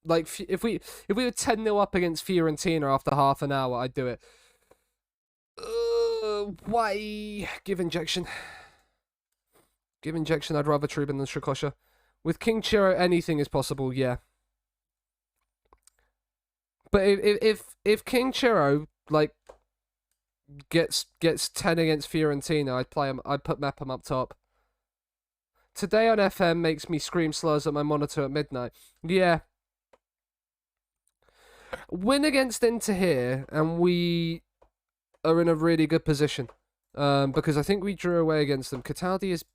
if we were 10-0 up against Fiorentina after half an hour, I'd do it. Why? Give injection. Give injection. I'd rather Trubin than Shikosha. With King Chiro, anything is possible. Yeah. But if King Chiro like gets 10 against Fiorentina, I'd put Mepham up top. Today on FM makes me scream slurs at my monitor at midnight. Yeah. Win against Inter here, and we are in a really good position. Because I think we drew away against them. Cataldi is...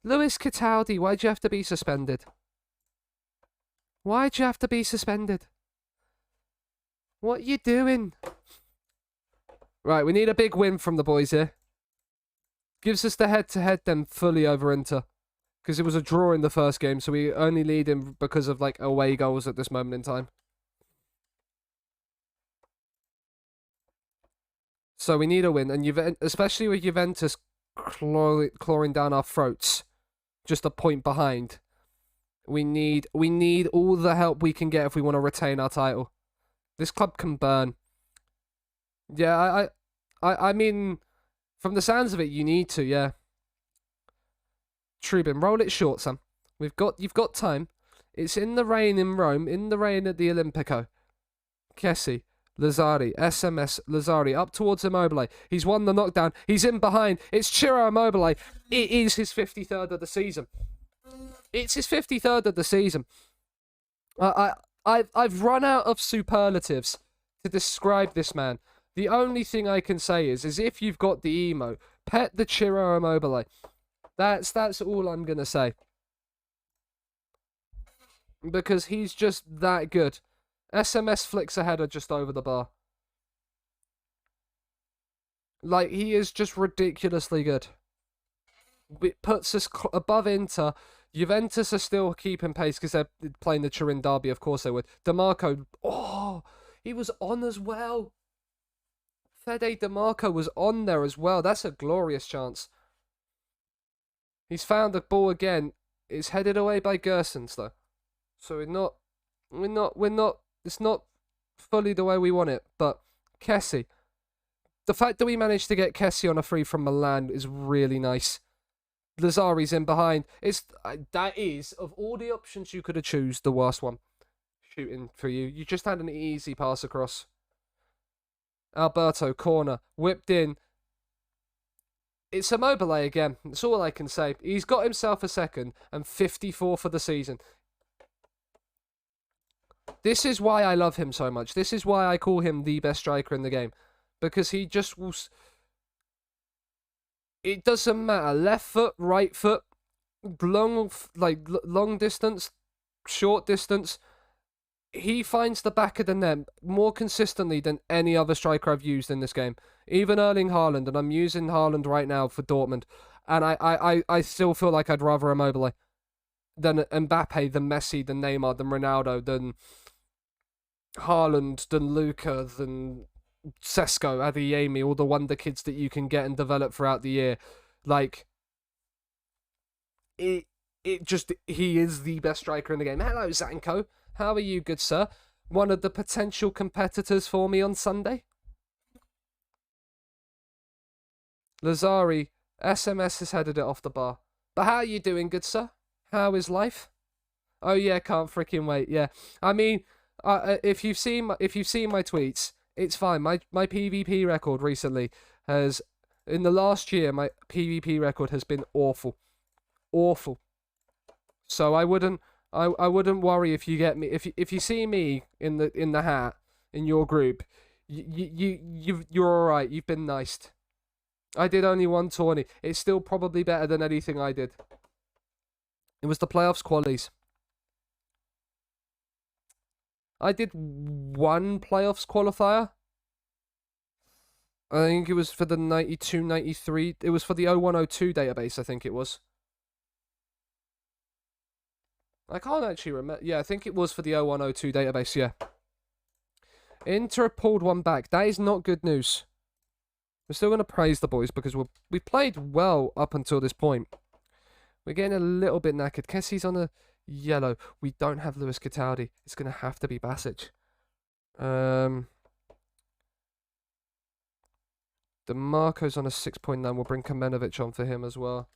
Luis Cataldi, why'd you have to be suspended? Why'd you have to be suspended? What you doing? Right, we need a big win from the boys here. Gives us the head-to-head then fully over Inter. Because it was a draw in the first game, so we only lead him because of like away goals at this moment in time. So we need a win, and especially with Juventus clawing down our throats, just a point behind. We need all the help we can get if we want to retain our title. This club can burn. Yeah, I mean, from the sounds of it, you need to, yeah. Trubin, roll it short, Sam. You've got time. It's in the rain in Rome, in the rain at the Olimpico. Kessie, Lazzari, SMS, Lazzari, up towards Immobile. He's won the knockdown. He's in behind. It's Ciro Immobile. It is his 53rd of the season. It's his 53rd of the season. I've run out of superlatives to describe this man. The only thing I can say is if you've got the emo, pet the Ciro Immobile. That's all I'm gonna say. Because he's just that good. SMS flicks a header just over the bar. Like, he is just ridiculously good. It puts us above Inter. Juventus are still keeping pace because they're playing the Turin derby, of course they would. DeMarco, he was on as well. Fede DeMarco was on there as well. That's a glorious chance. He's found the ball again. It's headed away by Gersons though. So we're not, it's not fully the way we want it. But Kessie, the fact that we managed to get Kessie on a free from Milan is really nice. Lazzari's in behind. That is, of all the options you could have choose, the worst one. Shooting for you. You just had an easy pass across. Alberto, corner, whipped in. It's Immobile again. That's all I can say. He's got himself a second and 54 for the season. This is why I love him so much. This is why I call him the best striker in the game. Because he just will... it doesn't matter. Left foot, right foot, long distance, short distance. He finds the back of the net more consistently than any other striker I've used in this game. Even Erling Haaland, and I'm using Haaland right now for Dortmund. And I still feel like I'd rather Immobile than Mbappe, than Messi, than Neymar, than Ronaldo, than Haaland, than Luka, than Sesko, Adeyemi, all the wonder kids that you can get and develop throughout the year. Like, he is the best striker in the game. Hello, Zanko. How are you, good sir? One of the potential competitors for me on Sunday? Lazari, SMS has headed it off the bar. But how are you doing, good sir? How is life? Oh yeah, can't freaking wait. Yeah, I mean, if you've seen my tweets, it's fine. My PvP record recently has, in the last year, my PvP record has been awful. So I wouldn't worry if you get me, if you see me in the hat in your group. You're all right. You've been nice. I did only one tourney. It's still probably better than anything I did. It was the playoffs qualies. I did one playoffs qualifier. I think it was for the 92, 93. It was for the 0102 database, I think it was. I can't actually remember. Yeah, I think it was for the 0102 database, yeah. Inter pulled one back. That is not good news. We're still going to praise the boys because we played well up until this point. We're getting a little bit knackered. Kessie's on a yellow. We don't have Lewis Cataldi. It's going to have to be Basic. DeMarco's on a 6.9. We'll bring Kamenovic on for him as well.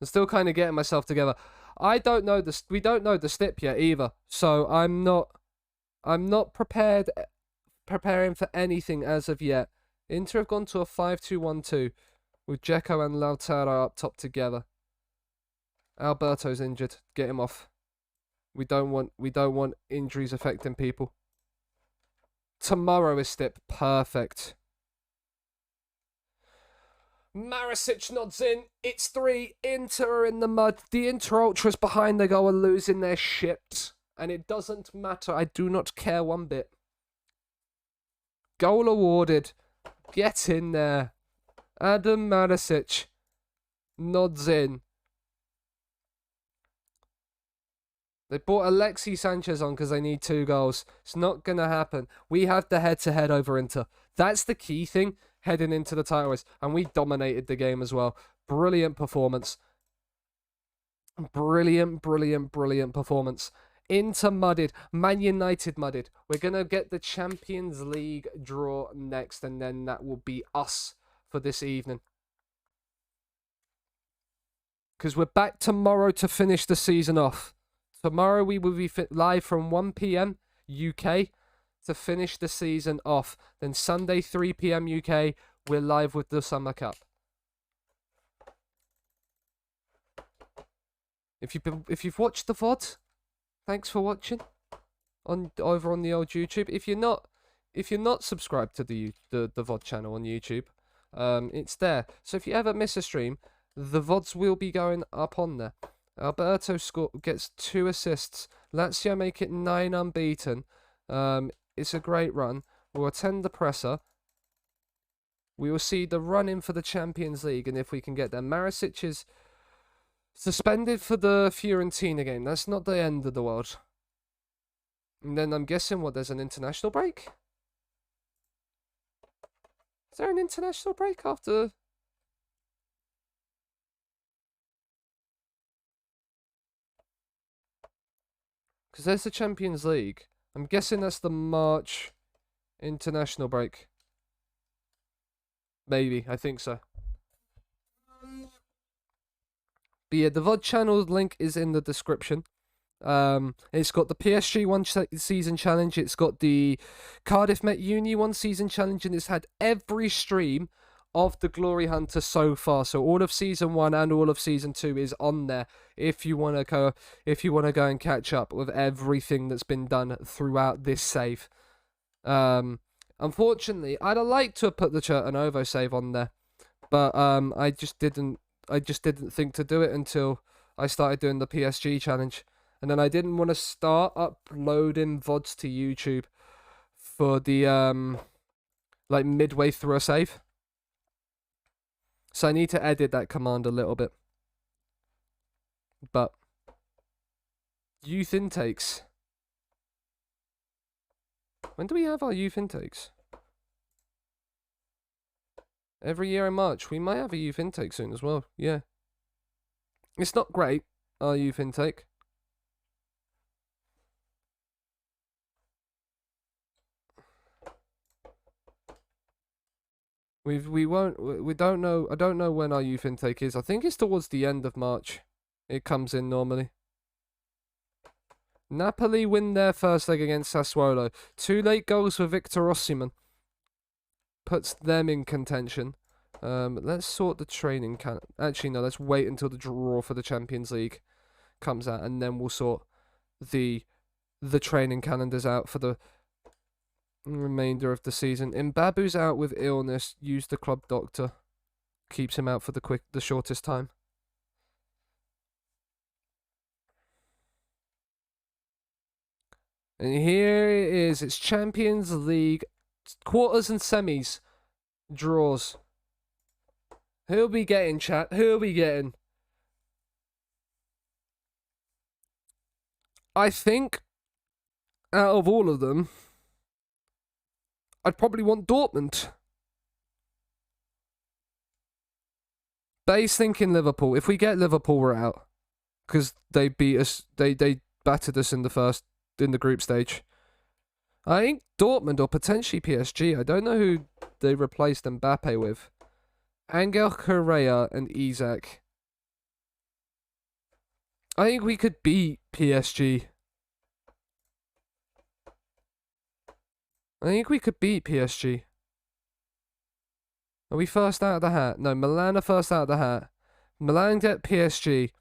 I'm still kind of getting myself together. We don't know the stip yet either. So I'm not preparing for anything as of yet. Inter have gone to a 5-2-1-2 with Dzeko and Lautaro up top together. Alberto's injured. Get him off. We don't want injuries affecting people. Tomorrow is stip. Perfect. Marisic nods in. It's 3. Inter are in the mud. The Inter Ultras behind the goal are losing their shit. And it doesn't matter. I do not care one bit. Goal awarded. Get in there. Adam Marisic nods in. They brought Alexis Sanchez on because they need 2 goals. It's not going to happen. We have the head-to-head over Inter. That's the key thing heading into the title race. And we dominated the game as well. Brilliant performance. Brilliant performance. Inter mudded. Man United mudded. We're going to get the Champions League draw next. And then that will be us for this evening. Because we're back tomorrow to finish the season off. Tomorrow we will be live from 1 PM UK to finish the season off. Then Sunday 3 PM UK, we're live with the Summer Cup. If you've watched the VOD, thanks for watching over on the old YouTube. If you're not subscribed to the VOD channel on YouTube, it's there. So if you ever miss a stream, the VODs will be going up on there. Alberto gets 2 assists. Lazio make it 9 unbeaten. It's a great run. We'll attend the presser. We will see the run-in for the Champions League, and if we can get there. Marisic is suspended for the Fiorentina game. That's not the end of the world. And then I'm guessing, there's an international break? Is there an international break after... Because there's the Champions League. I'm guessing that's the March international break. Maybe, I think so. But yeah, the VOD channel link is in the description. It's got the PSG 1 season challenge. It's got the Cardiff Met Uni 1 season challenge. And it's had every stream of the Glory Hunter so far. So all of season 1 and all of season 2 is on there if you want to go and catch up with everything that's been done throughout this save. Unfortunately, I'd have liked to have put the Chernovo save on there, but I just didn't. I just didn't think to do it until I started doing the PSG challenge, and then I didn't want to start uploading VODs to YouTube for the like midway through a save. So I need to edit that command a little bit. But youth intakes. When do we have our youth intakes? Every year in March. We might have a youth intake soon as well. Yeah. It's not great, our youth intake. We don't know. I don't know when our youth intake is. I think it's towards the end of March. It comes in normally. Napoli win their first leg against Sassuolo. 2 late goals for Victor Osimhen. Puts them in contention. Let's sort the training Actually, no, let's wait until the draw for the Champions League comes out, and then we'll sort the training calendars out for the remainder of the season. Mbabu's out with illness. Use the club doctor. Keeps him out for the shortest time. And here it is. It's Champions League quarters and semis draws. Who'll be getting, chat? Who'll be getting? I think out of all of them, I'd probably want Dortmund. Bay's thinking Liverpool. If we get Liverpool, we're out. Because they beat us. They battered us in the group stage. I think Dortmund or potentially PSG. I don't know who they replaced Mbappe with. Angel Correa and Isak. I think we could beat PSG. I think we could beat PSG. Are we first out of the hat? No, Milan are first out of the hat. Milan get PSG.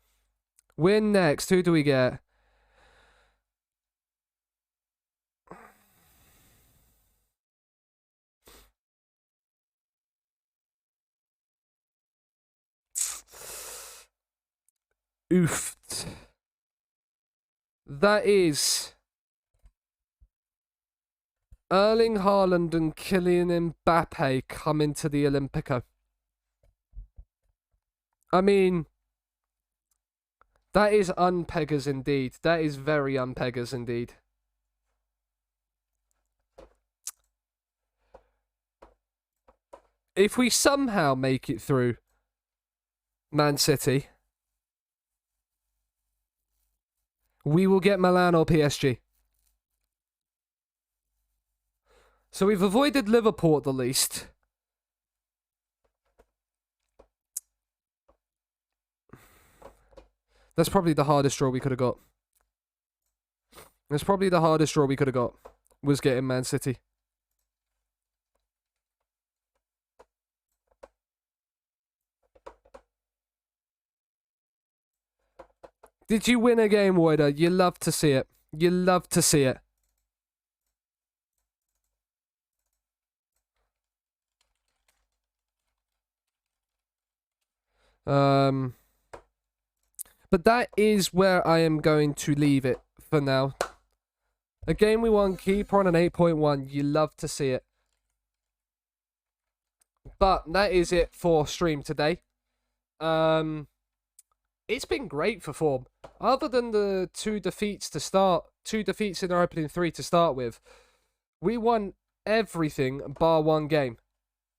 Win next. Who do we get? Oof. That is Erling Haaland and Kylian Mbappe coming to the Olympico. I mean, that is unpeggers indeed. That is very unpeggers indeed. If we somehow make it through Man City, we will get Milan or PSG. So we've avoided Liverpool at the least. That's probably the hardest draw we could have got. That's probably the hardest draw we could have got. Was getting Man City. Did you win a game, Wider? You love to see it. You love to see it. But that is where I am going to leave it for now. A game we won, keeper on an 8.1. You love to see it. But that is it for stream today. It's been great for form. Other than the 2 defeats in our opening 3 to start with, we won everything bar one game.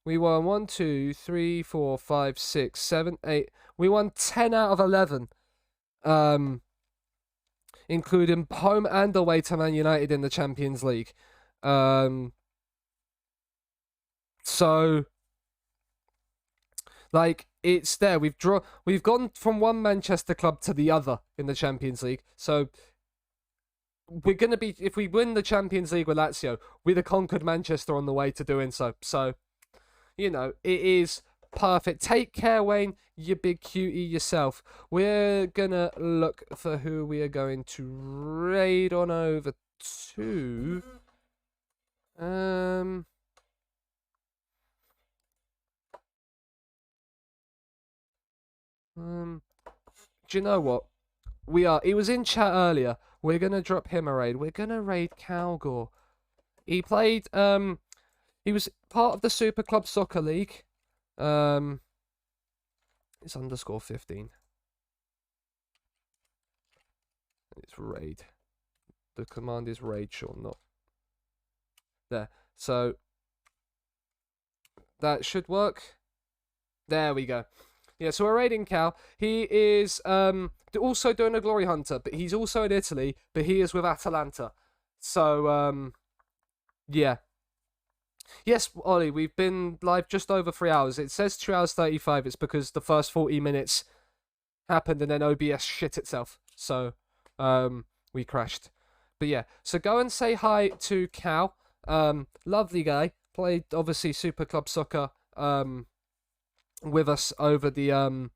We won 1, 2, 3, 4, 5, 6, 7, 8. We won 10 out of 11. Including home and away to Man United in the Champions League. So, like, it's there. We've gone from one Manchester club to the other in the Champions League. So we're gonna be, if we win the Champions League with Lazio, we'd have conquered Manchester on the way to doing so. So, you know, it is perfect. Take care, Wayne, you big cutie yourself. We're gonna look for who we are going to raid on over to. Do you know what? He was in chat earlier. We're gonna drop him a raid. We're gonna raid Calgore. He played. He was part of the Super Club Soccer League. It's underscore 15. It's raid. The command is raid, sure, not there. So that should work. There we go. Yeah, so we're raiding Cal. He is also doing a Glory Hunter, but he's also in Italy, but he is with Atalanta. So yeah. Yes, Ollie, we've been live just over 3 hours. It says 2 hours 35. It's because the first 40 minutes happened and then OBS shit itself. So we crashed. But yeah, so go and say hi to Cal. Lovely guy. Played obviously Super Club Soccer with us over the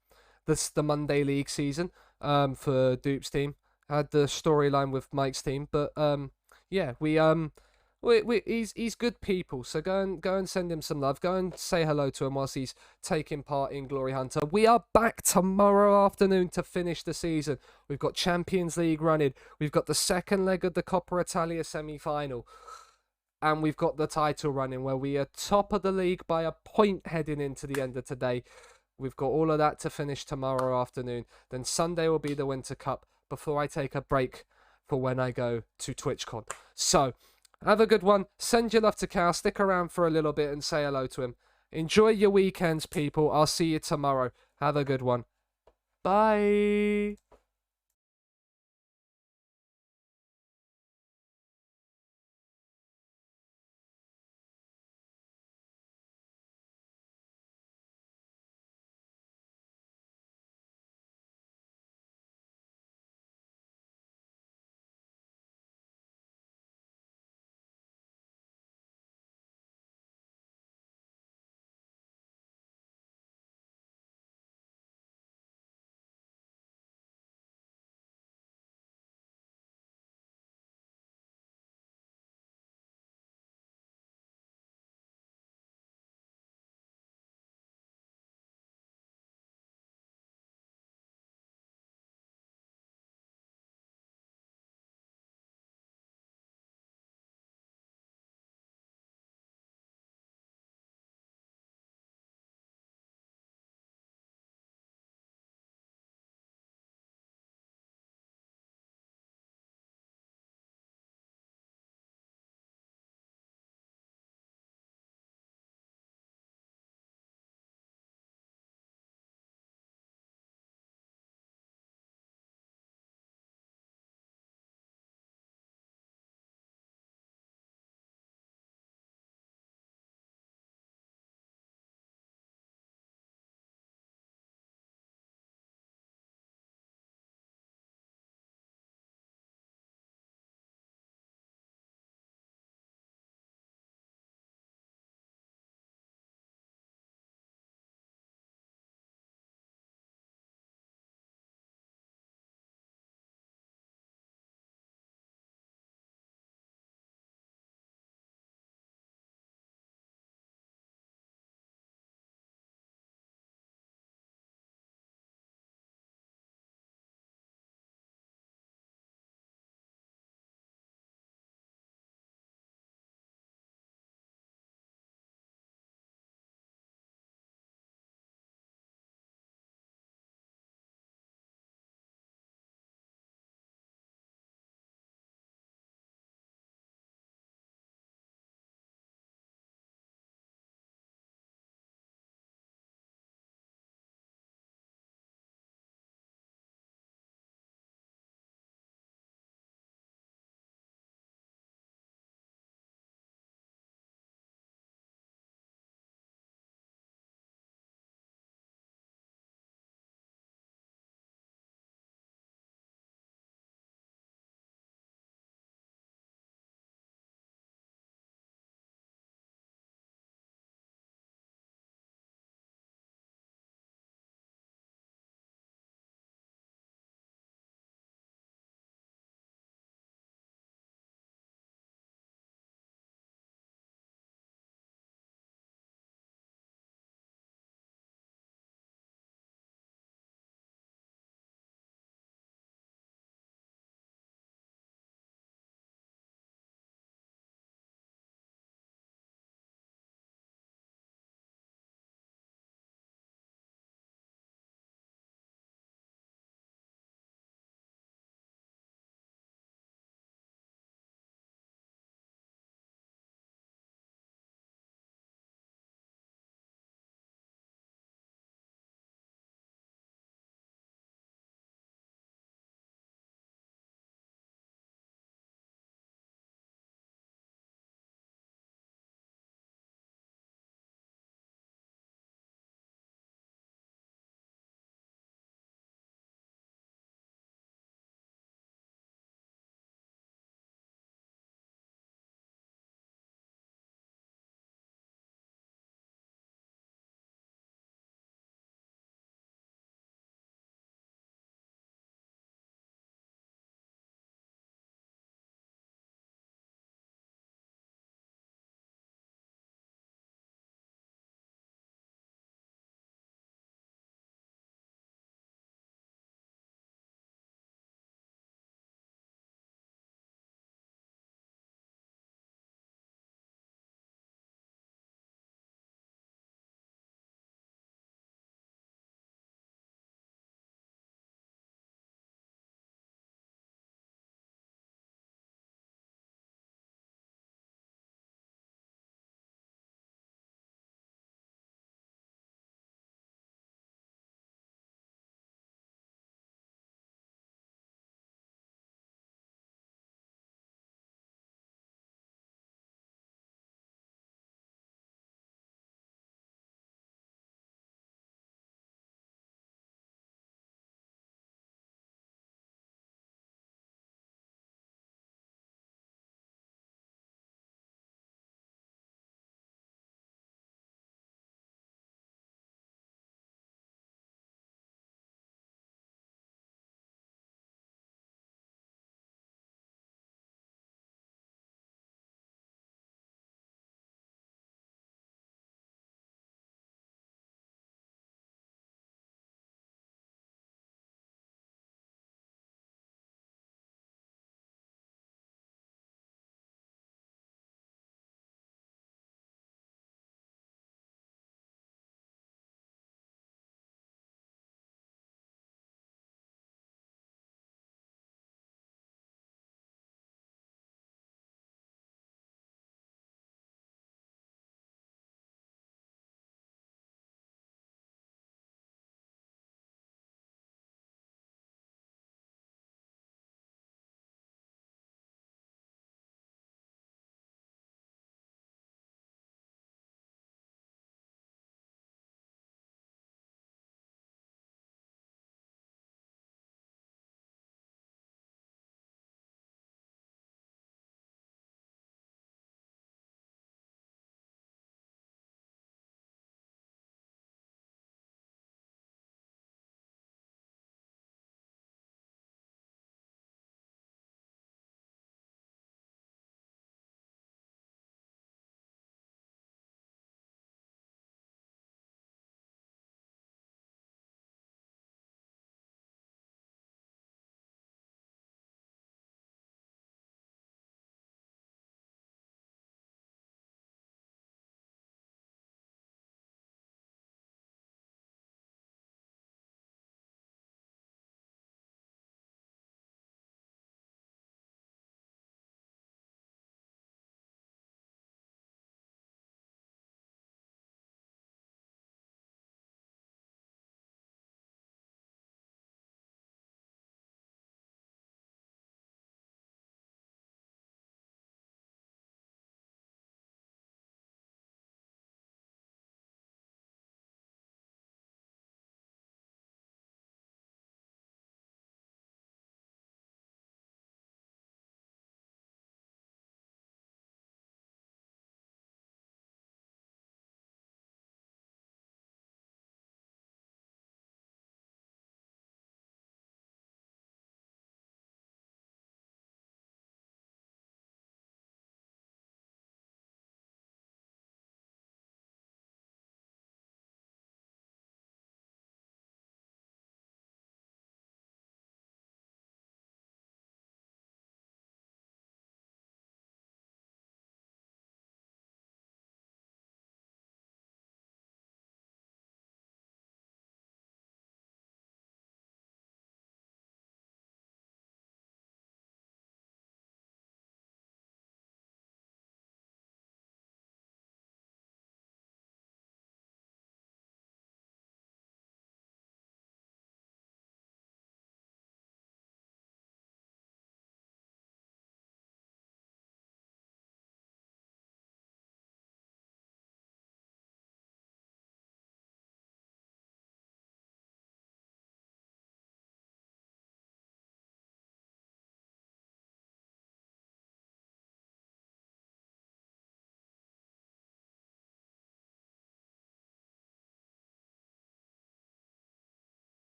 Monday League season for Dupe's team. Had the storyline with Mike's team, but yeah, he's good people. So go and send him some love. Go and say hello to him whilst he's taking part in Glory Hunter. We are back tomorrow afternoon to finish the season. We've got Champions League running. We've got the second leg of the Coppa Italia semi-final. And we've got the title running where we are top of the league by a point heading into the end of today. We've got all of that to finish tomorrow afternoon. Then Sunday will be the Winter Cup before I take a break for when I go to TwitchCon. So, have a good one. Send your love to Cal. Stick around for a little bit and say hello to him. Enjoy your weekends, people. I'll see you tomorrow. Have a good one. Bye.